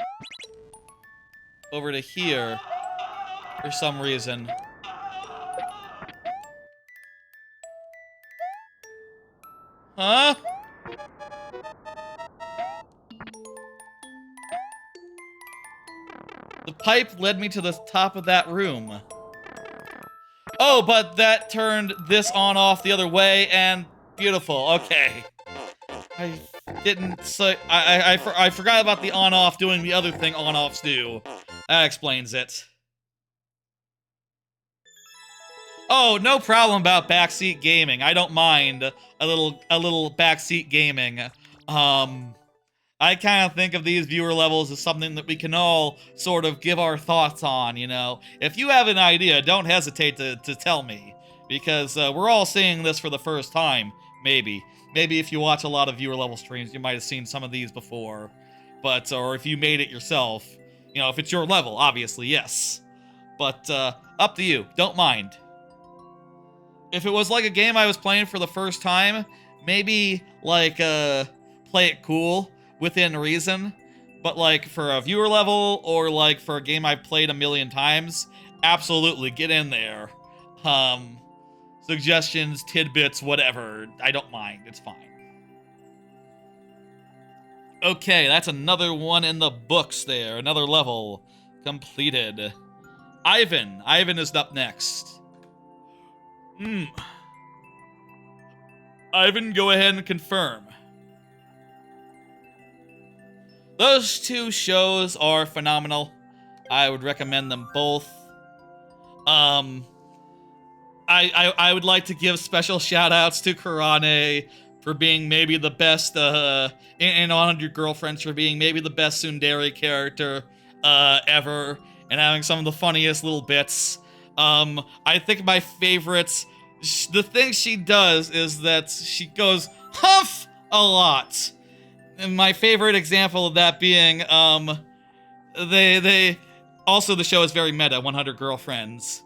S1: over to here for some reason. Huh? The pipe led me to the top of that room. Oh, but that turned this on off the other way, and beautiful. Okay. I didn't say... I forgot about the on-off doing the other thing on-offs do. That explains it. Oh, no problem about backseat gaming. I don't mind a little backseat gaming. I kind of think of these viewer levels as something that we can all sort of give our thoughts on, you know? If you have an idea, don't hesitate to tell me, because we're all seeing this for the first time, maybe. Maybe if you watch a lot of viewer level streams, you might have seen some of these before, but, or if you made it yourself, you know, if it's your level, obviously, yes. But, up to you, don't mind. If it was like a game I was playing for the first time, maybe, like, play it cool, within reason, but like for a viewer level or like for a game I've played a million times, absolutely get in there. Suggestions, tidbits, whatever, I don't mind, it's fine. Okay, that's another one in the books there, another level completed. Ivan is up next. Ivan, go ahead and confirm. Those two shows are phenomenal. I would recommend them both. I would like to give special shout-outs to Karane for being maybe the best, in 100 Girlfriends for being maybe the best tsundere character, ever, and having some of the funniest little bits. I think my favorites, the thing she does is that she goes, humph, a lot. And my favorite example of that being, they also the show is very meta, 100 Girlfriends.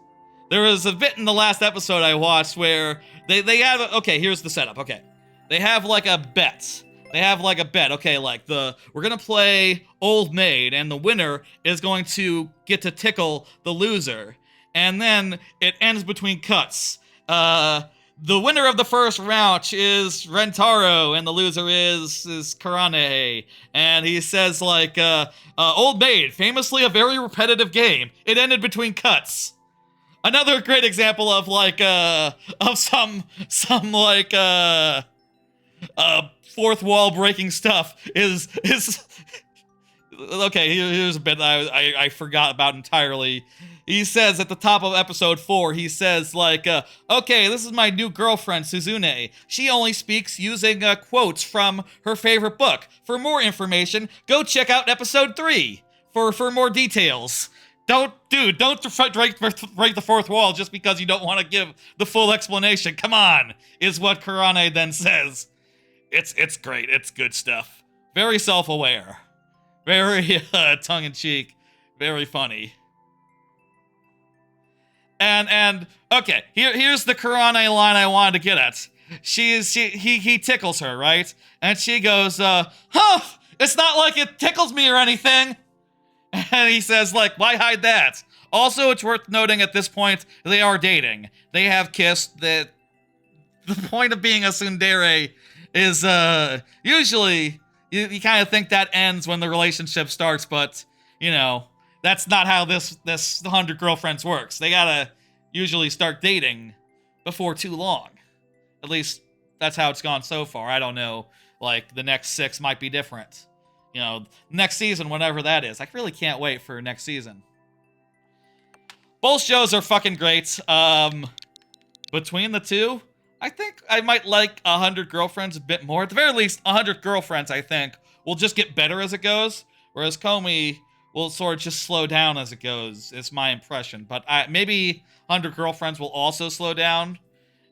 S1: There was a bit in the last episode I watched where they have, okay, here's the setup, okay. They have like a bet. Okay, like we're gonna play Old Maid, and the winner is going to get to tickle the loser. And then it ends between cuts. The winner of the first round is Rentaro, and the loser is Karane. And he says, like, Old Maid, famously a very repetitive game. It ended between cuts. Another great example of, like, of some like, fourth wall breaking stuff is okay, here's a bit I forgot about entirely. he says at the top of episode 4, he says, like, okay, this is my new girlfriend, Suzune. She only speaks using quotes from her favorite book. For more information, go check out episode 3 for more details. Don't break the fourth wall just because you don't want to give the full explanation. Come on, is what Kurane then says. It's great. It's good stuff. Very self-aware. Very tongue-in-cheek. Very funny. And okay, here's the Kurane line I wanted to get at. He tickles her, right? And she goes, huh, it's not like it tickles me or anything. And he says, like, why hide that? Also, it's worth noting at this point, they are dating. They have kissed. The point of being a tsundere is, usually, you kind of think that ends when the relationship starts, but, you know, that's not how this 100 Girlfriends works. They gotta usually start dating before too long. At least, that's how it's gone so far. I don't know, like, the next 6 might be different. You know, next season, whatever that is. I really can't wait for next season. Both shows are fucking great. Between the two, I think I might like 100 Girlfriends a bit more. At the very least, 100 Girlfriends, I think, will just get better as it goes. Whereas Komi will sort of just slow down as it goes, is my impression. But maybe 100 Girlfriends will also slow down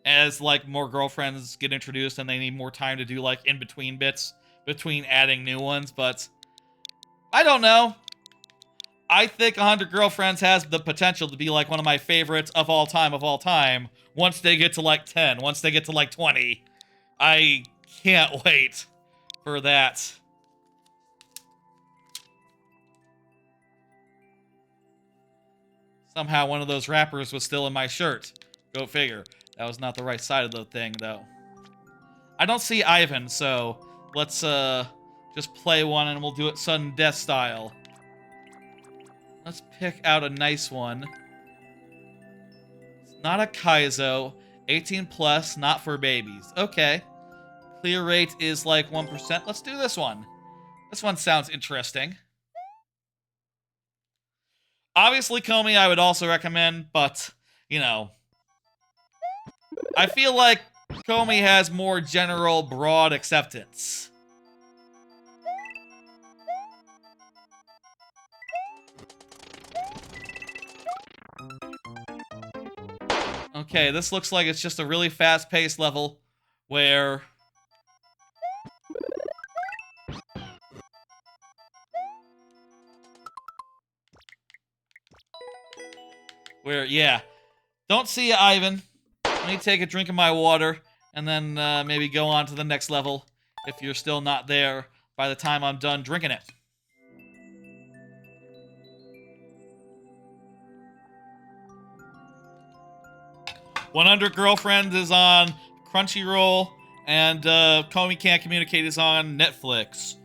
S1: as, like, more girlfriends get introduced and they need more time to do, like, in-between bits between adding new ones, but I don't know. I think 100 Girlfriends has the potential to be like one of my favorites of all time, once they get to like 10, once they get to like 20. I can't wait for that. Somehow one of those wrappers was still in my shirt. Go figure. That was not the right side of the thing, though. I don't see Ivan, so let's just play one and we'll do it sudden death style. Let's pick out a nice one. It's not a Kaizo. 18 plus, not for babies. Okay. Clear rate is like 1%. Let's do this one. This one sounds interesting. Obviously, Komi I would also recommend, but, you know, I feel like Komi has more general, broad acceptance. Okay, this looks like it's just a really fast-paced level where yeah. Don't see you, Ivan. Let me take a drink of my water, and then maybe go on to the next level if you're still not there by the time I'm done drinking it. "100 Girlfriends" is on Crunchyroll, and Komi Can't Communicate is on Netflix.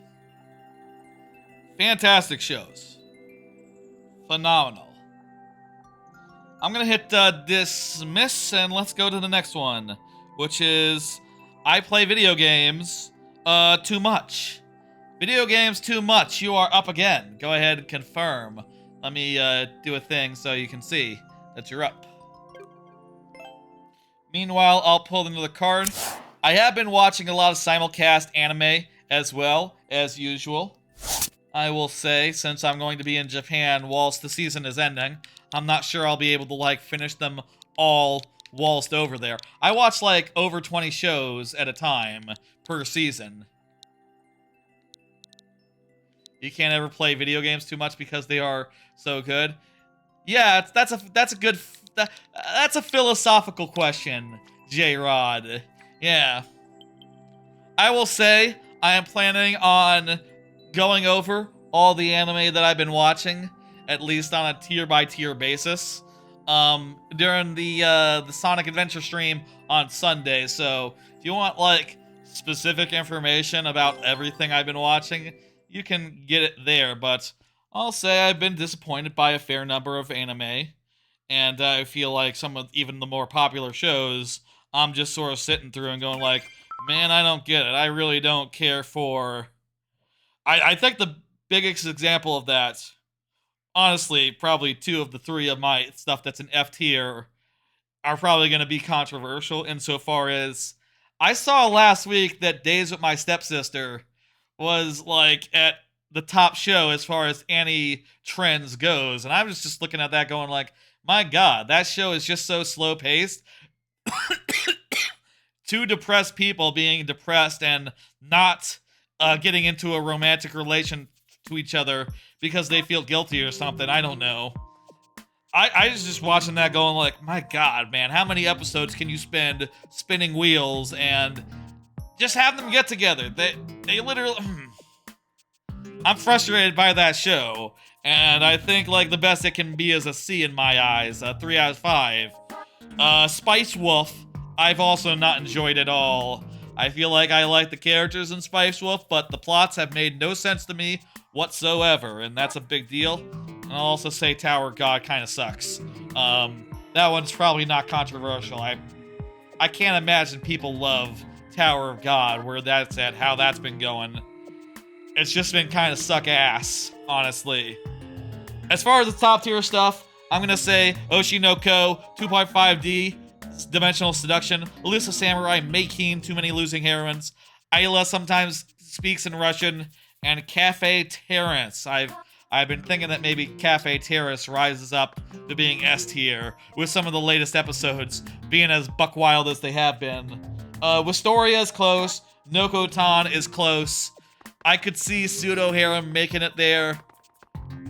S1: Fantastic shows. Phenomenal. I'm gonna hit dismiss, and let's go to the next one, which is I play video games too much. Video games too much. You are up again. Go ahead and confirm. Let me do a thing so you can see that you're up. Meanwhile, I'll pull another card. I have been watching a lot of simulcast anime as well, as usual. I will say, since I'm going to be in Japan whilst the season is ending, I'm not sure I'll be able to, like, finish them all whilst over there. I watch, like, over 20 shows at a time per season. You can't ever play video games too much because they are so good. Yeah, that's a philosophical question, J-Rod. Yeah. I will say, I am planning on going over all the anime that I've been watching, at least on a tier-by-tier basis, during the Sonic Adventure stream on Sunday. So, if you want, like, specific information about everything I've been watching, you can get it there, but I'll say I've been disappointed by a fair number of anime, and I feel like some of even the more popular shows, I'm just sort of sitting through and going like, man, I don't get it. I really don't care for... I think the biggest example of that honestly, probably 2 of the 3 of my stuff that's in F tier are probably going to be controversial insofar as I saw last week that Days with My Stepsister was like at the top show as far as any trends goes, and I was just looking at that going like, my god, that show is just so slow paced. 2 depressed people being depressed and not getting into a romantic relation to each other because they feel guilty or something. I don't know. I was just watching that going like, my god, man, how many episodes can you spend spinning wheels and just have them get together? They literally... I'm frustrated by that show, and I think like the best it can be is a C in my eyes, 3 out of 5. Spice Wolf, I've also not enjoyed at all. I feel like I like the characters in Spice Wolf, but the plots have made no sense to me whatsoever, and that's a big deal. And I'll also say Tower of God kind of sucks. That one's probably not controversial. I can't imagine people love Tower of God, where that's at, how that's been going. It's just been kind of suck ass, honestly. As far as the top tier stuff, I'm gonna say Oshi no Ko, 2.5D, Dimensional Seduction, Elusive Samurai, Making, Too Many Losing Heroines, Ayla Sometimes Speaks in Russian, and Cafe Terrace. I've been thinking that maybe Cafe Terrace rises up to being S tier, with some of the latest episodes being as buck wild as they have been. Wistoria is close, Noko-tan is close. I could see Pseudo Harem making it there.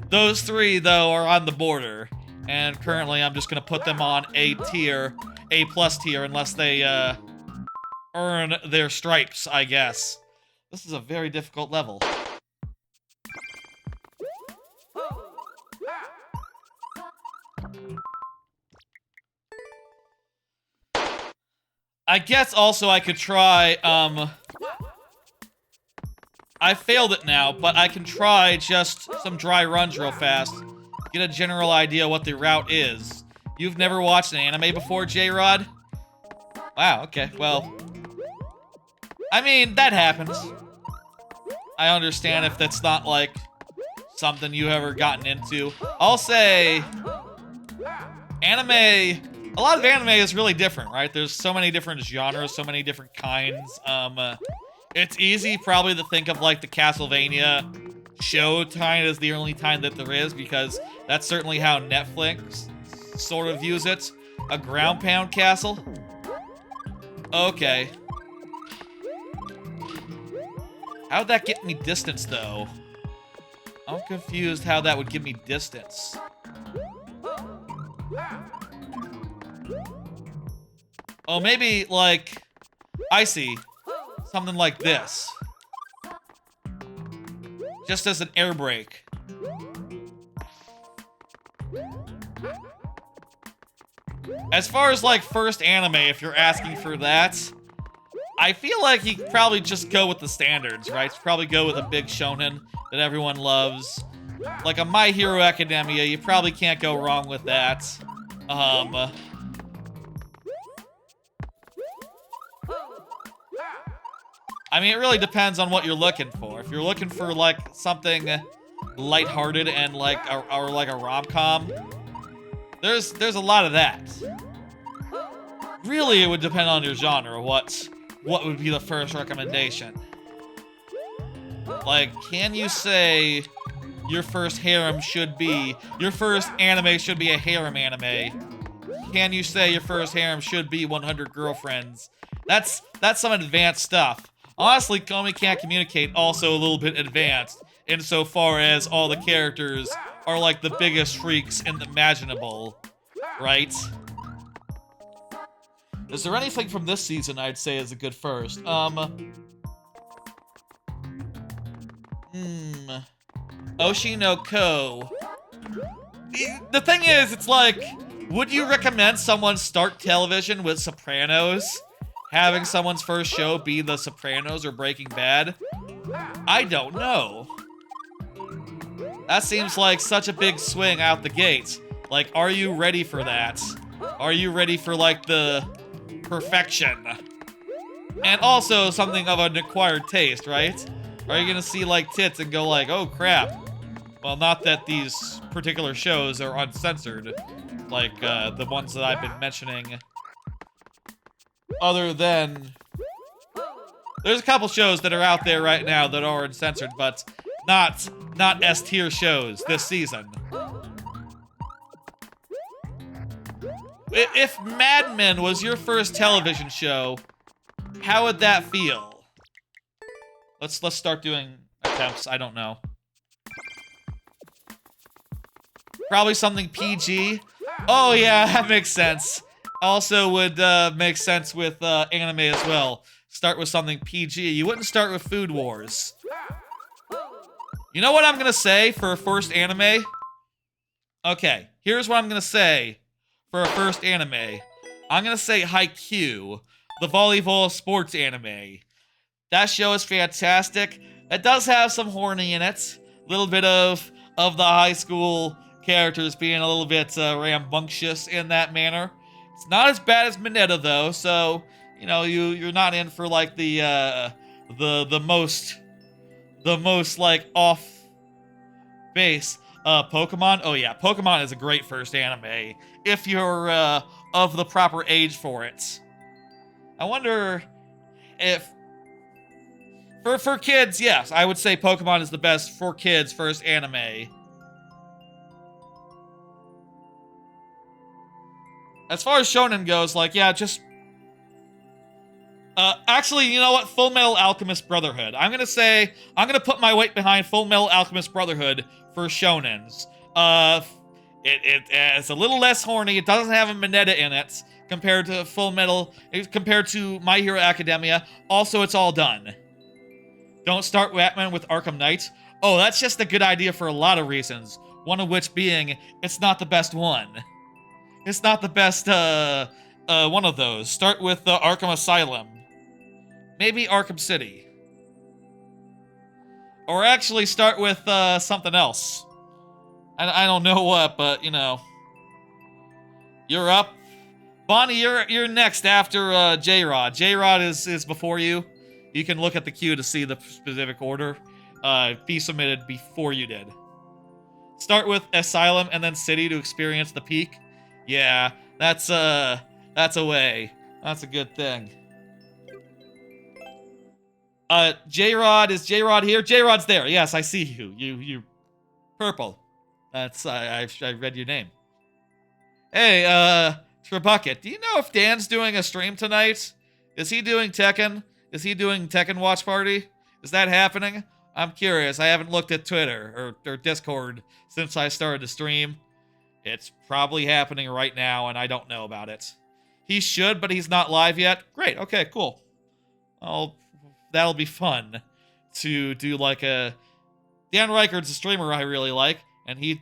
S1: Those 3, though, are on the border. And currently, I'm just going to put them on A tier, A+ tier, unless they earn their stripes, I guess. This is a very difficult level. I guess also I could try, I failed it now, but I can try just some dry runs real fast. Get a general idea what the route is. You've never watched an anime before, J-Rod? Wow, okay, well. I mean, that happens. I understand if that's not, like, something you ever gotten into. I'll say, anime, a lot of anime is really different, right? There's so many different genres, so many different kinds. It's easy probably to think of like the Castlevania show time as the only time that there is, because that's certainly how Netflix sort of views it. A ground pound castle? Okay. How'd that get me distance, though? I'm confused how that would give me distance. Oh, maybe, like... I see. Something like this. Just as an air brake. As far as, like, first anime, if you're asking for that, I feel like you probably just go with the standards, right? Probably go with a big shonen that everyone loves. Like a My Hero Academia, you probably can't go wrong with that. I mean, it really depends on what you're looking for. If you're looking for, like, something lighthearted and, like, or like a rom-com, there's a lot of that. Really, it would depend on your genre, what would be the first recommendation. Like, can you say your first harem should be, your first anime should be a harem anime? Can you say your first harem should be 100 Girlfriends? That's some advanced stuff. Honestly, Komi Can't Communicate also a little bit advanced, insofar as all the characters are like the biggest freaks imaginable, right? Is there anything from this season I'd say is a good first? Oshi no Ko. The thing is, it's like, would you recommend someone start television with Sopranos? Having someone's first show be The Sopranos or Breaking Bad? I don't know. That seems like such a big swing out the gate. Like, are you ready for that? Are you ready for, like, the perfection? And also something of an acquired taste, right? Are you gonna see, like, tits and go like, oh crap, Well, not that these particular shows are uncensored, like the ones that I've been mentioning. Other than... There's a couple shows that are out there right now that are uncensored, but not S-tier shows this season. If Mad Men was your first television show, how would that feel? Let's start doing attempts. I don't know. Probably something PG. Oh yeah, that makes sense. Also would make sense with anime as well. Start with something PG. You wouldn't start with Food Wars. You know what I'm gonna say for a first anime? Okay, here's what I'm gonna say for a first anime. I'm gonna say Haikyuu, the volleyball sports anime. That show is fantastic. It does have some horny in it. A little bit of the high school characters being a little bit rambunctious in that manner. It's not as bad as Mineta though, so you know you're not in for like the most like off base. Pokemon. Oh yeah, Pokemon is a great first anime if you're of the proper age for it. I wonder if for kids, yes, I would say Pokemon is the best for kids first anime. As far as shonen goes, like, yeah, just... actually, you know what? Full Metal Alchemist Brotherhood. I'm gonna put my weight behind Full Metal Alchemist Brotherhood for shonens. It's a little less horny. It doesn't have a Mineta in it compared to My Hero Academia. Also, it's all done. Don't start Batman with Arkham Knight. Oh, that's just a good idea for a lot of reasons. One of which being, it's not the best one. It's not the best, one of those. Start with Arkham Asylum. Maybe Arkham City. Or actually start with, something else. I don't know what, but, you know. You're up. Bonnie, you're next after, J-Rod. J-Rod is before you. You can look at the queue to see the specific order. Be submitted before you did. Start with Asylum and then City to experience the peak. Yeah, that's a way. That's a good thing. J-Rod, is J-Rod here? J-Rod's there. Yes, I see you. You purple. That's, I read your name. Hey, Trebucket, do you know if Dan's doing a stream tonight? Is he doing Tekken? Is he doing Tekken Watch Party? Is that happening? I'm curious. I haven't looked at Twitter or Discord since I started to stream. It's probably happening right now, and I don't know about it. He should, but he's not live yet. Great. Okay, cool. That'll be fun to do like a... Dan Reichard's a streamer I really like, and he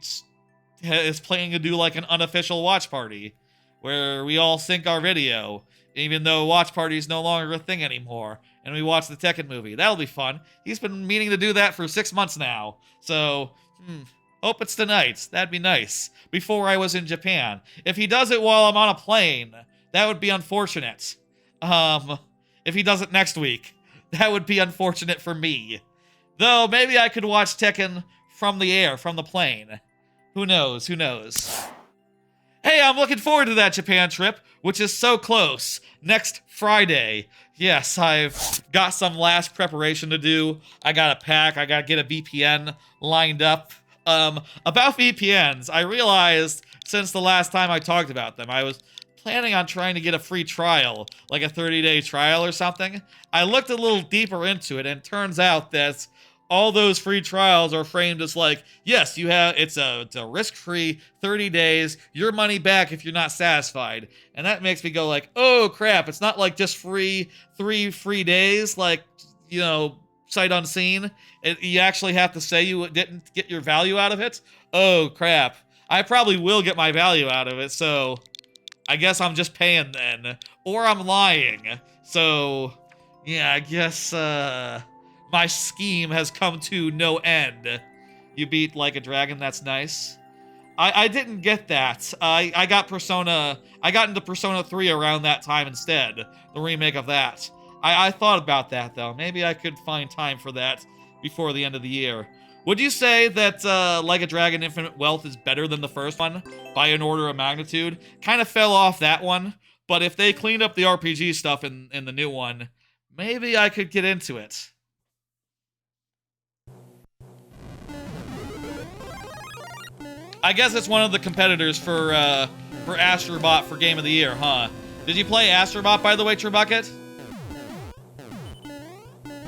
S1: is planning to do like an unofficial watch party where we all sync our video, even though watch party is no longer a thing anymore, and we watch the Tekken movie. That'll be fun. He's been meaning to do that for 6 months now, so... Hope it's tonight. That'd be nice. Before I was in Japan. If he does it while I'm on a plane, that would be unfortunate. If he does it next week, that would be unfortunate for me. Though, maybe I could watch Tekken from the air, from the plane. Who knows? Who knows? Hey, I'm looking forward to that Japan trip, which is so close. Next Friday. Yes, I've got some last preparation to do. I gotta pack. I gotta get a VPN lined up. About VPNs, I realized since the last time I talked about them, I was planning on trying to get a free trial, like a 30-day trial or something. I looked a little deeper into it, and it turns out that all those free trials are framed as like, yes, it's a risk-free 30 days, your money back if you're not satisfied. And that makes me go like, oh crap, it's not like just 3 free days, like, you know, sight unseen. You actually have to say you didn't get your value out of it. Oh crap, I probably will get my value out of it, so I guess I'm just paying then. Or I'm lying. So, yeah, I guess, my scheme has come to no end. You beat Like a Dragon, that's nice. I didn't get that. I got into Persona 3 around that time instead. The remake of that. I thought about that, though. Maybe I could find time for that before the end of the year. Would you say that Like a Dragon Infinite Wealth is better than the first one by an order of magnitude? Kind of fell off that one, but if they cleaned up the RPG stuff in the new one, maybe I could get into it. I guess it's one of the competitors for Astro Bot for Game of the Year, huh? Did you play Astro Bot, by the way, Tribucket?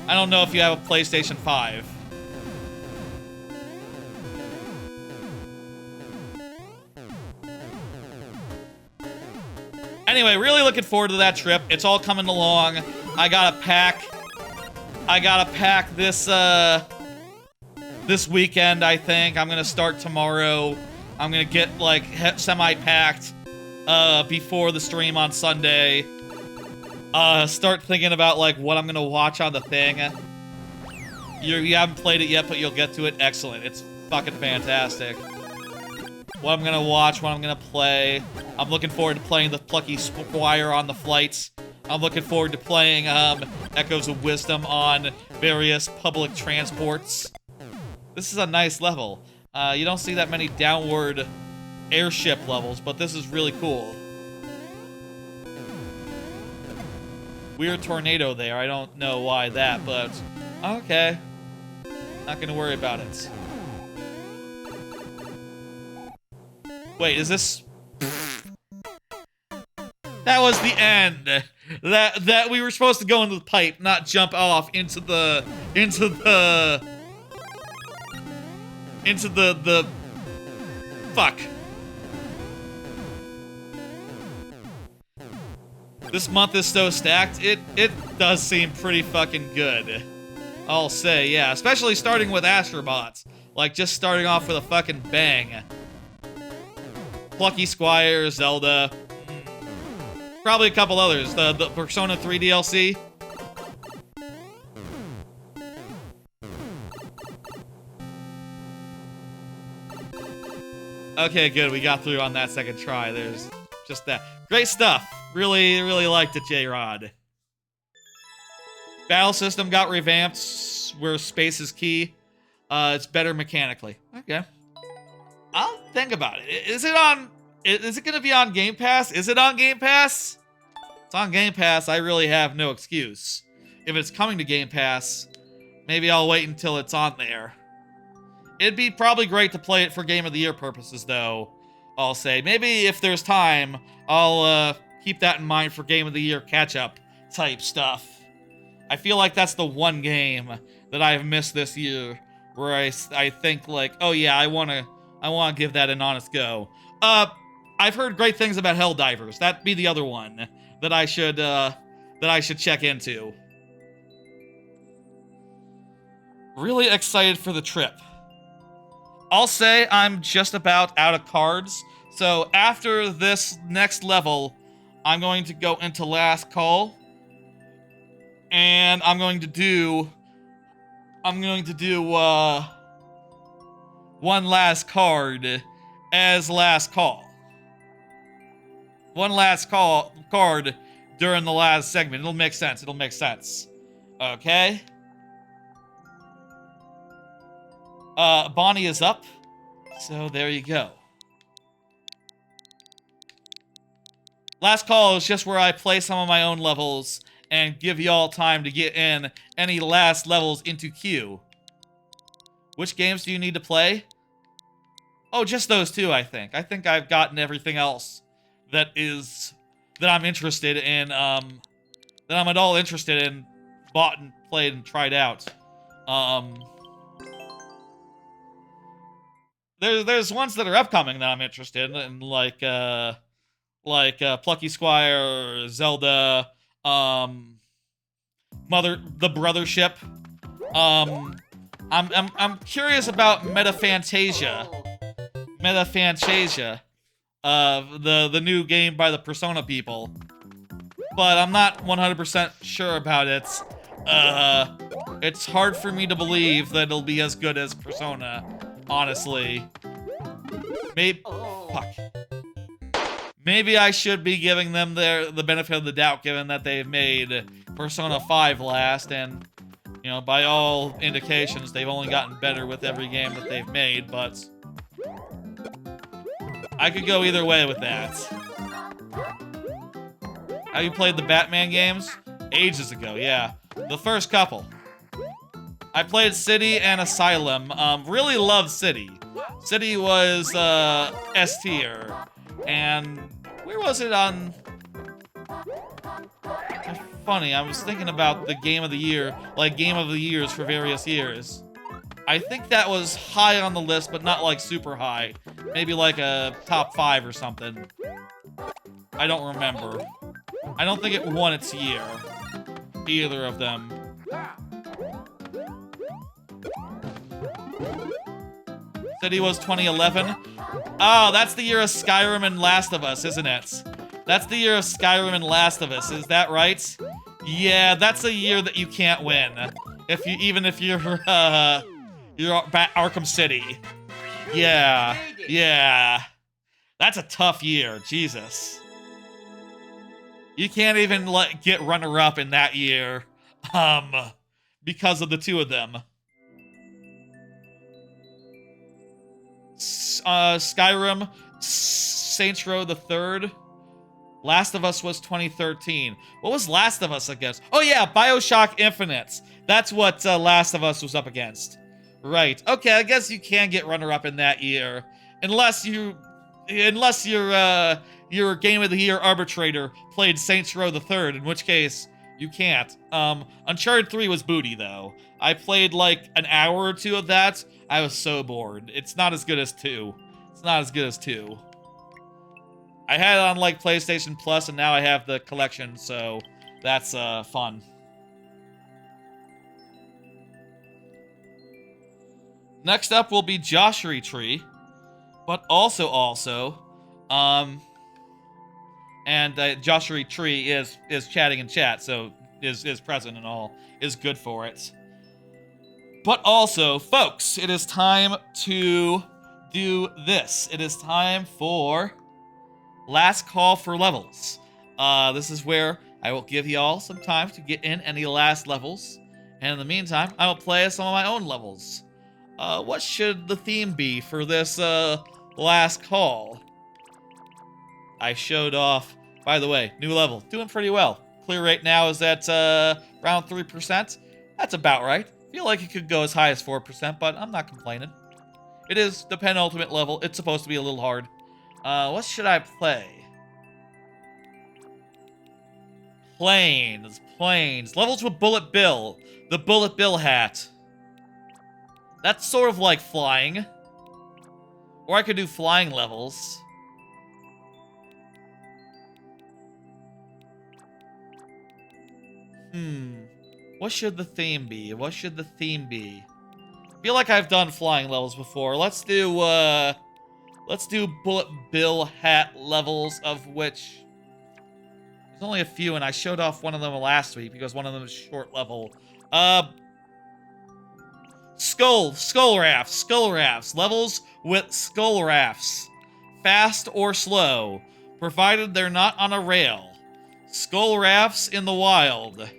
S1: I don't know if you have a PlayStation 5. Anyway, really looking forward to that trip. It's all coming along. I gotta pack this this weekend, I think. I'm gonna start tomorrow. I'm gonna get like semi-packed before the stream on Sunday. Start thinking about like what I'm gonna watch on the thing. You haven't played it yet, but you'll get to it. Excellent. It's fucking fantastic. What I'm gonna watch, what I'm gonna play. I'm looking forward to playing the Plucky Squire on the flights. I'm looking forward to playing Echoes of Wisdom on various public transports. This is a nice level. You don't see that many downward airship levels, but this is really cool. Weird tornado there. I don't know why that, but okay. Not gonna worry about it. Wait, is this... That was the end. That we were supposed to go into the pipe, not jump off into the fuck. This month is so stacked. It does seem pretty fucking good. I'll say, yeah, especially starting with Astro Bots. Like just starting off with a fucking bang. Plucky Squire, Zelda, probably a couple others. The Persona 3 DLC. Okay, good. We got through on that second try. There's just that. Great stuff. Really, really liked it, J-Rod. Battle system got revamped where space is key. It's better mechanically. Okay. I'll think about it. Is it gonna be on Game Pass? Is it on Game Pass? It's on Game Pass. I really have no excuse. If it's coming to Game Pass, maybe I'll wait until it's on there. It'd be probably great to play it for Game of the Year purposes, though, I'll say. Maybe if there's time, I'll keep that in mind for Game of the Year catch-up type stuff. I feel like that's the one game that I've missed this year where I think, like, oh yeah, I wanna give that an honest go. I've heard great things about Helldivers. That'd be the other one that I should check into. Really excited for the trip. I'll say I'm just about out of cards. So after this next level, I'm going to go into Last Call. And I'm going to do one last card as Last Call. One last card during the last segment. It'll make sense. It'll make sense. Okay. Bonnie is up. So there you go. Last Call is just where I play some of my own levels and give y'all time to get in any last levels into queue. Which games do you need to play? Oh, just those two, I think. I think I've gotten everything else that I'm interested in, that I'm at all interested in, bought and played and tried out. There's ones that are upcoming that I'm interested in, like Plucky Squire, Zelda, the Brothership. I'm curious about Metafantasia, the new game by the Persona people, but I'm not 100% sure about it. It's hard for me to believe that it'll be as good as Persona, honestly. Maybe I should be giving them the benefit of the doubt, given that they've made Persona 5 last, and You know, by all indications, they've only gotten better with every game that they've made, but I could go either way with that. Have you played the Batman games? Ages ago, yeah. The first couple. I played City and Asylum. Really loved City. City was S tier. And where was it on... Funny, I was thinking about the Game of the Year, like Game of the Years for various years. I think that was high on the list, but not like super high. Maybe like a top 5 or something. I don't remember. I don't think it won its year. Either of them. City was 2011. Oh, that's the year of Skyrim and Last of Us, isn't it? That's the year of Skyrim and Last of Us, is that right? Yeah, that's a year that you can't win. Even if you're Arkham City. Yeah. That's a tough year, Jesus. You can't even get runner-up in that year, because of the two of them. Skyrim, Saints Row the Third. Last of Us was 2013. What was Last of Us against? Oh yeah, BioShock Infinite. That's what Last of Us was up against. Right. Okay, I guess you can get runner-up in that year. Unless your Game of the Year arbitrator played Saints Row the Third, in which case you can't. Uncharted 3 was booty, though. I played like an hour or two of that. I was so bored. It's not as good as 2. It's not as good as 2. I had it on like PlayStation Plus, and now I have the collection, so that's fun. Next up will be Joshua Tree, but also, Joshua Tree is chatting in chat, so is present and all, is good for it. But also, folks, it is time to do this. It is time for Last Call for Levels. This is where I will give y'all some time to get in any last levels. And in the meantime, I will play some of my own levels. What should the theme be for this last call? I showed off, by the way, new level, doing pretty well. Clear rate now is at around 3%. That's about right. Feel like it could go as high as 4%, but I'm not complaining. It is the penultimate level. It's supposed to be a little hard. What should I play? Planes. Levels with Bullet Bill. The Bullet Bill hat. That's sort of like flying. Or I could do flying levels. What should the theme be? I feel like I've done flying levels before. Let's do Bullet Bill hat levels, of which there's only a few, and I showed off one of them last week because one of them is short level. Skull rafts. Levels with skull rafts. Fast or slow, provided they're not on a rail. Skull rafts in the wild.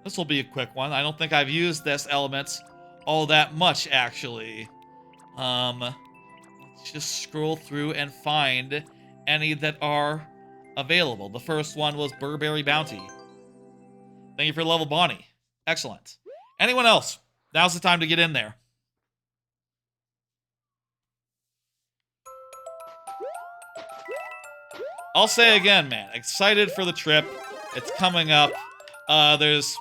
S1: This will be a quick one. I don't think I've used this element all that much, actually. Let's just scroll through and find any that are available. The first one was Burberry Bounty. Thank you for level, Bonnie. Excellent. Anyone else? Now's the time to get in there. I'll say again, man. Excited for the trip. It's coming up. There's...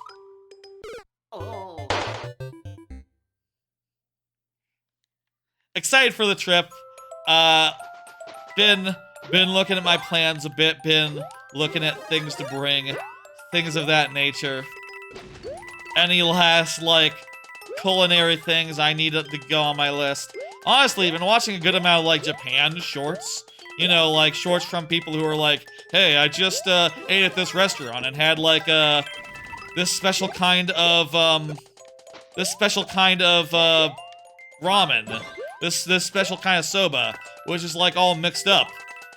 S1: Excited for the trip. Been looking at my plans a bit. Been looking at things to bring. Things of that nature. Any last, like, culinary things I need to go on my list. Honestly, I've been watching a good amount of, like, Japan shorts. You know, like, shorts from people who are like, hey, I just ate at this restaurant and had, like, this special kind of ramen. This special kind of soba, which is, like, all mixed up.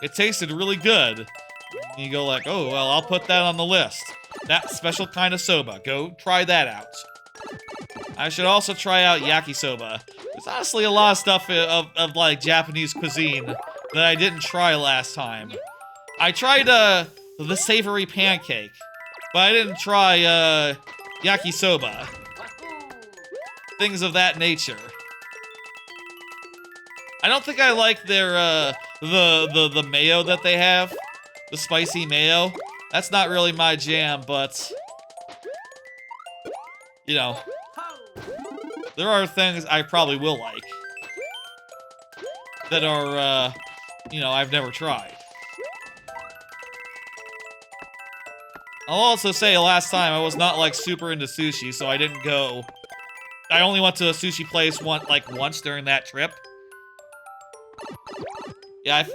S1: It tasted really good. And you go like, oh, well, I'll put that on the list. That special kind of soba. Go try that out. I should also try out yakisoba. There's honestly a lot of stuff of like Japanese cuisine that I didn't try last time. I tried the savory pancake, but I didn't try yakisoba. Things of that nature. I don't think I like their the mayo that they have. The spicy mayo. That's not really my jam, but you know, there are things I probably will like that are you know, I've never tried. I'll also say last time I was not like super into sushi, so I didn't go. I only went to a sushi place once during that trip. Yeah,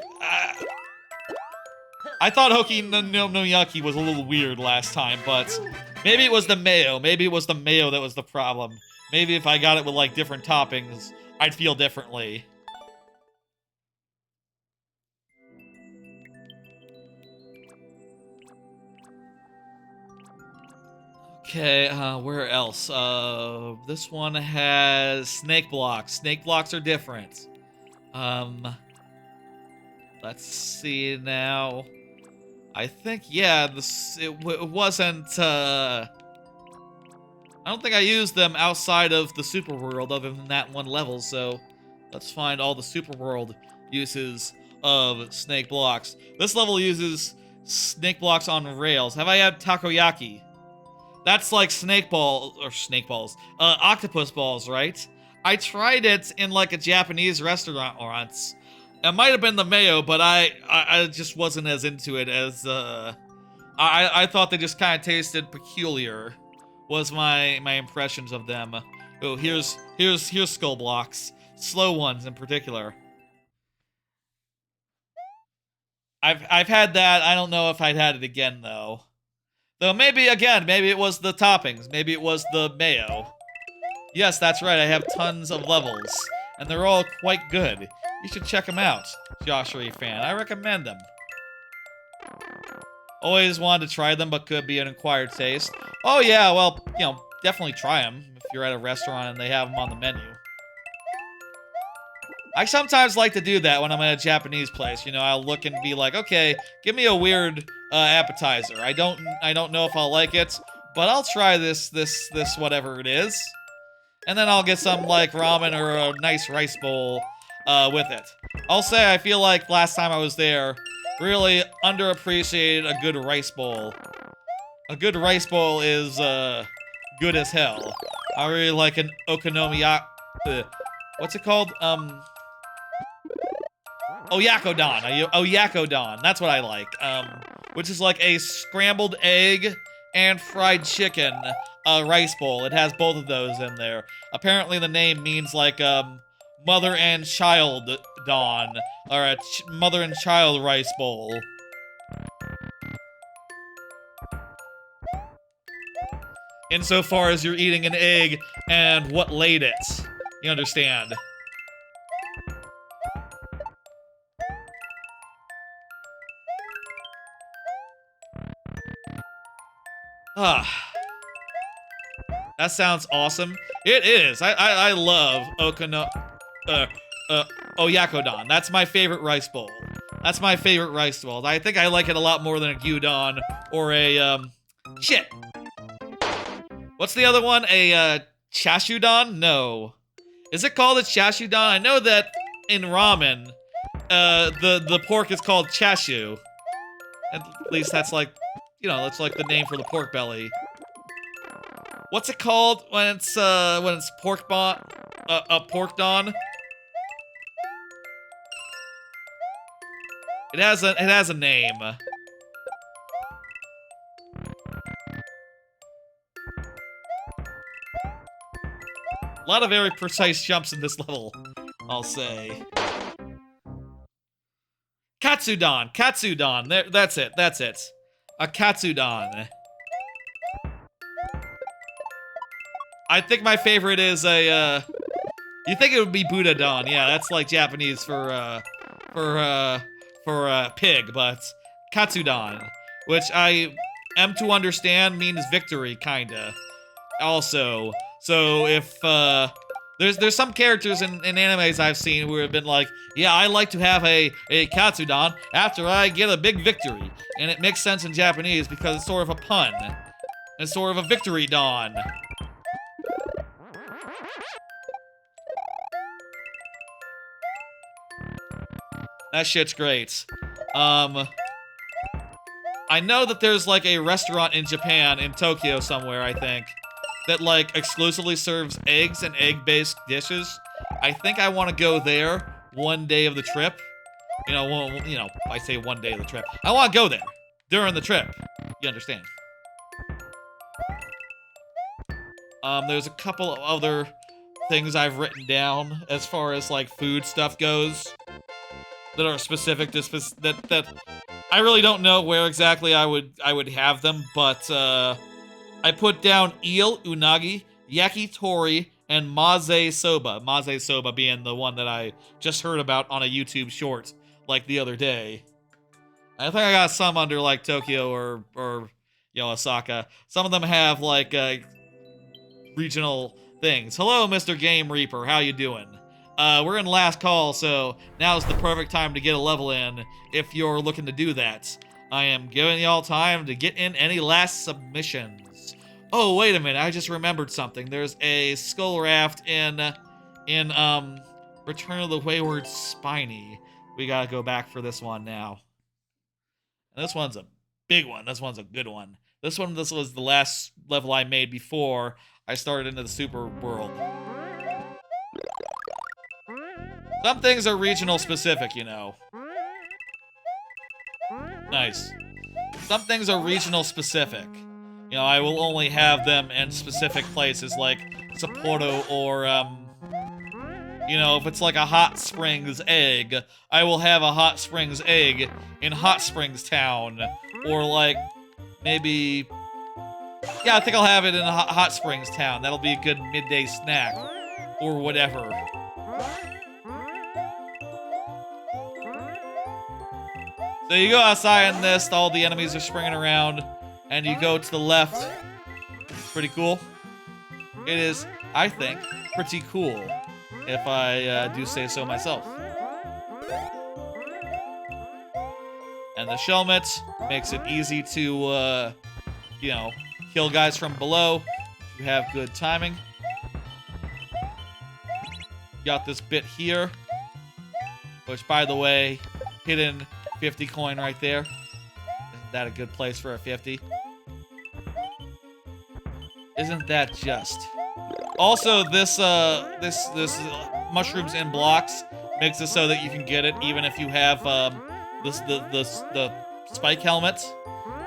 S1: I thought Hoki no Yaki was a little weird last time, but maybe it was the mayo. Maybe it was the mayo that was the problem. Maybe if I got it with like different toppings, I'd feel differently. Okay, where else? This one has snake blocks. Snake blocks are different. Let's see now. I think, yeah, it wasn't, I don't think I used them outside of the super world other than that one level, so let's find all the super world uses of snake blocks. This level uses snake blocks on rails. Have I had takoyaki? That's like octopus balls, right? I tried it in like a Japanese restaurant once. It might have been the mayo, but I just wasn't as into it as, I thought they just kind of tasted peculiar, was my impressions of them. Oh, here's skull blocks. Slow ones in particular. I've had that. I don't know if I'd had it again, though. Though maybe it was the toppings. Maybe it was the mayo. Yes, that's right. I have tons of levels, and they're all quite good. You should check them out, Joshua fan. I recommend them. Always wanted to try them, but could be an acquired taste. Oh yeah, well, you know, definitely try them if you're at a restaurant and they have them on the menu. I sometimes like to do that when I'm at a Japanese place. You know, I'll look and be like, okay, give me a weird appetizer. I don't know if I'll like it, but I'll try this whatever it is, and then I'll get some like ramen or a nice rice bowl with it. I'll say I feel like last time I was there, really underappreciated a good rice bowl. A good rice bowl is good as hell. I really like an okonomiyaki. What's it called? Oyakodon. Oyakodon. That's what I like. Which is like a scrambled egg and fried chicken rice bowl. It has both of those in there. Apparently the name means like mother and child don, or a mother and child rice bowl. Insofar as you're eating an egg and what laid it. You understand? That sounds awesome. It is. I love Oyakodon. That's my favorite rice bowl. That's my favorite rice bowl. I think I like it a lot more than a gyudon or a, shit. What's the other one? A, chashudon? No. Is it called a chashudon? I know that in ramen, the pork is called chashu. At least that's like, you know, that's like the name for the pork belly. What's it called when it's pork pork don? It has a name. A lot of very precise jumps in this level, I'll say. Katsudon, Katsudon. There, that's it. A Katsudon. I think my favorite is a, you think it would be Buddha-don. Yeah, that's like Japanese for pig, but Katsudon, which I M to understand means victory, kinda. Also, so if, there's some characters in animes I've seen who have been like, yeah, I like to have a Katsudan after I get a big victory. And it makes sense in Japanese because it's sort of a pun. It's sort of a victory dawn. That shit's great. I know that there's like a restaurant in Japan, in Tokyo somewhere, I think, that like exclusively serves eggs and egg-based dishes. I think I want to go there one day of the trip. You know, I say one day of the trip. I want to go there during the trip. You understand? There's a couple of other things I've written down as far as like food stuff goes that are specific to that I really don't know where exactly I would have them, but I put down eel, unagi, yakitori, and maze soba. Maze soba being the one that I just heard about on a YouTube short like the other day. I think I got some under like Tokyo or you know, Osaka. Some of them have like regional things. Hello, Mr. Game Reaper. How you doing? We're in last call, so now's the perfect time to get a level in if you're looking to do that. I am giving y'all time to get in any last submissions. Oh, wait a minute. I just remembered something. There's a skull raft in Return of the Wayward Spiny. We gotta go back for this one now. And this one's a big one. This one's a good one. This was the last level I made before I started into the super world. Some things are regional specific, you know. Nice. Some things are regional specific. You know, I will only have them in specific places like Sapporo or, you know, if it's like a Hot Springs egg, I will have a Hot Springs egg in Hot Springs Town. Or like, maybe... Yeah, I think I'll have it in Hot Springs Town. That'll be a good midday snack. Or whatever. So you go outside in this, all the enemies are springing around, and you go to the left. It's pretty cool. It is, I think, pretty cool, if I do say so myself. And the Shelmet makes it easy to, you know, kill guys from below if you have good timing. Got this bit here, which, by the way, hidden 50 coin right there. Isn't that a good place for a 50? Isn't that just? Also, this mushrooms in blocks makes it so that you can get it even if you have the spike helmet,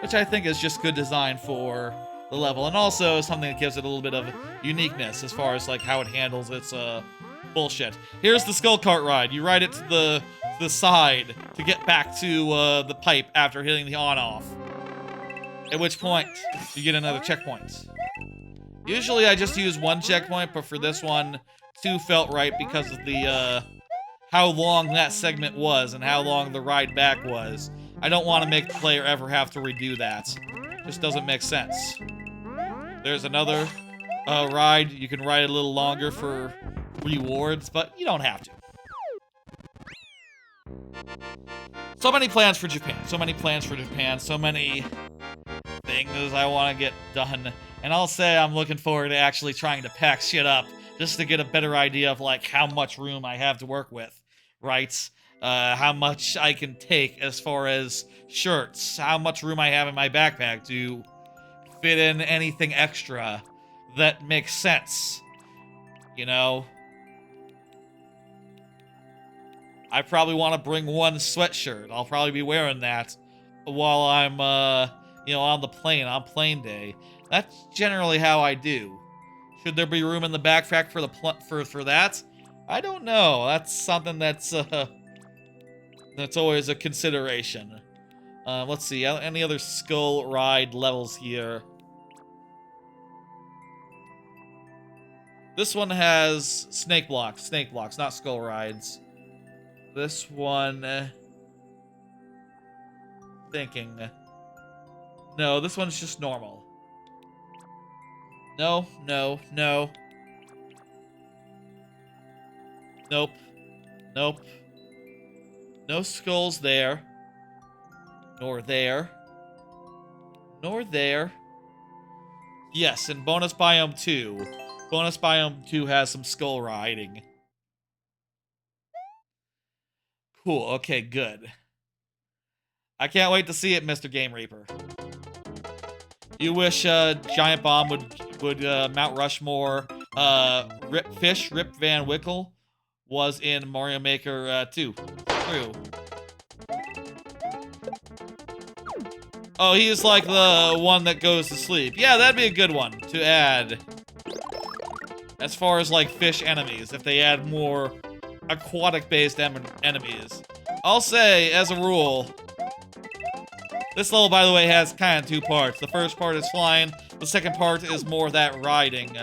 S1: which I think is just good design for the level, and also something that gives it a little bit of uniqueness as far as like how it handles its bullshit. Here's the skull cart ride. You ride it to the side to get back to the pipe after hitting the on-off. At which point, you get another checkpoint. Usually I just use one checkpoint, but for this one, 2 felt right because of the, how long that segment was and how long the ride back was. I don't want to make the player ever have to redo that. Just doesn't make sense. There's another ride. You can ride a little longer for rewards, but you don't have to. So many plans for Japan. So many plans for Japan. So many things I want to get done. And I'll say I'm looking forward to actually trying to pack shit up just to get a better idea of like how much room I have to work with, right? How much I can take as far as shirts, how much room I have in my backpack to fit in anything extra that makes sense, you know? I probably want to bring one sweatshirt. I'll probably be wearing that while I'm, you know, on the plane, on plane day. That's generally how I do. Should there be room in the backpack for the for that? I don't know. That's something that's always a consideration. Let's see. Any other skull ride levels here? This one has snake blocks, not skull rides. This one, thinking. No, this one's just normal. No, no, no. Nope. Nope. No skulls there. Nor there. Nor there. Yes, and Bonus Biome 2. Bonus Biome 2 has some skull riding. Cool, okay, good. I can't wait to see it, Mr. Game Reaper. You wish Giant Bomb would Mount Rushmore Fish Rip Van Wickle was in Mario Maker 2. True. Oh, he's like the one that goes to sleep. Yeah, that'd be a good one to add. As far as like fish enemies, if they add more aquatic-based enemies. I'll say, as a rule, this level, by the way, has kind of two parts. The first part is flying. The second part is more that riding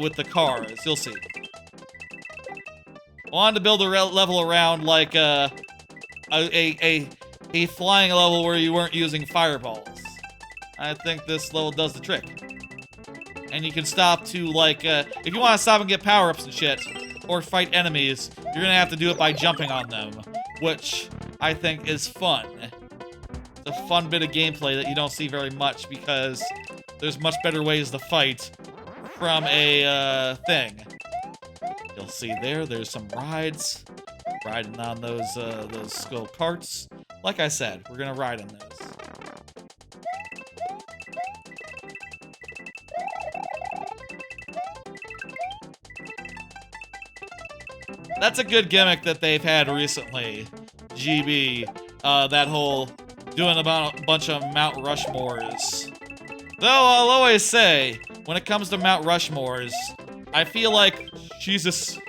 S1: with the cars. You'll see. I wanted to build a level around like a flying level where you weren't using fireballs. I think this level does the trick. And you can stop to, like, if you want to stop and get power-ups and shit, or fight enemies, you're gonna have to do it by jumping on them, which I think is fun. It's a fun bit of gameplay that you don't see very much because there's much better ways to fight from a, thing. You'll see there's some rides. Riding on those skull carts. Like I said, we're gonna ride on those. That's a good gimmick that they've had recently. GB, that whole doing about a bunch of Mount Rushmores. Though I'll always say, when it comes to Mount Rushmores, I feel like, Jesus.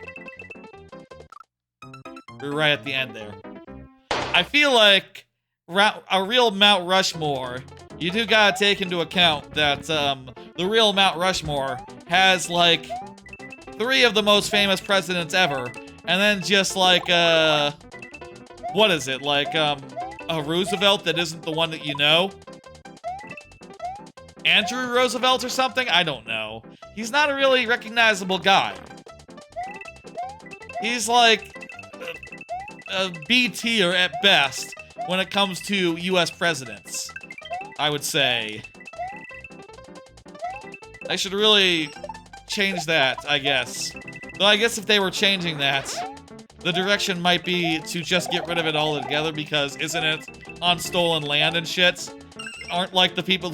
S1: We're right at the end there. I feel like a real Mount Rushmore, you do gotta take into account that the real Mount Rushmore has like 3 of the most famous presidents ever, and then just like what is it, like a Roosevelt that isn't the one that you know? Andrew Roosevelt or something? I don't know. He's not a really recognizable guy. He's like a B tier at best when it comes to US presidents, I would say. I should really change that, I guess. Though I guess if they were changing that, the direction might be to just get rid of it altogether because isn't it on stolen land and shit? Aren't like the people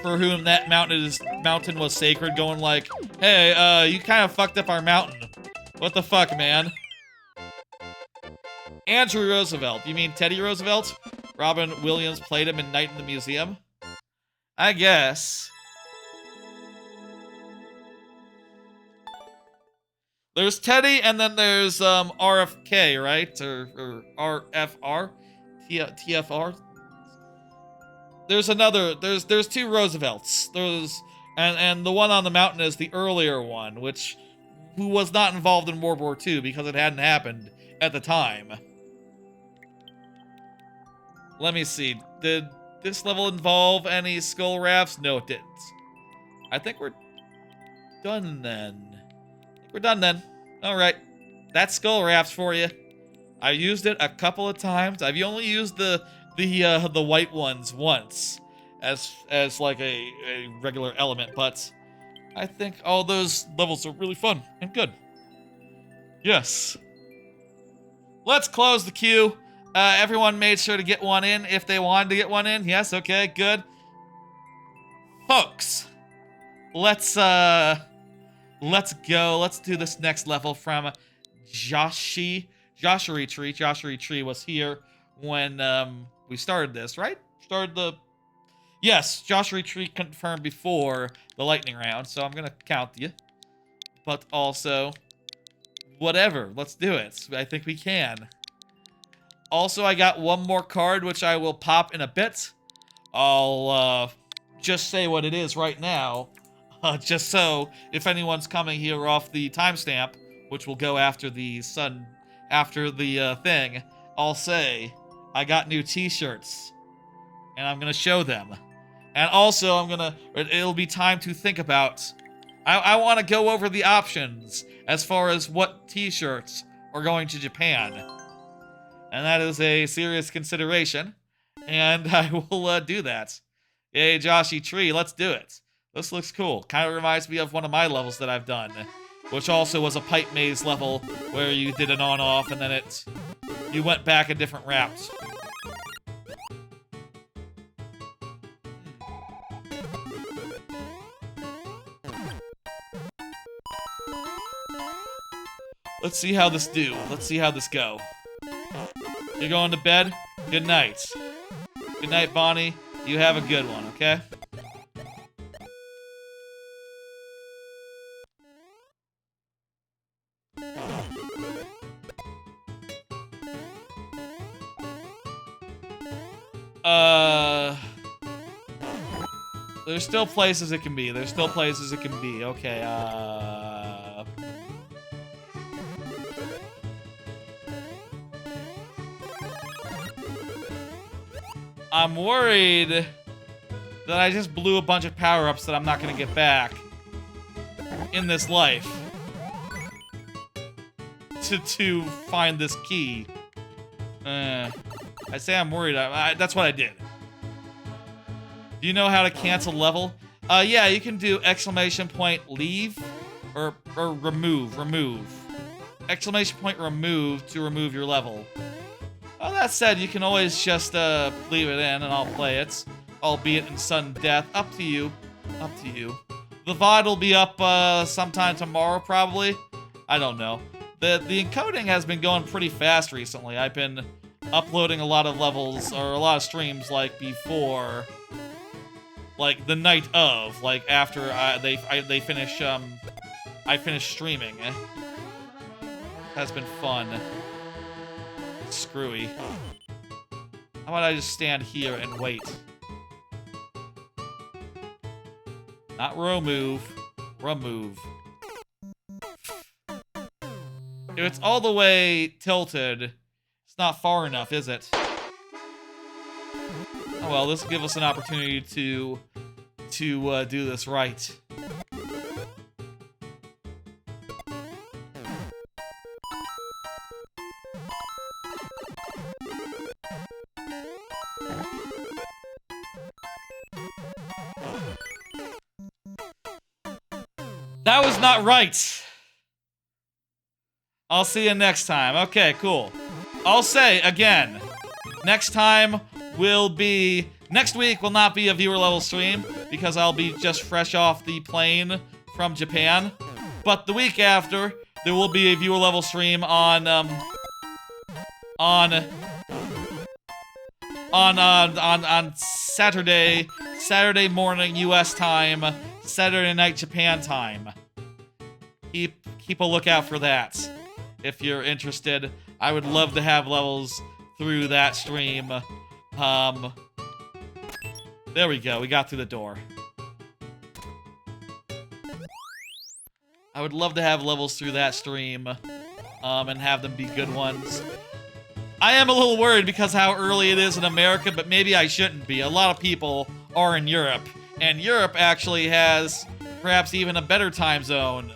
S1: for whom that mountain was sacred going like, hey, you kind of fucked up our mountain. What the fuck, man? Andrew Roosevelt. You mean Teddy Roosevelt? Robin Williams played him in Night in the Museum? I guess. There's Teddy, and then there's RFK, right? Or RFR? TFR? There's another, there's 2 Roosevelts. And the one on the mountain is the earlier one, who was not involved in World War II because it hadn't happened at the time. Let me see. Did this level involve any skull rafts? No, it didn't. I think we're done then. We're done then. Alright. That's skull rafts for you. I used it a couple of times. I've only used the white ones once as like a regular element, but I think all those levels are really fun and good. Yes. Let's close the queue. Everyone made sure to get one in if they wanted to get one in. Yes, okay, good. Folks, let's go. Let's do this next level from Joshua Tree. Joshua Tree was here when we started this, right? Yes, Joshua Tree confirmed before the lightning round, so I'm gonna count you. But also, whatever, let's do it. I think we can. Also, I got one more card, which I will pop in a bit. I'll just say what it is right now. Just so, if anyone's coming here off the timestamp, which will go after the thing, I'll say, I got new t-shirts. and I'm gonna show them. And also, it'll be time to think about, I want to go over the options as far as what t-shirts are going to Japan. And that is a serious consideration, and I will do that. Yay, Joshy Tree, let's do it. This looks cool. Kind of reminds me of one of my levels that I've done, which also was a pipe maze level where you did an on-off and then you went back a different route. Let's see how this do. Let's see how this go. You're going to bed? Good night. Good night, Bonnie. You have a good one, okay? There's still places it can be. There's still places it can be. Okay, I'm worried that I just blew a bunch of power-ups that I'm not gonna get back in this life to find this key. I say I'm worried. That's what I did. Do you know how to cancel level? Yeah, you can do exclamation point leave or remove. Exclamation point remove to remove your level. That said, you can always just leave it in and I'll play it. Albeit in sudden death. Up to you. Up to you. The VOD will be up sometime tomorrow, probably. I don't know. The encoding has been going pretty fast recently. I've been uploading a lot of levels, or a lot of streams, like, before... Like, the night of. Like, after they finish, I finish streaming. Has been fun. Screwy. How about I just stand here and wait? Not remove. Remove. If it's all the way tilted, it's not far enough, is it? Oh well, this will give us an opportunity to do this right. That was not right. I'll see you next time. Okay, cool. I'll say again, next time will be... Next week will not be a viewer level stream because I'll be just fresh off the plane from Japan. But the week after, there will be a viewer level stream on Saturday morning US time, Saturday night Japan time. Keep a lookout for that. If you're interested, I would love to have levels through that stream. There we go, we got through the door. I would love to have levels through that stream, and have them be good ones. I am a little worried because how early it is in America, but maybe I shouldn't be. A lot of people are in Europe, and Europe actually has perhaps even a better time zone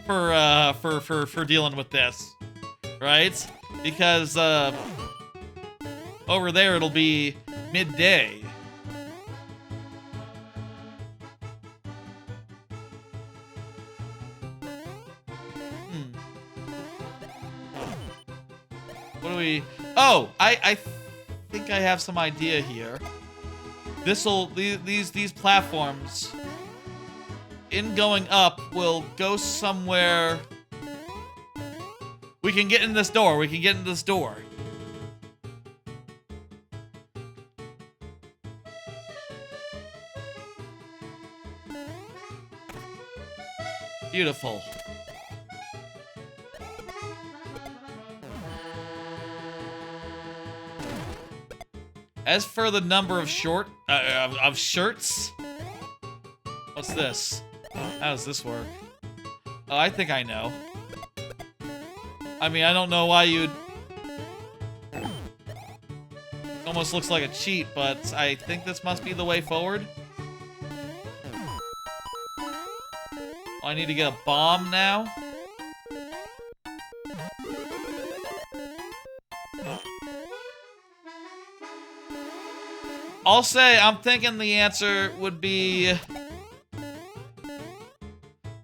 S1: for dealing with this, right? Because over there it'll be midday. What do we... Oh, I think I have some idea here. These platforms, in going up, will go somewhere... We can get in this door. We can get in this door. Beautiful. As for the number of shirts, what's this? How does this work? Oh, I think I know. I mean, I don't know why you'd... Almost looks like a cheat, but I think this must be the way forward. Oh, I need to get a bomb now. I'll say I'm thinking the answer would be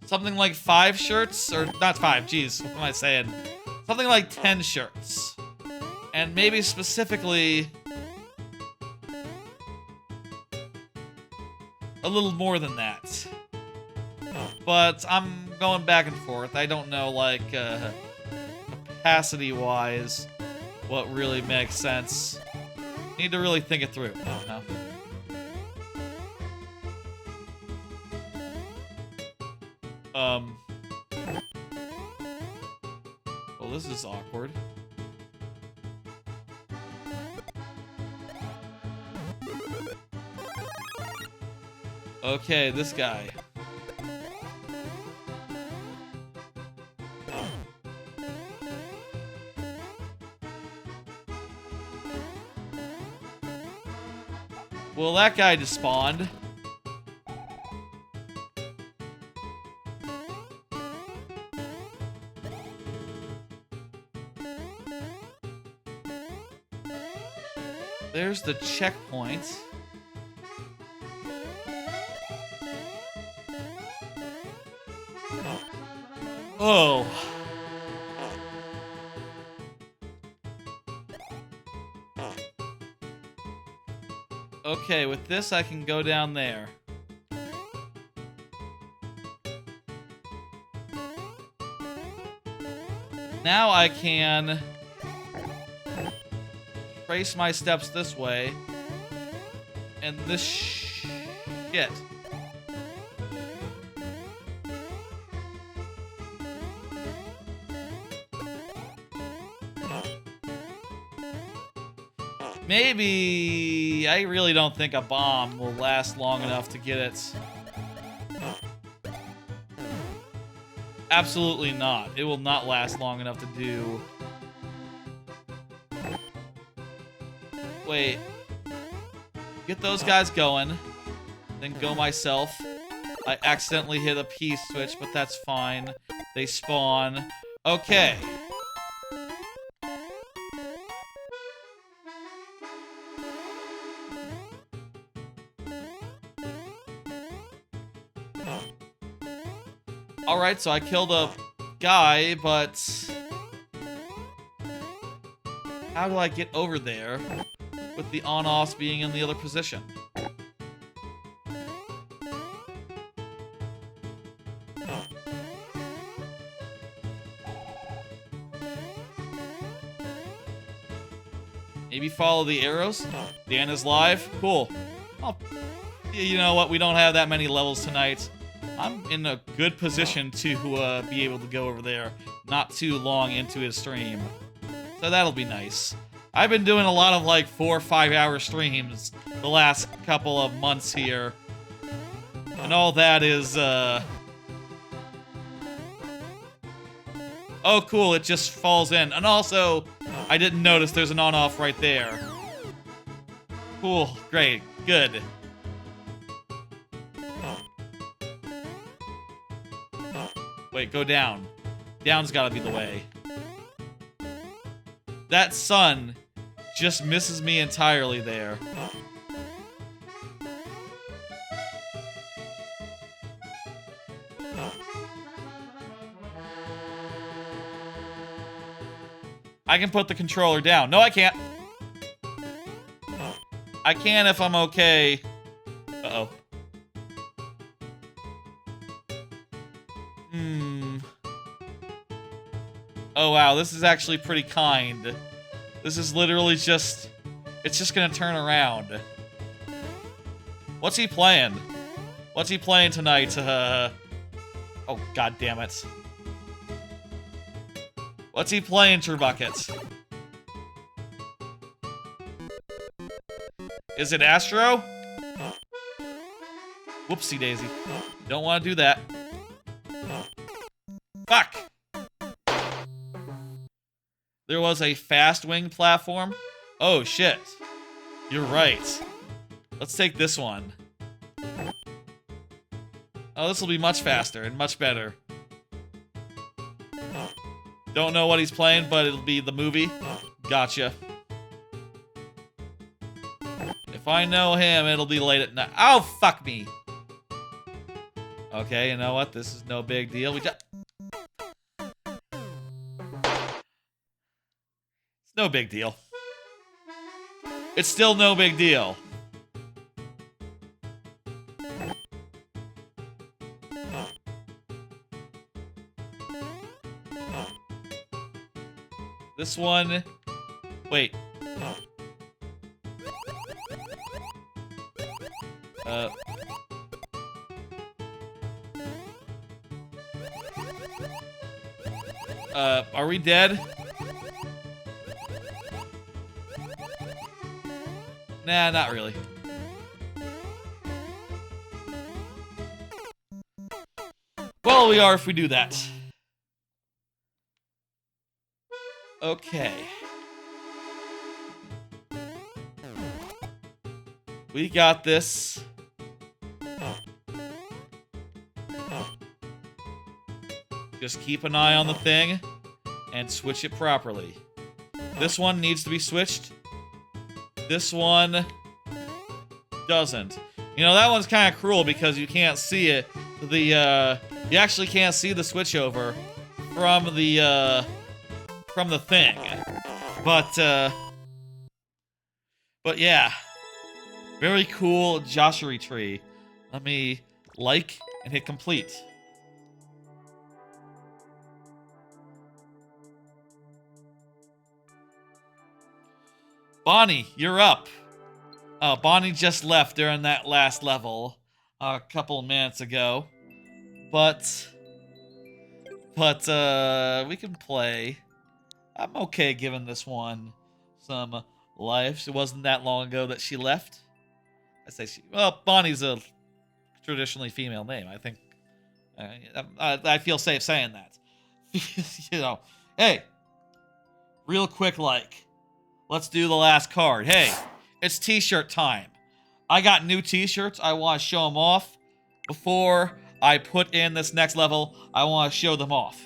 S1: something like 5 shirts, or not 5, geez, what am I saying? Something like 10 shirts. And maybe specifically a little more than that. But I'm going back and forth. I don't know, like, capacity-wise, what really makes sense. Need to really think it through. No. Well, this is awkward. Okay, this guy. Well, that guy just spawned. There's the checkpoint. Oh. Okay, with this I can go down there. Now I can trace my steps this way. And this shit. Maybe... I really don't think a bomb will last long enough to get it. Absolutely not. It will not last long enough to do... Wait. Get those guys going. Then go myself. I accidentally hit a P switch, but that's fine. They spawn. Okay. Alright, so I killed a guy, but... how do I get over there with the on-offs being in the other position? Maybe follow the arrows? Dan is live? Cool. Oh, you know what? We don't have that many levels tonight. I'm in a good position to be able to go over there not too long into his stream. So that'll be nice. I've been doing a lot of like 4 or 5 hour streams the last couple of months here. And all that is, oh, cool, it just falls in. And also, I didn't notice there's an on-off right there. Cool, great, good. Wait, go down. Down's gotta be the way. That sun just misses me entirely there. I can put the controller down. No, I can't. I can if I'm okay. Uh-oh. Oh, wow, this is actually pretty kind. This is literally just... it's just gonna turn around. What's he playing? What's he playing tonight? Oh, god damn it. What's he playing, Turbucket? Is it Astro? Whoopsie daisy. Don't want to do that. Fuck! There was a fast wing platform? Oh, shit. You're right. Let's take this one. Oh, this will be much faster and much better. Don't know what he's playing, but it'll be the movie. Gotcha. If I know him, it'll be late at night. Oh, fuck me. Okay, you know what? This is no big deal. It's no big deal. It's still no big deal. This one... Wait. Are we dead? Nah, not really. Well, we are if we do that. Okay. We got this. Just keep an eye on the thing and switch it properly. This one needs to be switched. This one doesn't. You know, that one's kind of cruel because you can't see it. You actually can't see the switchover from the thing. But yeah. Very cool Joshua tree. Let me like and hit complete. Bonnie, you're up. Oh, Bonnie just left during that last level a couple of minutes ago. But we can play. I'm okay giving this one some life. It wasn't that long ago that she left. I say she. Well, Bonnie's a traditionally female name. I think. I feel safe saying that. You know. Hey. Real quick, like. Let's do the last card. Hey, it's t-shirt time. I got new t-shirts. I want to show them off. Before I put in this next level, I want to show them off.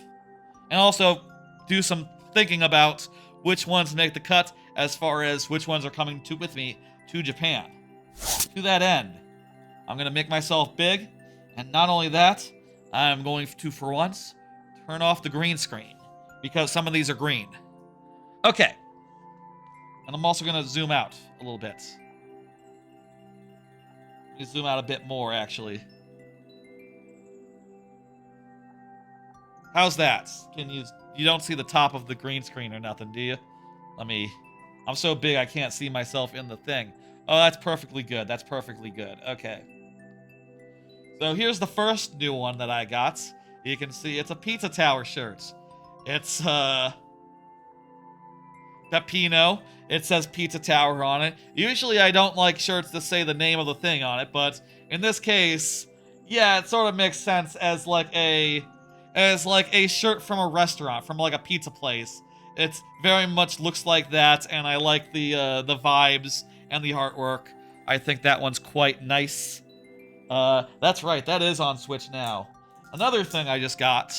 S1: And also do some thinking about which ones make the cut as far as which ones are coming with me to Japan. To that end, I'm going to make myself big. And not only that, I'm going to, for once, turn off the green screen. Because some of these are green. Okay. And I'm also going to zoom out a little bit. Let me zoom out a bit more, actually. How's that? You don't see the top of the green screen or nothing, do you? I'm so big I can't see myself in the thing. Oh, that's perfectly good. That's perfectly good. Okay. So here's the first new one that I got. You can see it's a Pizza Tower shirt. It's, Peppino. It says Pizza Tower on it. Usually I don't like shirts that say the name of the thing on it, but in this case, yeah, it sort of makes sense as like a shirt from a restaurant, from like a pizza place. It very much looks like that, and I like the vibes and the artwork. I think that one's quite nice. That's right, that is on Switch now. Another thing I just got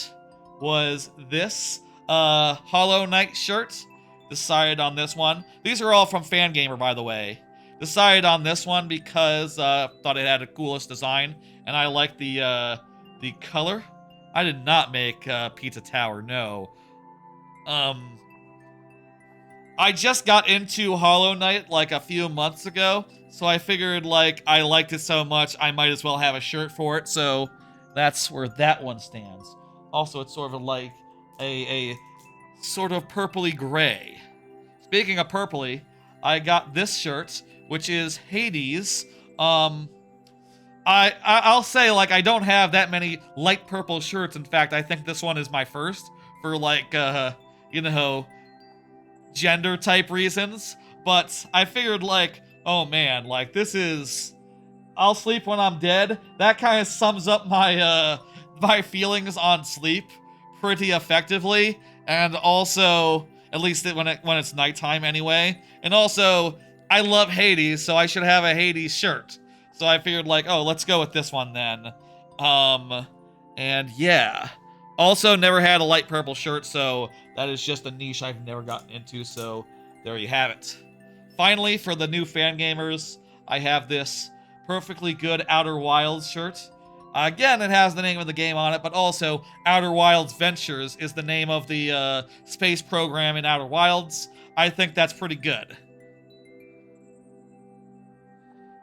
S1: was this Hollow Knight shirt. Decided on this one. These are all from Fangamer, by the way. Decided on this one because thought it had the coolest design, and I like the color. I did not make Pizza Tower, no. I just got into Hollow Knight like a few months ago, so I figured like I liked it so much I might as well have a shirt for it, so that's where that one stands. Also, it's sort of like a sort of purpley gray. Speaking of purpley, I got this shirt, which is Hades. I'll say, like, I don't have that many light purple shirts. In fact, I think this one is my first for, like, you know, gender type reasons. But I figured, like, oh man, like, this is... I'll sleep when I'm dead. That kind of sums up my, my feelings on sleep pretty effectively. And also, at least when it's nighttime anyway. And also, I love Hades, so I should have a Hades shirt. So I figured like, oh, let's go with this one then. And yeah. Also, never had a light purple shirt, so that is just a niche I've never gotten into, so there you have it. Finally, for the new fan gamers, I have this Perfectly Good Outer Wilds shirt. Again, it has the name of the game on it, but also Outer Wilds Ventures is the name of the space program in Outer Wilds. I think that's pretty good.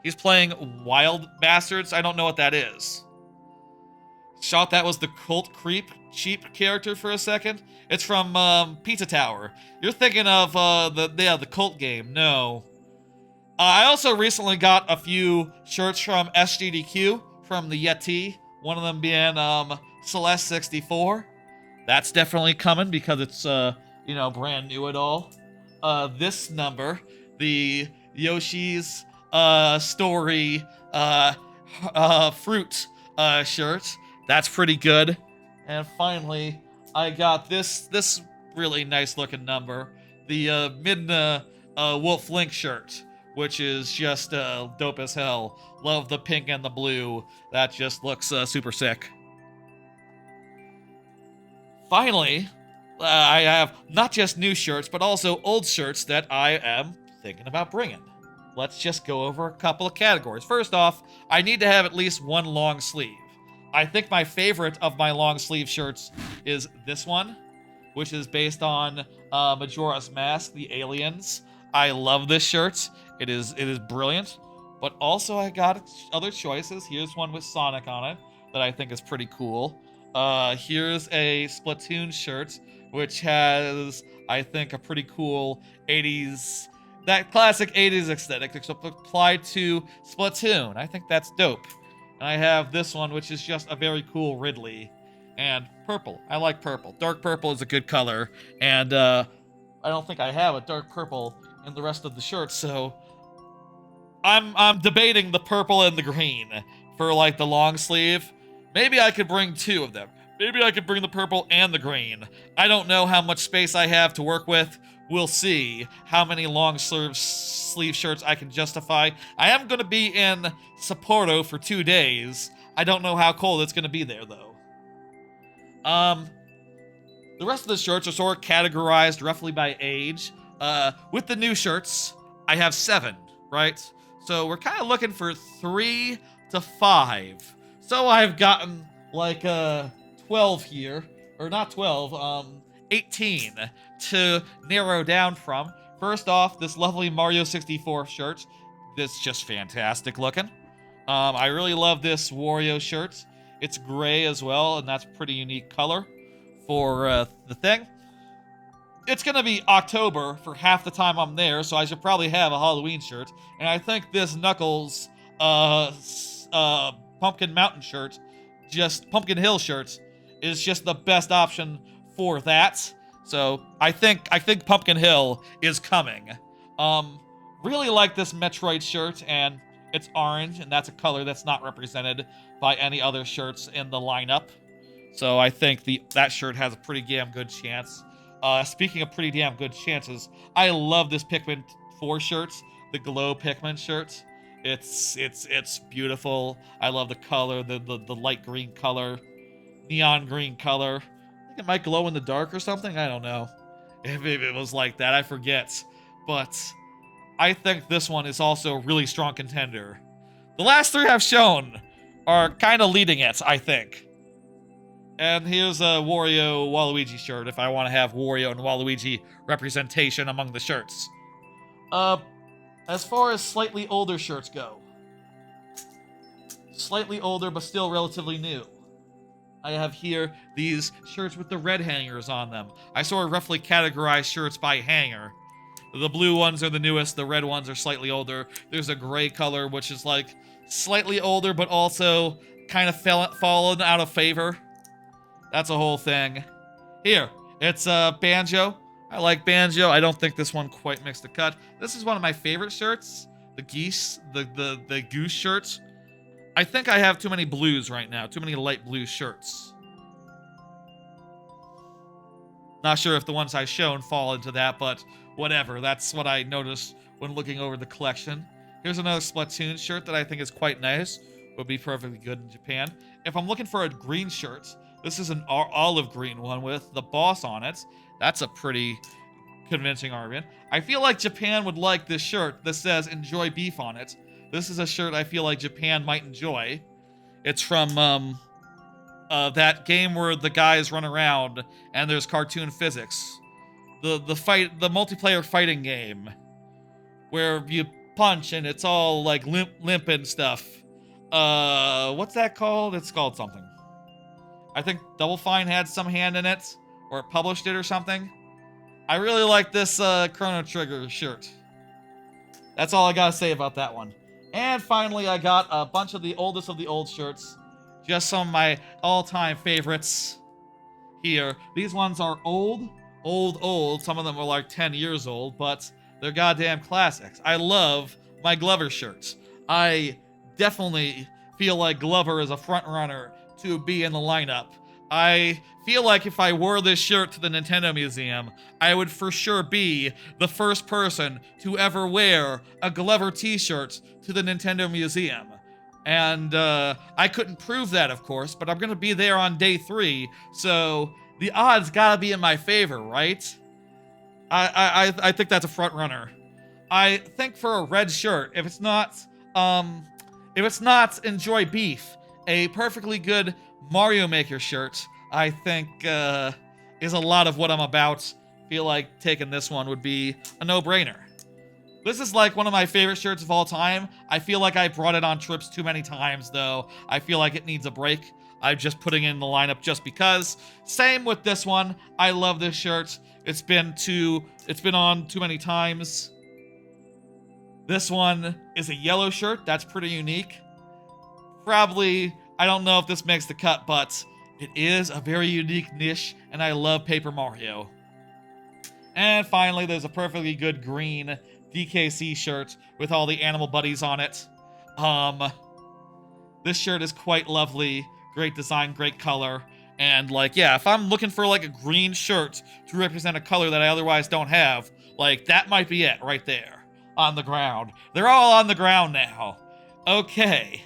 S1: He's playing Wild Bastards. I don't know what that is. Thought that was the Cult Creep cheap character for a second. It's from Pizza Tower. You're thinking of the Cult game. No. I also recently got a few shirts from SGDQ from the Yeti. One of them being Celeste 64. That's definitely coming because it's brand new at all. This number, the Yoshi's Story fruit shirt. That's pretty good. And finally, I got this really nice looking number, the Midna Wolf Link shirt, which is just dope as hell. Love the pink and the blue. That just looks super sick. Finally, I have not just new shirts, but also old shirts that I am thinking about bringing. Let's just go over a couple of categories. First off, I need to have at least one long sleeve. I think my favorite of my long sleeve shirts is this one, which is based on Majora's Mask, the aliens. I love this shirt. It is brilliant. But also I got other choices. Here's one with Sonic on it that I think is pretty cool. Here's a Splatoon shirt, which has, I think, a pretty cool 80s, that classic 80s aesthetic, except applied to Splatoon. I think that's dope. And I have this one, which is just a very cool Ridley. And purple. I like purple. Dark purple is a good color. And I don't think I have a dark purple in the rest of the shirts, so I'm debating the purple and the green for like the long sleeve. Maybe I could bring two of them. Maybe I could bring the purple and the green. I don't know how much space I have to work with. We'll see how many long sleeve shirts I can justify. I am going to be in Sapporo for 2 days. I don't know how cold it's going to be there, though. The rest of the shirts are sort of categorized roughly by age. With the new shirts, I have 7, right? So we're kind of looking for 3 to 5. So I've gotten like 12 here, or not 12, 18 to narrow down from. First off, this lovely Mario 64 shirt. This is just fantastic looking. I really love this Wario shirt. It's gray as well, and that's a pretty unique color for the thing. It's going to be October for half the time I'm there, so I should probably have a Halloween shirt. And I think this Knuckles Pumpkin Mountain shirt, just Pumpkin Hill shirt, is just the best option for that. So I think Pumpkin Hill is coming. Really like this Metroid shirt, and it's orange, and that's a color that's not represented by any other shirts in the lineup. So I think that shirt has a pretty damn good chance. Speaking of pretty damn good chances, I love this Pikmin 4 shirt, the Glow Pikmin shirt. It's beautiful. I love the color, the light green color, neon green color. I think it might glow in the dark or something. I don't know if it was like that. I forget. But I think this one is also a really strong contender. The last 3 I've shown are kind of leading it, I think. And here's a Wario Waluigi shirt if I want to have Wario and Waluigi representation among the shirts. As far as slightly older shirts go. Slightly older, but still relatively new. I have here these shirts with the red hangers on them. I sort of roughly categorize shirts by hanger. The blue ones are the newest, the red ones are slightly older. There's a gray color, which is like slightly older, but also kind of fallen out of favor. That's a whole thing. Here, it's Banjo. I like Banjo. I don't think this one quite makes the cut. This is one of my favorite shirts. The geese, the goose shirts. I think I have too many blues right now. Too many light blue shirts. Not sure if the ones I've shown fall into that, but whatever. That's what I noticed when looking over the collection. Here's another Splatoon shirt that I think is quite nice. Would be perfectly good in Japan. If I'm looking for a green shirt, this is an olive green one with the boss on it. That's a pretty convincing argument. I feel like Japan would like this shirt that says "Enjoy Beef" on it. This is a shirt I feel like Japan might enjoy. It's from that game where the guys run around and there's cartoon physics. The multiplayer fighting game where you punch and it's all like limp and stuff. What's that called? It's called something. I think Double Fine had some hand in it, or it published it or something. I really like this Chrono Trigger shirt. That's all I gotta say about that one. And finally, I got a bunch of the oldest of the old shirts. Just some of my all-time favorites here. These ones are old. Some of them are like 10 years old, but they're goddamn classics. I love my Glover shirts. I definitely feel like Glover is a front runner to be in the lineup. I feel like if I wore this shirt to the Nintendo Museum, I would for sure be the first person to ever wear a Glover t-shirt to the Nintendo Museum. And I couldn't prove that, of course, but I'm gonna be there on day 3, so the odds gotta be in my favor, right? I think that's a front runner. I think for a red shirt, if it's not Enjoy Beef, a perfectly good Mario Maker shirt, I think is a lot of what I'm about. Feel like taking this one would be a no-brainer. This is like one of my favorite shirts of all time. I feel like I brought it on trips too many times, though. I feel like it needs a break. I'm just putting it in the lineup just because. Same with this one. I love this shirt. It's been on too many times. This one is a yellow shirt. That's pretty unique. Probably, I don't know if this makes the cut, but it is a very unique niche, and I love Paper Mario. And finally, there's a perfectly good green DKC shirt with all the animal buddies on it. This shirt is quite lovely. Great design, great color. And like, yeah, if I'm looking for like a green shirt to represent a color that I otherwise don't have, like that might be it right there on the ground. They're all on the ground now. Okay.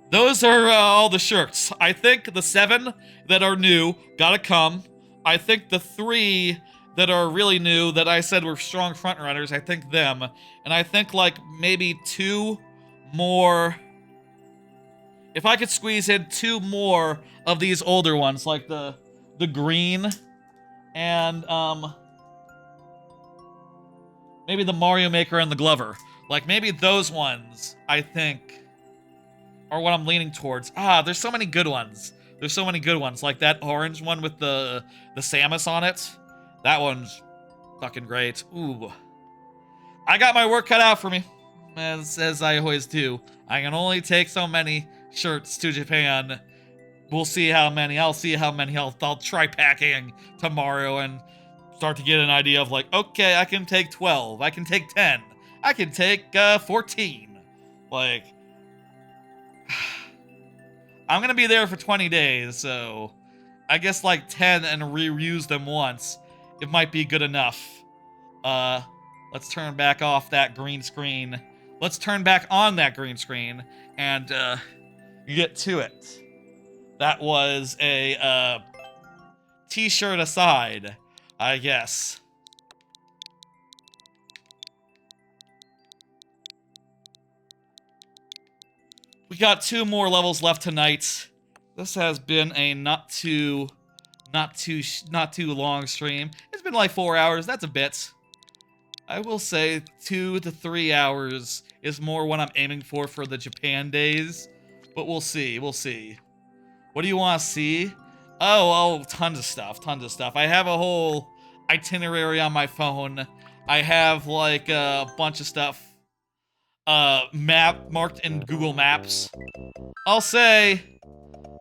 S1: Those are all the shirts. I think the 7 that are new gotta come. I think the 3 that are really new that I said were strong frontrunners, I think them. And I think like maybe 2 more. If I could squeeze in 2 more of these older ones, like the green and maybe the Mario Maker and the Glover. Like maybe those ones, I think, are what I'm leaning towards. There's so many good ones. There's so many good ones. Like that orange one with the Samus on it. That one's fucking great. Ooh. I got my work cut out for me. As I always do. I can only take so many shirts to Japan. We'll see how many. I'll see how many. I'll try packing tomorrow and start to get an idea of like, okay, I can take 12. I can take 10. I can take 14. Like, I'm gonna be there for 20 days, so I guess like 10 and reuse them once. It might be good enough. Let's turn back off that green screen. Let's turn back on that green screen and get to it. That was a t-shirt aside, I guess. We got 2 more levels left tonight. This has been a not too long stream. It's been like 4 hours. That's a bit. I will say 2 to 3 hours is more what I'm aiming for the Japan days. But we'll see. We'll see. What do you want to see? Oh, tons of stuff. Tons of stuff. I have a whole itinerary on my phone. I have like a bunch of stuff marked in Google Maps. I'll say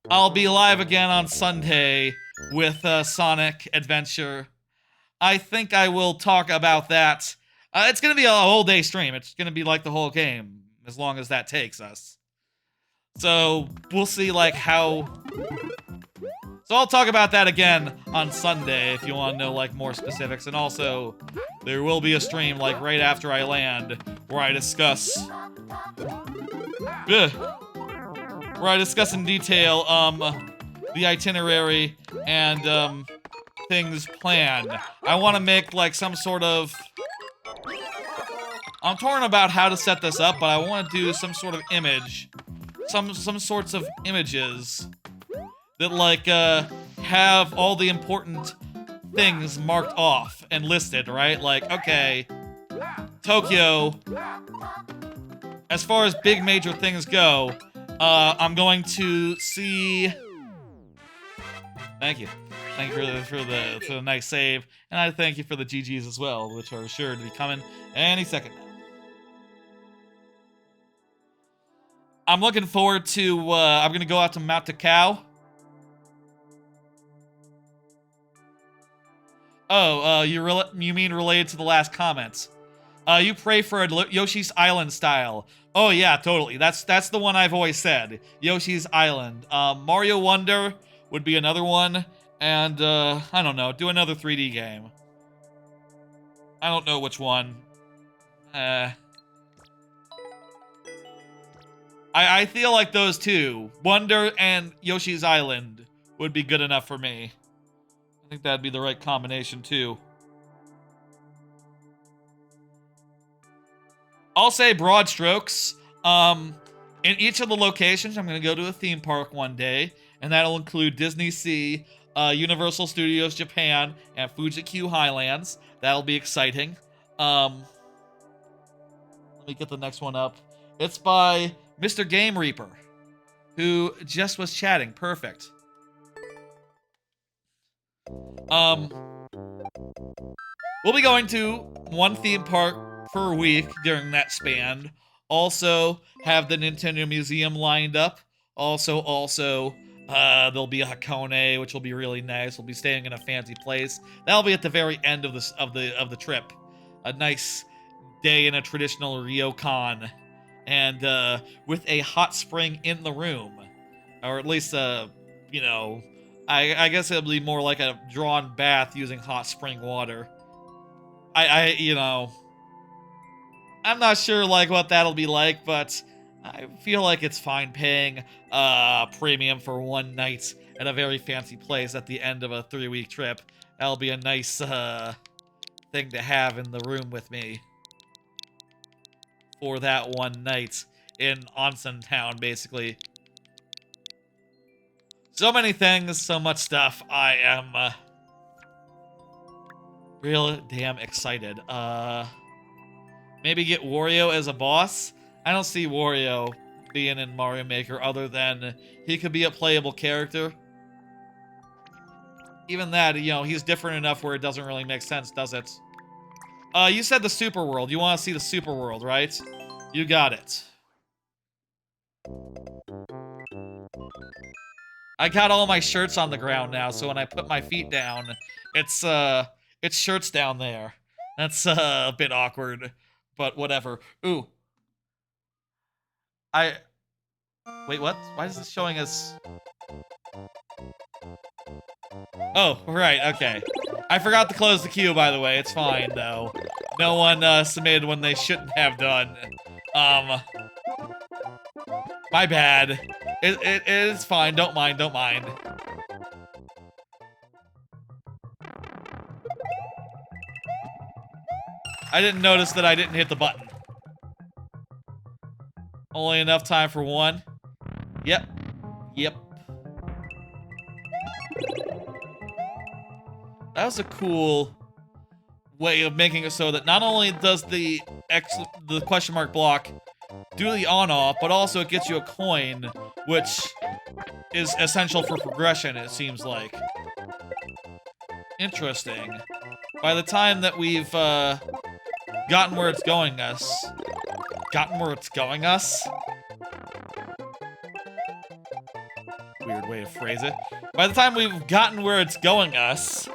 S1: I'll be live again on Sunday with Sonic Adventure. I think I will talk about that. It's gonna be a whole day stream. It's gonna be like the whole game, as long as that takes us. So we'll see like how. So I'll talk about that again on Sunday if you want to know like more specifics, and also there will be a stream like right after I land where I discuss. Where I discuss in detail the itinerary and things planned. I want to make like some sort of. I'm torn about how to set this up, but I want to do some sort of image, some sorts of images that like have all the important things marked off and listed, right? Like, okay, Tokyo. As far as big major things go, I'm going to see. Thank you for the nice save, and I thank you for the GGs as well, which are sure to be coming any second now. I'm looking forward to. I'm gonna go out to Mount Takao. Oh, you mean related to the last comments? You pray for a Yoshi's Island style. Oh yeah, totally. That's the one I've always said. Yoshi's Island. Mario Wonder would be another one, and I don't know. Do another 3D game. I don't know which one. I feel like those two, Wonder and Yoshi's Island, would be good enough for me. I think that'd be the right combination too. I'll say broad strokes. In each of the locations, I'm going to go to a theme park one day, and that'll include Disney Sea, Universal Studios Japan, and Fuji-Q Highlands. That'll be exciting. Let me get the next one up. It's by Mr. Game Reaper, who just was chatting. Perfect. We'll be going to one theme park per week during that span. Also, have the Nintendo Museum lined up. Also, there'll be a Hakone, which will be really nice. We'll be staying in a fancy place. That'll be at the very end of the trip. A nice day in a traditional ryokan, and with a hot spring in the room, or at least you know, I guess it'll be more like a drawn bath using hot spring water. You know, I'm not sure like what that'll be like, but I feel like it's fine paying premium for one night at a very fancy place at the end of a 3-week trip. That'll be a nice thing to have in the room with me for that one night in Onsen Town, basically. So many things, so much stuff. I am real damn excited. Maybe get Wario as a boss. I don't see Wario being in Mario Maker other than he could be a playable character. Even that, you know, he's different enough where it doesn't really make sense, does it? You said the Super World. You want to see the Super World, right? You got it. I got all my shirts on the ground now, so when I put my feet down, it's shirts down there. That's a bit awkward, but whatever. Ooh. Wait, what? Why is this showing us? Oh, right, okay. I forgot to close the queue, by the way. It's fine, though. No one submitted when they shouldn't have done. My bad. It is fine. Don't mind. I didn't notice that I didn't hit the button. Only enough time for one. Yep. That was a cool way of making it so that not only does the question mark block do the on-off, but also it gets you a coin, which is essential for progression, it seems like. Interesting. By the time that we've gotten where it's going us... Weird way to phrase it. By the time we've gotten where it's going us...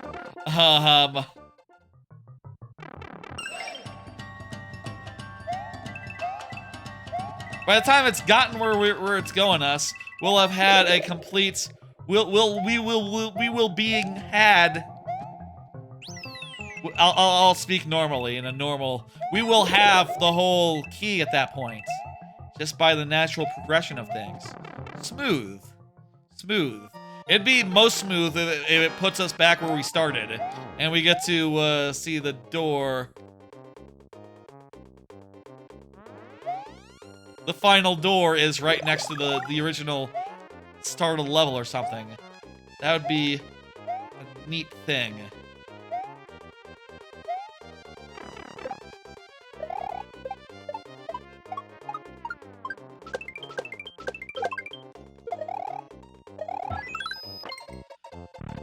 S1: By By the time it's gotten where it's going us, we'll have had a complete. We will being had. I'll speak normally in a normal. We will have the whole key at that point, just by the natural progression of things. Smooth. It'd be most smooth if it puts us back where we started, and we get to see the door. The final door is right next to the original start of the level or something. That would be a neat thing.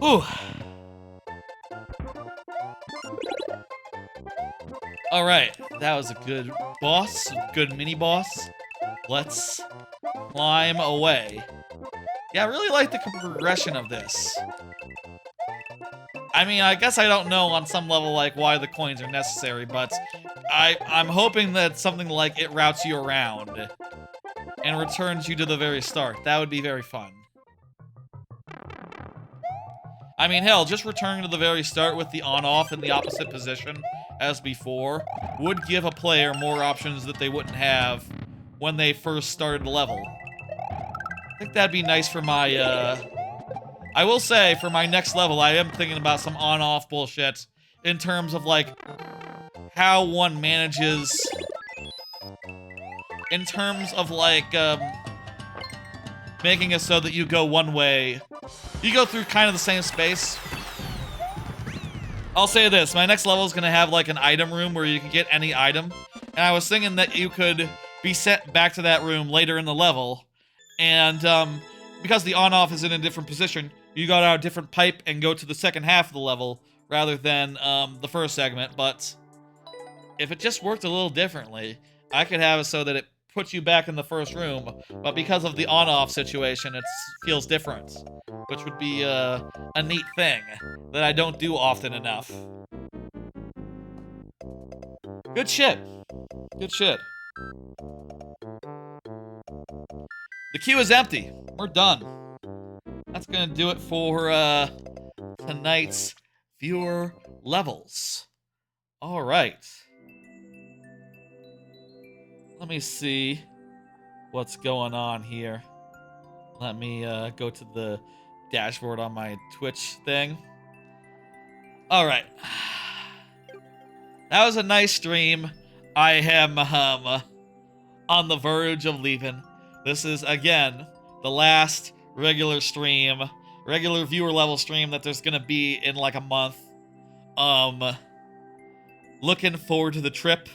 S1: Ooh. Alright, that was a good boss, good mini-boss. Let's climb away. Yeah, I really like the progression of this. I mean, I guess I don't know on some level, like, why the coins are necessary, but I'm hoping that something like it routes you around and returns you to the very start. That would be very fun. I mean, hell, just returning to the very start with the on-off in the opposite position as before would give a player more options that they wouldn't have when they first started the level. I think that'd be nice for my, I will say, for my next level, I am thinking about some on-off bullshit in terms of, like, how one manages... In terms of, like, making it so that you go one way... You go through kind of the same space. I'll say this, my next level is going to have like an item room where you can get any item. And I was thinking that you could be sent back to that room later in the level. And because the on-off is in a different position, you go down a different pipe and go to the second half of the level rather than the first segment. But if it just worked a little differently, I could have it so that it puts you back in the first room. But because of the on-off situation, it feels different. Which would be a neat thing that I don't do often enough. Good shit. Good shit. The queue is empty. We're done. That's gonna do it for tonight's viewer levels. All right. Let me see what's going on here. Let me go to the dashboard on my Twitch thing. All right. That was a nice stream. I am on the verge of leaving. This is, again, the last regular stream, regular viewer level stream that there's gonna be in like a month. Looking forward to the trip.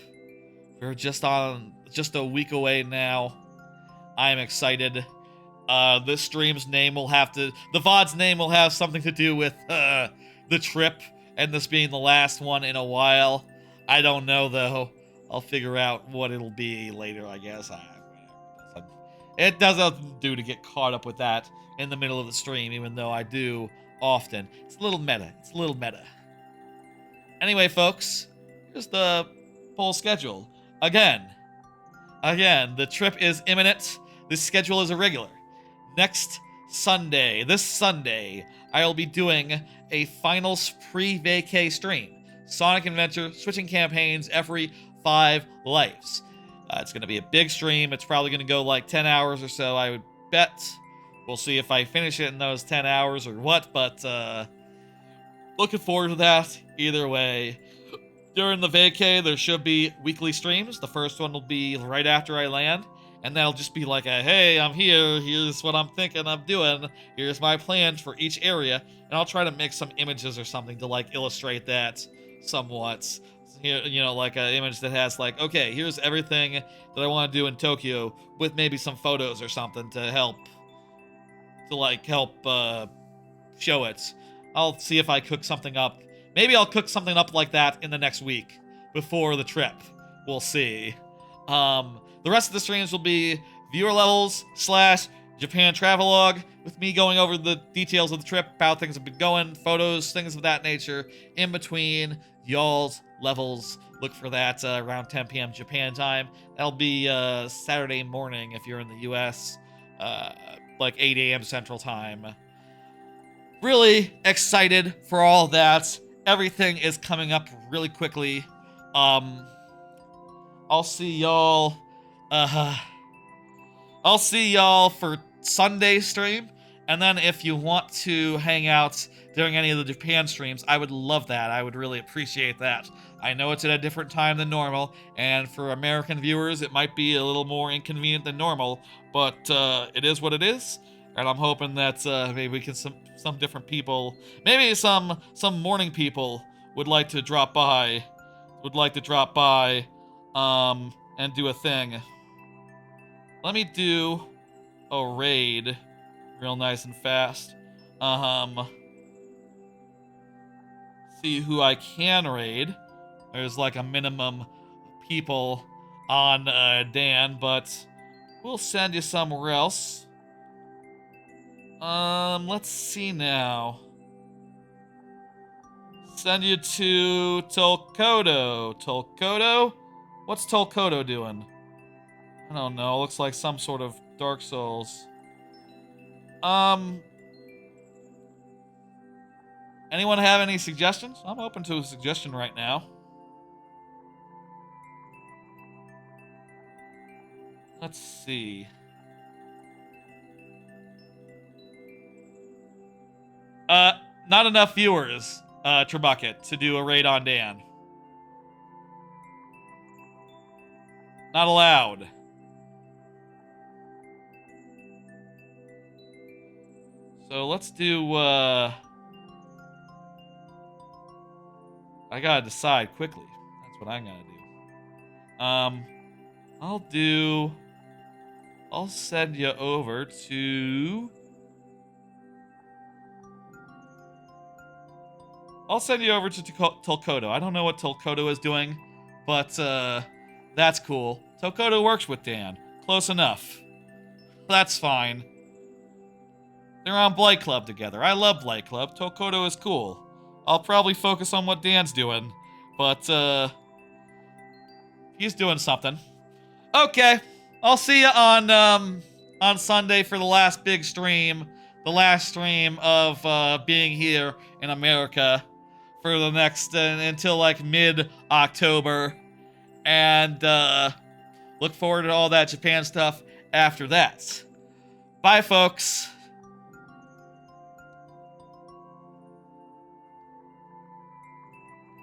S1: We're just a week away now. I'm excited. This stream's name will have to... The VOD's name will have something to do with, the trip, and this being the last one in a while. I don't know, though. I'll figure out what it'll be later, I guess. It doesn't do to get caught up with that in the middle of the stream, even though I do often. It's a little meta. It's a little meta. Anyway, folks, here's the full schedule. Again, the trip is imminent. This schedule is irregular. Next Sunday, this Sunday, I'll be doing a finals pre-vacay stream. Sonic Adventure, switching campaigns every 5 lives. It's going to be a big stream. It's probably going to go like 10 hours or so, I would bet. We'll see if I finish it in those 10 hours or what, but looking forward to that either way. During the vacay, there should be weekly streams. The first one will be right after I land. And that'll just be like a, hey, I'm here, here's what I'm thinking I'm doing, here's my plans for each area, and I'll try to mix some images or something to, like, illustrate that somewhat. Here, you know, like an image that has, like, okay, here's everything that I want to do in Tokyo, with maybe some photos or something to help, show it. I'll see if I cook something up. Maybe I'll cook something up like that in the next week, before the trip. We'll see. The rest of the streams will be viewer levels / Japan travelogue, with me going over the details of the trip, how things have been going, photos, things of that nature, in between y'all's levels. Look for that around 10 p.m. Japan time. That'll be Saturday morning if you're in the US, like 8 a.m. Central Time. Really excited for all that. Everything is coming up really quickly. I'll see y'all. I'll see y'all for Sunday stream, and then if you want to hang out during any of the Japan streams, I would love that. I would really appreciate that. I know it's at a different time than normal, and for American viewers, it might be a little more inconvenient than normal, but it is what it is. And I'm hoping that maybe we can some different people, maybe some morning people would like to drop by, and do a thing. Let me do a raid real nice and fast. See who I can raid. There's like a minimum people on Dan, but we'll send you somewhere else. Let's see now. Send you to Tolkodo. Tolkodo? What's Tolkodo doing? I don't know. Looks like some sort of Dark Souls. Anyone have any suggestions? I'm open to a suggestion right now. Let's see. Not enough viewers, Trebucket, to do a raid on Dan. Not allowed. So let's do, I gotta decide quickly. That's what I'm gonna do. I'll send you over to... I'll send you over to Tolkodo. I don't know what Tolkodo is doing, but that's cool. Tolkodo works with Dan. Close enough. That's fine. They're on Blight Club together. I love Blight Club. Tolkodo is cool. I'll probably focus on what Dan's doing, but he's doing something. Okay, I'll see you on Sunday for the last big stream, the last stream of being here in America for the next until like mid-October, and look forward to all that Japan stuff after that. Bye, folks.